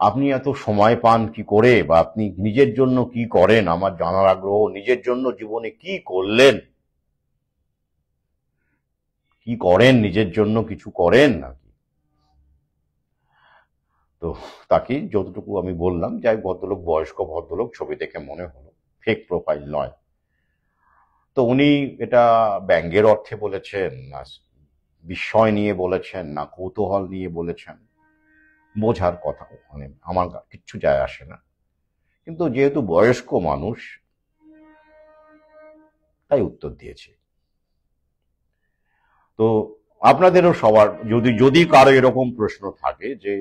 আপনি এত সময় পান কি করে, বা আপনি নিজের জন্য কি করেন, আমার জানার আগ্রহ। নিজের জন্য জীবনে কি করলেন, কি করেন নিজের জন্য, কিছু করেন নাকি? তো তাকে যতটুকু আমি বললাম, যাই ভদ্রলোক, বয়স্ক ভদ্রলোক, ছবি দেখে মনে হলো ফেক প্রোফাইল নয়। তো উনি এটা ব্যঙ্গের অর্থে বলেছেন, না বিস্ময় নিয়ে বলেছেন, না কৌতূহল নিয়ে বলেছেন, বোঝার কথা, মানে আমার কিচ্ছু যায় আসে না। কিন্তু যেহেতু বয়স্ক মানুষ, তাই উত্তর দিয়েছে। তো আপনাদেরও সবার যদি কারো এরকম প্রশ্ন থাকে যে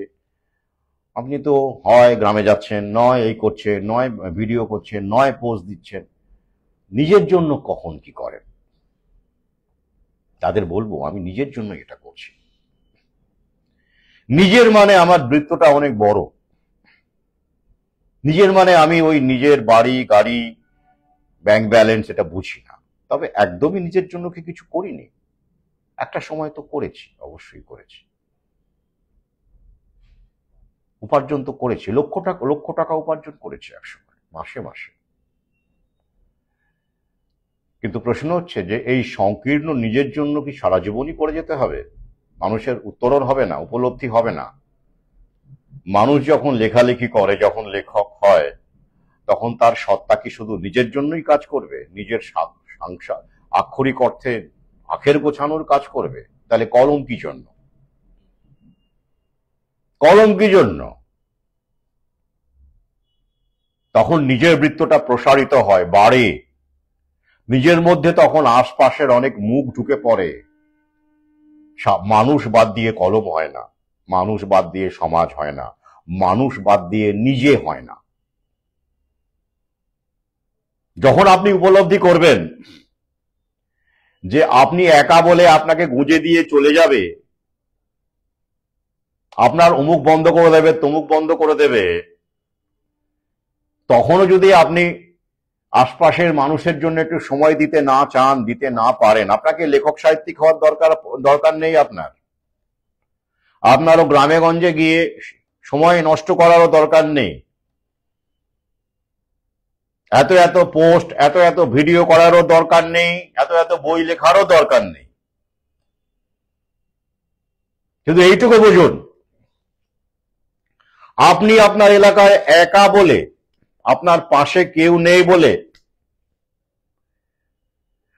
আপনি তো হয় গ্রামে যাচ্ছেন, নয় এই করছেন, নয় ভিডিও করছেন, নয় পোস্ট দিচ্ছেন, নিজের জন্য কখন কি করেন, তাদের বলবো আমি নিজের জন্য এটা করছি। নিজের মানে আমার বৃত্তটা অনেক বড়। নিজের মানে আমি ওই নিজের বাড়ি, গাড়ি, ব্যাংক ব্যালেন্স এটা বুঝি না। তবে একদমই নিজের জন্য কি কিছু করিনি, একটা সময় তো করেছি, অবশ্যই করেছি। উপার্জন তো করেছি, লক্ষ টাকা উপার্জন করেছি একসময়, মাসে। কিন্তু প্রশ্ন হচ্ছে যে এই সংকীর্ণ নিজের জন্য কি সারা জীবনই করে যেতে হবে? মানুষের উত্তরণ হবে না, উপলব্ধি হবে না। মানুষ যখন লেখালেখি করে, যখন লেখক হয়, তখন তার সত্তা কি শুধু নিজের জন্যই কাজ করবে? নিজের সংসার, আক্ষরিক অর্থে আখের গোছানোর কাজ করবে? তাহলে কলম কি জন্য? তখন নিজের বৃত্তটা প্রসারিত হয়, বাড়ে। নিজের মধ্যে তখন আশপাশের অনেক মুখ ঢুকে পড়ে। মানুষ বাদ দিয়ে কলম হয় না, মানুষ বাদ দিয়ে সমাজ হয় না, মানুষ বাদ দিয়ে নিজে হয় না। যখন আপনি উপলব্ধি করবেন যে আপনি একা বলে আপনাকে গুঁজে দিয়ে চলে যাবে, আপনার অমুক বন্ধ করে দেবে, তমুক বন্ধ করে দেবে, তখনও যদি আপনি আশপাশের মানুষের জন্য একটু সময় দিতে না চান, দিতে না পারেন, আপনাকে লেখক সাহিত্যিক হওয়ার দরকার নেই। আপনারও গ্রামে গঞ্জে গিয়ে সময় নষ্ট করারও দরকার নেই। এত পোস্ট, এত ভিডিও করারও দরকার নেই, এত বই লেখারও দরকার নেই। কিন্তু এইটুকু বুঝুন, আপনি আপনার এলাকায় একা বলে, আপনার পাশে কেউ নেই বলে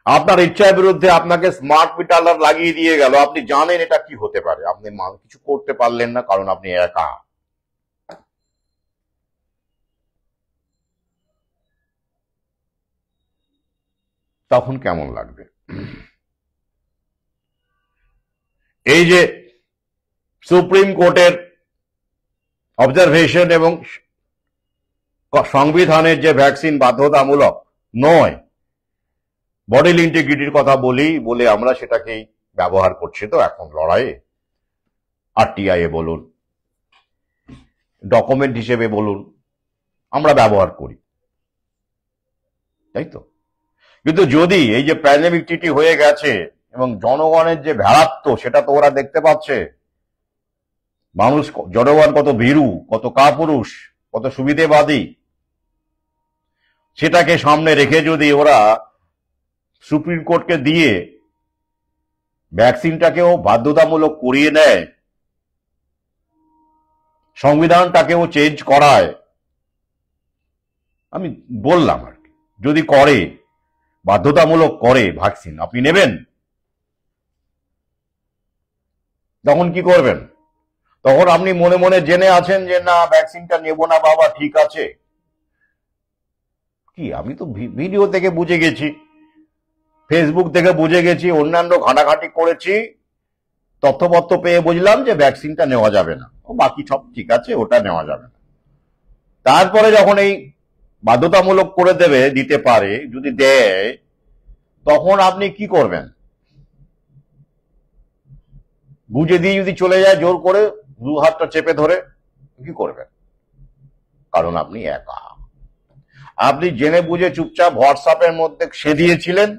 আপনার ইচ্ছার বিরুদ্ধে আপনাকে স্মার্ট মিটার লাগিয়ে দিয়ে গেল, আপনি জানেন এটা কি হতে পারে, আপনি কিছু করতে পারলেন না কারণ আপনি একা। তখন কেমন লাগবে? এই যে সুপ্রিম কোর্টের অবজারভেশন এবং সংবিধানের যে ভ্যাকসিন বাধ্যতামূলক নয়, বডির ইন্টিগ্রিটির কথা বলে আমরা সেটাকেই ব্যবহার করছি তো এখন লড়াইয়ে। আরটিআই এ বলুন, ডকুমেন্ট হিসেবে বলুন, আমরা ব্যবহার করি, তাই তো? কিন্তু যদি এই যে প্যান্ডেমিক টিটি হয়ে গেছে এবং জনগণের যে ভেড়াত্ম সেটা তো ওরা দেখতে পাচ্ছে, মানুষ জনগণ কত ভীরু, কত কাপুরুষ, কত সুবিধেবাদী, সেটাকে সামনে রেখে যদি ওরা সুপ্রিম কোর্টকে দিয়ে ভ্যাকসিনটাকেও বাধ্যতামূলক করিয়ে নেয়, সংবিধানটাকেও চেঞ্জ করায়, আমি বললাম আর কি, যদি করে বাধ্যতামূলক করে ভ্যাকসিন, আপনি নেবেন? তখন কি করবেন? তখন আপনি মনে মনে জেনে আছেন যে না ভ্যাকসিনটা নেব না বাবা, ঠিক আছে। কি আমি তো ভিডিও থেকে বুঝে গেছি, ফেসবুক থেকে বুঝে গেছি, অন্যান্য ঘাটাঘাটি করেছি, তথ্যপত্র পেয়ে বুঝলাম যে ভ্যাকসিনটা নেওয়া যাবে না, ও বাকি সব ঠিক আছে, ওটা নেওয়া যাবে না। তারপরে যখন এই বাধ্যতামূলক করে দিতে পারে, যদি দেয়, তখন আপনি কি করবেন? বুঝে দিয়ে যদি চলে যায় জোর করে, দু হাতটা চেপে ধরে, কি করবেন? কারণ আপনি একা। আপনি জেনে বুঝে চুপচাপ হোয়াটসঅ্যাপের মধ্যে দিয়েছিলেন,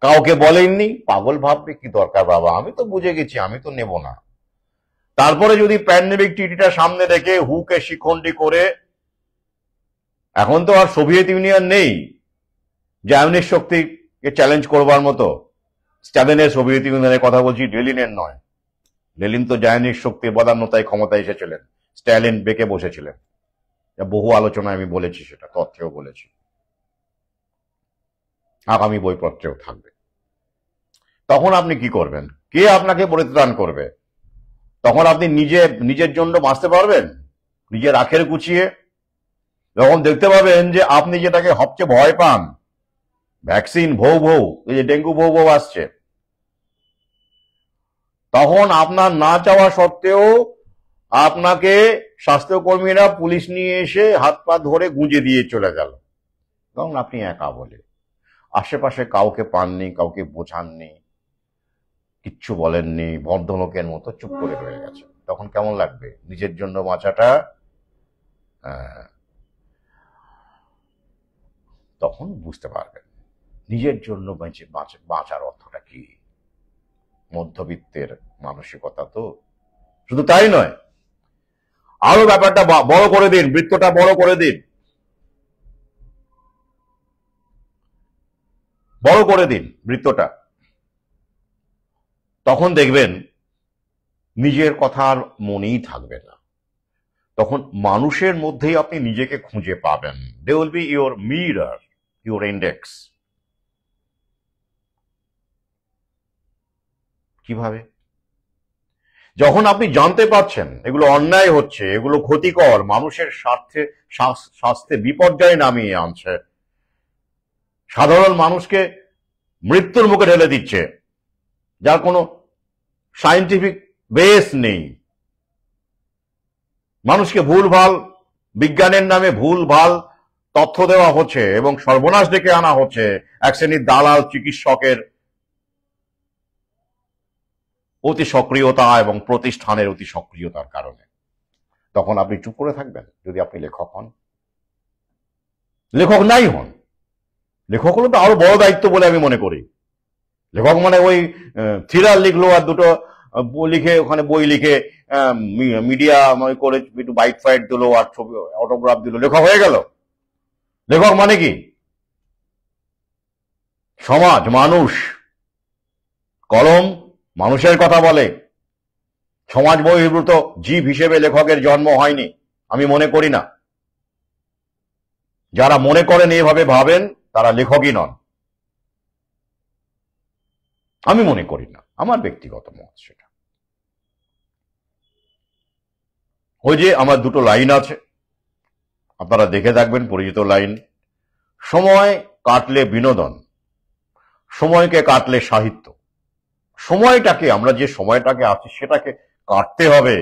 কাউকে বলেননি, পাগল ভাববে, কি দরকার বাবা, আমি তো বুঝে গেছি, আমি তো নেব না। তারপরে যদি প্যান্ডেমিক টিটিটা সামনে রেখে হুকে শিখন্ডি করে, এখন তো আর সোভিয়েত ইউনিয়ন নেই যে আয়নিক শক্তিকে চ্যালেঞ্জ করবার মতো। স্ট্যালিনের সোভিয়েত ইউনিয়নের কথা বলছি, লেনিনের নয়। লেনিন তো জায়নিক শক্তির বদান্যতায় ক্ষমতায় এসেছিলেন, স্ট্যালিন বেঁকে বসেছিলেন। বহু আলোচনায় আমি বলেছি, সেটা তথ্যেও বলেছি, আগামী বইপত্রেও থাকবে। তখন আপনি কি করবেন? কে আপনাকে পরিত্রাণ করবে? তখন আপনি নিজের জন্য বাঁচতে পারবেন নিজের আখের গুছিয়ে? যখন দেখতে পাবেন যে আপনি যেটাকে সবচেয়ে ভয় পান, ভ্যাকসিন ভৌ, এই যে ডেঙ্গু ভৌ আসছে, তখন আপনার না চাওয়া সত্ত্বেও আপনাকে স্বাস্থ্যকর্মীরা পুলিশ নিয়ে এসে হাত পা ধরে গুঁজে দিয়ে চলে গেল, তখন আপনি একা বলে, আশেপাশে কাউকে পাননি, কাউকে বোঝাননি, কিচ্ছু বলেননি, ভদ্রলোকের মতো চুপ করে রয়ে গেছে। তখন কেমন লাগবে? নিজের জন্য বাঁচাটা, তখন বুঝতে পারবেন নিজের জন্য বাঁচার অর্থটা কি। মধ্যবিত্তের মানসিকতা তো। শুধু তাই নয়, আরো ব্যাপারটা বড় করে দিন, বৃত্তটা বড় করে দিন, বড় করে দিন বৃত্তটা। তখন দেখবেন নিজের কথা আর মনেই থাকবে না, তখন মানুষের মধ্যেই আপনি নিজেকে খুঁজে পাবেন। They will be your mirror, your index. কিভাবে? যখন আপনি জানতে পারছেন এগুলো অন্যায় হচ্ছে, এগুলো ক্ষতিকর, মানুষের স্বাস্থ্যে বিপর্যয় নামিয়ে আনছে, সাধারণ মানুষকে মৃত্যুর মুখে ঠেলে দিচ্ছে, যার কোনো সায়েন্টিফিক বেস নেই, মানুষকে ভুলভাল, বিজ্ঞানের নামে ভুলভাল তথ্য দেওয়া হচ্ছে এবং সর্বনাশ ডেকে আনা হচ্ছে এক শ্রেণীর দালাল চিকিৎসকের অতি সক্রিয়তা এবং প্রতিষ্ঠানের অতি সক্রিয়তার কারণে। তখন আপনি চুপ করে থাকবেন? যদি আপনি লেখক হন, লেখক নাই হন, লেখক হলো তো আরো বড় দায়িত্ব বলে আমি মনে করি। লেখক মানে ওই থ্রিলার লিখলো আর দুটো লিখে, ওখানে বই লিখে মিডিয়া করে একটু বাইট ফাইট দিল আর ছবি অটোগ্রাফ দিল, লেখক হয়ে গেল? লেখক মানে কি? সমাজ, মানুষ, কলম মানুষের কথা বলে, সমাজ বহির্ভূত জীব হিসেবে লেখকের জন্ম হয়নি, আমি মনে করি না। যারা মনে করেন এভাবে ভাবেন তারা লেখকই নন। আমি মনে করি না, আমার ব্যক্তিগত মত সেটা। ওই যে আমার দুটো লাইন আছে, আপনারা দেখে থাকবেন, পরিচিত লাইন, সময় কাটলে বিনোদন, সময়কে কাটলে সাহিত্য। সময়টাকে, আমরা যে সময়টাকে আছি সেটাকে কাটতে হবে,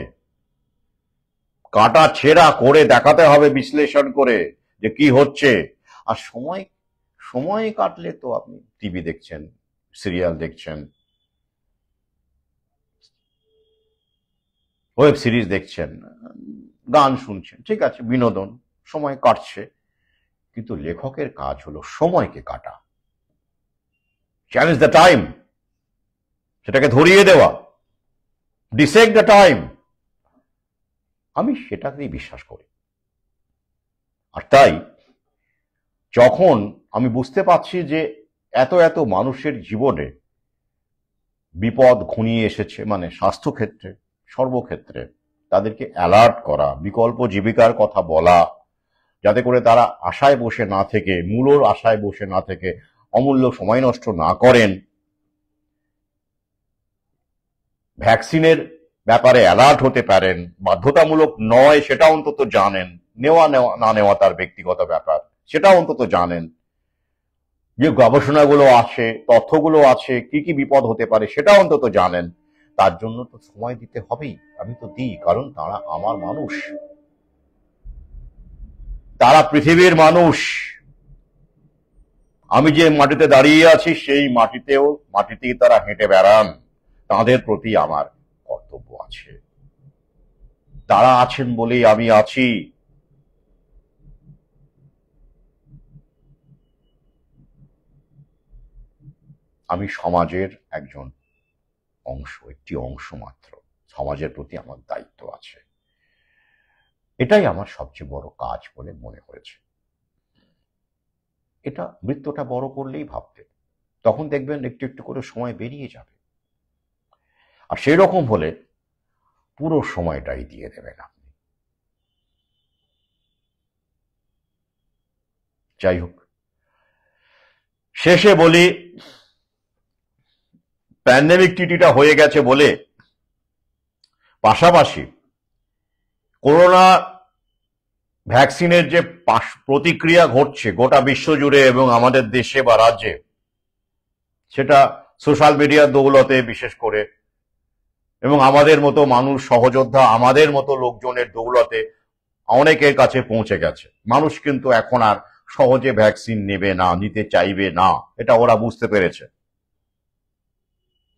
কাটা ছেঁড়া করে দেখাতে হবে বিশ্লেষণ করে যে কি হচ্ছে। আর সময় সময় কাটলে তো আপনি টিভি দেখছেন, সিরিয়াল দেখছেন, ওয়েব সিরিজ দেখছেন, গান শুনছেন, ঠিক আছে, বিনোদন, সময় কাটছে। কিন্তু লেখকের কাজ হলো সময়কে কাটা, চ্যালেঞ্জ দ্য টাইম, সেটাকে ধরিয়ে দেওয়া, ডিসেক্ট দ্য টাইম। আমি সেটাতেই বিশ্বাস করি। আর তাই যখন আমি বুঝতে পারছি যে এত এত মানুষের জীবনে বিপদ ঘনিয়ে এসেছে, মানে স্বাস্থ্যক্ষেত্রে, সর্বক্ষেত্রে, তাদেরকে অ্যালার্ট করা, বিকল্প জীবিকার কথা বলা, যাতে করে তারা আশায় বসে না থেকে, মূলর আশায় বসে না থেকে অমূল্য সময় নষ্ট না করেন, ভ্যাকসিনের ব্যাপারে অ্যালার্ট হতে পারেন, বাধ্যতামূলক নয় সেটা অন্তত জানেন, নেওয়া নেওয়া না নেওয়া তার ব্যক্তিগত ব্যাপার, সেটা অন্তত জানেন, যে গবেষণাগুলো আছে, তথ্যগুলো আছে, কি কি বিপদ হতে পারে সেটা অন্তত জানেন। তার জন্য তো সময় দিতে হবেই, আমি তো দিই, কারণ তারা আমার মানুষ, তারা পৃথিবীর মানুষ। আমি যে মাটিতে দাঁড়িয়ে আছি সেই মাটিতেই তারা হেঁটে বেড়ান, তাদের প্রতি আমার কর্তব্য আছে। তারা আছেন বলেই আমি আছি। আমি সমাজের একজন অংশ, একটি অংশ মাত্র। সমাজের প্রতি আমার দায়িত্ব আছে, এটাই আমার সবচেয়ে বড় কাজ বলে মনে হয়েছে। এটা বৃত্তটা বড় করলেই ভাবতে, তখন দেখবেন একটু একটু করে সময় বেরিয়ে যাবে। আর সেই রকম হলে পুরো সময়টাই দিয়ে দেবেন আপনি। যাই হোক, শেষে বলি, প্যান্ডেমিক টিটিটা হয়ে গেছে বলে পাশাপাশি করোনা ভ্যাকসিনের যে প্রতিক্রিয়া ঘটছে গোটা বিশ্বজুড়ে এবং আমাদের দেশে বা রাজ্যে, সেটা সোশ্যাল মিডিয়ার দৌলতে বিশেষ করে, এবং আমাদের মতো মানুষ, সহযোদ্ধা, আমাদের মতো লোকজনের দৌলতে অনেকের কাছে পৌঁছে গেছে। মানুষ কিন্তু এখন আর সহজে ভ্যাকসিন নেবে না, নিতে চাইবে না, এটা ওরা বুঝতে পেরেছে।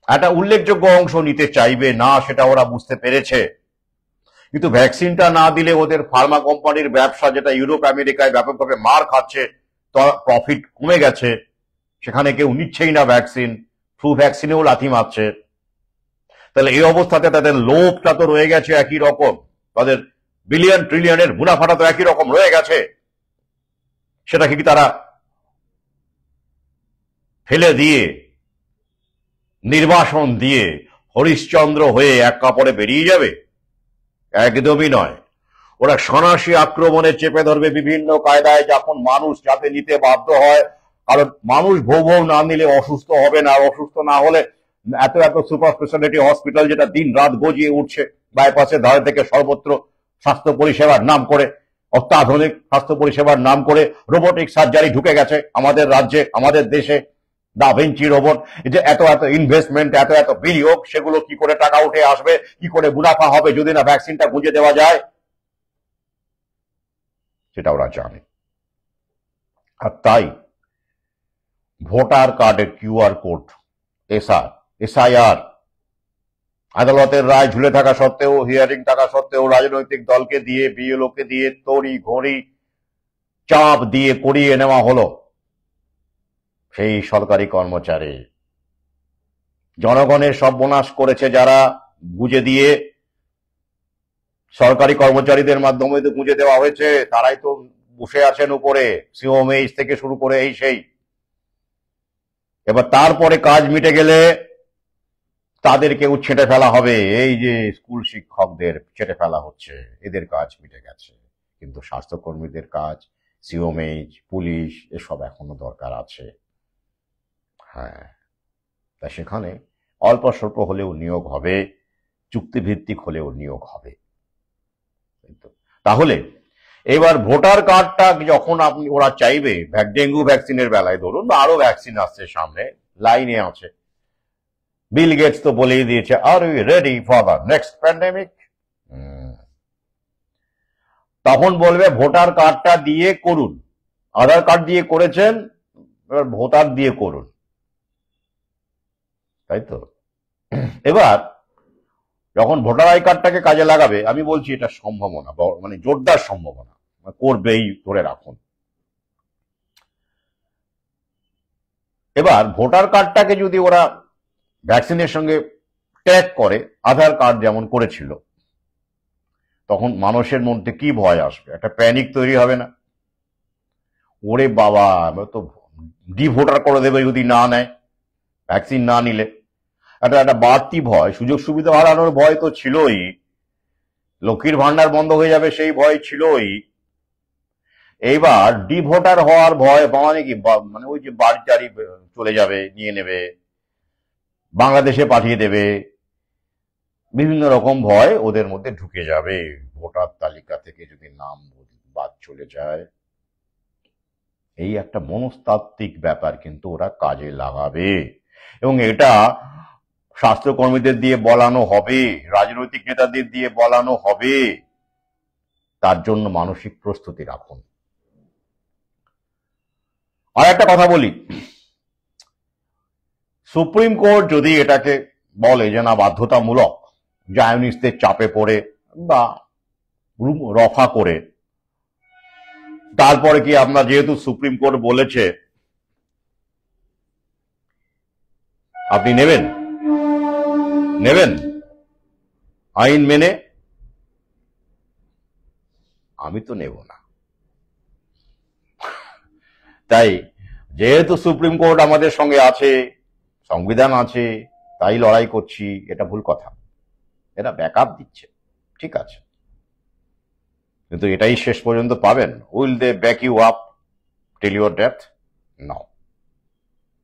একটা উল্লেখযোগ্য অংশ নিতে চাইবে না, সেটা ওরা বুঝতে পেরেছে। কিন্তু ভ্যাকসিনটা না দিলে ওদের ফার্মা কোম্পানির ব্যবসা, যেটা ইউরোপ আমেরিকায় ব্যাপকভাবে মার খাচ্ছে, প্রফিট কমে গেছে, সেখানে কেউ নিচ্ছেই না ভ্যাকসিন, ফ্লু ভ্যাকসিনেও লাথি মারছে। তাহলে এই অবস্থাতে তাদের লোভটা তো রয়ে গেছে একই রকম, তাদের বিলিয়ন ট্রিলিয়নের মুনাফাটা তো একই রকম রয়ে গেছে। সেটাকে কি তারা ফেলে দিয়ে, নির্বাসন দিয়ে হরিশ্চন্দ্র হয়ে এক কাপড়ে বেরিয়ে যাবে? একদমই নয়। ওরা সন্ন্যাসী আক্রমণে চেপে ধরবে বিভিন্ন কায়দায়, যখন মানুষ যাতে নিতে বাধ্য হয়। কারণ মানুষ ভৌ ভৌ না নিলে অসুস্থ হবে না, আর অসুস্থ না হলে এত এত সুপার স্পেশালিটি হসপিটাল যেটা দিন রাত গজিয়ে উঠছে বাইপাসের ধারে থেকে সর্বত্র, স্বাস্থ্য পরিষেবার নাম করে, অত্যাধুনিক স্বাস্থ্য পরিষেবার নাম করে রোবোটিক সার্জারি ঢুকে গেছে আমাদের রাজ্যে, আমাদের দেশে। দা ভিঞ্চি রোবট, যে এত এত ইনভেস্টমেন্ট, এত এত বিনিয়োগ, সেগুলো কি করে টাকা উঠে আসবে, কি করে মুনাফা হবে যদি না ভ্যাকসিনটা গুঁজে দেওয়া যায়, সেটা ওরা জানে। আর তাই ভোটার কার্ডের কিউআর কোড, এসআইআর, আদালতের রায় ঝুলে থাকা সত্ত্বেও, হিয়ারিং থাকা সত্ত্বেও, রাজনৈতিক দলকে দিয়ে, বিএলওকে দিয়ে তড়ি ঘড়ি চাপ দিয়ে করিয়ে নেওয়া হলো। সেই সরকারি কর্মচারী জনগণের সর্বনাশ করেছে যারা, গুঁজে দিয়ে, সরকারি কর্মচারীদের মাধ্যমে তো গুঁজে দেওয়া হয়েছে, তারাই তো বসে আছেন উপরে, সিওএমএইচ থেকে শুরু করে এই সেই। এবার তারপরে কাজ মিটে গেলে তাদেরকেও ছেঁটে ফেলা হবে। এই যে স্কুল শিক্ষকদের ছেঁটে ফেলা হচ্ছে, এদের কাজ মিটে গেছে। কিন্তু স্বাস্থ্যকর্মীদের কাজ, সিওএমএইচ, পুলিশ, এসব এখনো দরকার আছে। হ্যাঁ, তা সেখানে অল্প স্বল্প হলেও নিয়োগ হবে, চুক্তিভিত্তিক হলেও নিয়োগ হবে। তাহলে এবার ভোটার কার্ডটা যখন ওরা চাইবে, ডেঙ্গু ভ্যাকসিনের বেলায় ধরুন, বা আরো ভ্যাকসিন আসছে সামনে, লাইনে আছে, বিল গেটস তো বলেই দিয়েছে, are we ready for the next pandemic. তখন বলবে ভোটার কার্ডটা দিয়ে করুন, আধার কার্ড দিয়ে করেছেন, এবার ভোটার দিয়ে করুন, তাই তো। এবার যখন ভোটার আই কার্ডটাকে কাজে লাগাবে, আমি বলছি এটা সম্ভাবনা, মানে জোরদার সম্ভাবনা, করবেই ধরে রাখুন। এবার ভোটার কার্ডটাকে যদি ওরা ভ্যাকসিনের সঙ্গে ট্যাগ করে, আধার কার্ড যেমন করেছিল, তখন মানুষের মধ্যে কি ভয় আসবে? একটা প্যানিক তৈরি হবে না? ওরে বাবা, তো ডিভোটার করে দেবে যদি না নেয়, ভ্যাকসিন না নিলে। একটা বাড়তি ভয়, সুযোগ সুবিধা হারানোর ভয় তো ছিলই, লক্ষ্মীর ভান্ডার বন্ধ হয়ে যাবে সেই ভয় ছিলই। এইবার ডিভোটার হওয়ার ভয়, মানে কি, মানে ওই যে বাড়ি টাড়ি চলে যাবে, নিয়ে নেবে, বাংলাদেশে পাঠিয়ে দেবে, বিভিন্ন রকম ভয় ওদের মধ্যে ঢুকে যাবে। ভোটার তালিকা থেকে যদি নাম বাদ চলে যায়, এই একটা মনস্তাত্ত্বিক ব্যাপার কিন্তু ওরা কাজে লাগাবে, এবং এটা স্বাস্থ্যকর্মীদের দিয়ে বলানো হবে, রাজনৈতিক নেতাদের দিয়ে বলানো হবে। তার জন্য মানসিক প্রস্তুতি রাখুন। আর একটা কথা বলি, সুপ্রিম কোর্ট যদি এটাকে বলে যে না, বাধ্যতামূলক, জায়নিস্টদের চাপে পড়ে বা রফা করে, তারপরে কি আমরা, যেহেতু সুপ্রিম কোর্ট বলেছে, আপনি নেবেন আইন মেনে? আমি তো নেব না। তাই যেহেতু সুপ্রিম কোর্ট আমাদের সঙ্গে আছে, সংবিধান আছে, তাই লড়াই করছি, এটা ভুল কথা। এরা ব্যাকআপ দিচ্ছে, ঠিক আছে, কিন্তু এটাই শেষ পর্যন্ত পাবেন? Will they back you up till your death? No,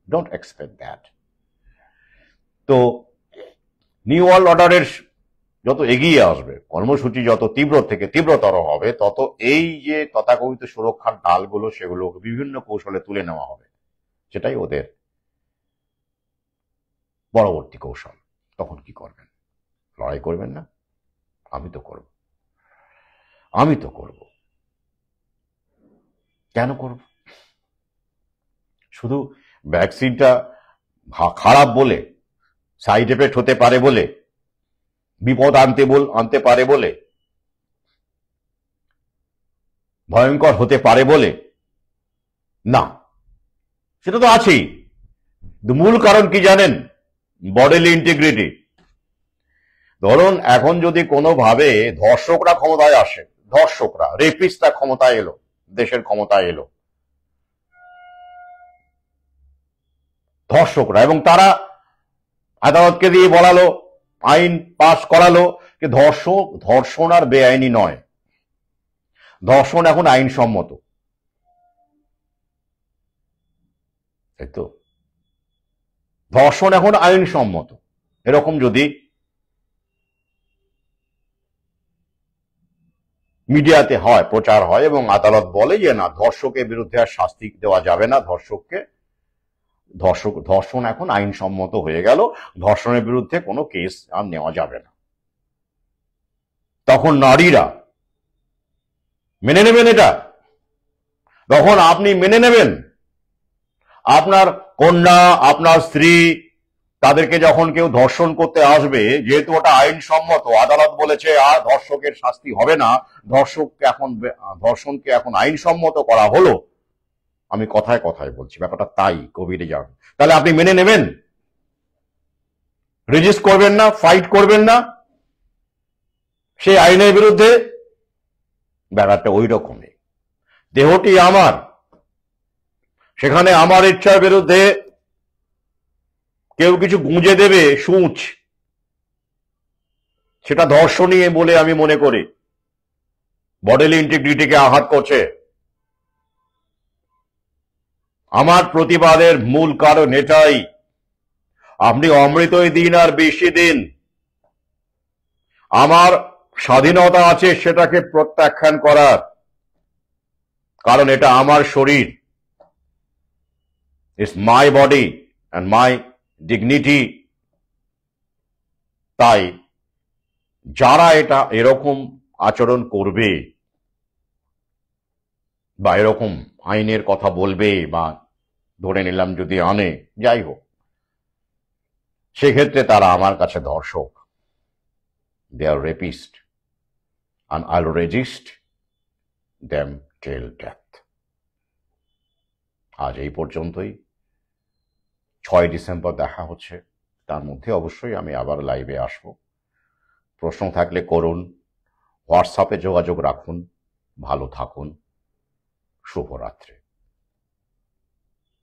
don't expect that. তো নিউ ওয়ার্ল্ড অর্ডারের যত এগিয়ে আসবে, কর্মসূচি যত তীব্র থেকে তীব্রতর হবে, তত এই যে তথাকথিত সুরক্ষার ঢালগুলো, সেগুলো বিভিন্ন কৌশলে তুলে নেওয়া হবে। সেটাই ওদের পরবর্তী কৌশল। তখন কি করবেন? লড়াই করবেন না? আমি তো করব। কেন করব? শুধু ভ্যাকসিনটা খারাপ বলে, সাইড এফেক্ট হতে পারে বলে, বিপদ আনতে পারে বলে, ভয়ঙ্কর হতে পারে বলে না, সেটা তো আছেই। মূল কারণ কি জানেন? Bodily integrity. ধরুন এখন যদি কোনোভাবে ধর্ষকরা ক্ষমতায় আসে, রেপিস্টরা ক্ষমতায় এলো, দেশের ক্ষমতায় এলো, ধর্ষকরা, এবং তারা আদালতকে দিয়ে বলালো, আইন পাশ করালো যে ধর্ষণ আর বেআইনি নয়, ধর্ষণ এখন আইনসম্মত, তাই তো? ধর্ষণ এখন আইনসম্মত, এরকম যদি মিডিয়াতে হয়, প্রচার হয়, এবং আদালত বলে যে না, ধর্ষকের বিরুদ্ধে আর শাস্তি দেওয়া যাবে না, ধর্ষণ এখন আইনসম্মত হয়ে গেল, ধর্ষণের বিরুদ্ধে কোনো কেস আর নেওয়া যাবে না, তখন নারীরা মেনে নেবেন এটা? তখন আপনি মেনে নেবেন আপনার কন্যা, আপনার স্ত্রী, তাদেরকে যখন কেউ ধর্ষণ করতে আসবে, যেহেতু ওটা আইনসম্মত, আদালত বলেছে আর ধর্ষকের শাস্তি হবে না, ধর্ষণকে এখন আইনসম্মত করা হলো, আমি কথায় কথায় বলছি, ব্যাপারটা তাই, কোভিডে যান, তাহলে আপনি মেনে নেবেন? রেজিস্ট করবেন না? ফাইট করবেন না সেই আইনের বিরুদ্ধে? ব্যাপারটা ওই রকমই। দেহটি আমার, সেখানে আমার ইচ্ছার বিরুদ্ধে কেউ কিছু গুঁজে দেবে, সূচ, সেটা ধর্ষণই বলে আমি মনে করি, বডিলি ইন্টিগ্রিটিকে আঘাত করছে। আমার প্রতিবাদের মূল কারণ এটাই, আপনি অমৃতই দিন আর বেশি দিন। আমার স্বাধীনতা আছে সেটাকে প্রত্যাখ্যান করার, কারণ এটা আমার শরীর। It's my body and my dignity. তাই যারা এটা এরকম আচরণ করবে বা এরকম আইনের কথা বলবে বা ধরে নিলাম যদি আনে, যাই হোক, সেক্ষেত্রে তারা আমার কাছে ধর্ষক। দে আর rapist and I'll resist them till death. আজ এই পর্যন্তই। 6 ডিসেম্বর দেখা হচ্ছে, তার মধ্যে অবশ্যই আমি আবার লাইভে আসব। প্রশ্ন থাকলে করুন, হোয়াটসঅ্যাপে যোগাযোগ রাখুন। ভালো থাকুন, শুভরাত্রি।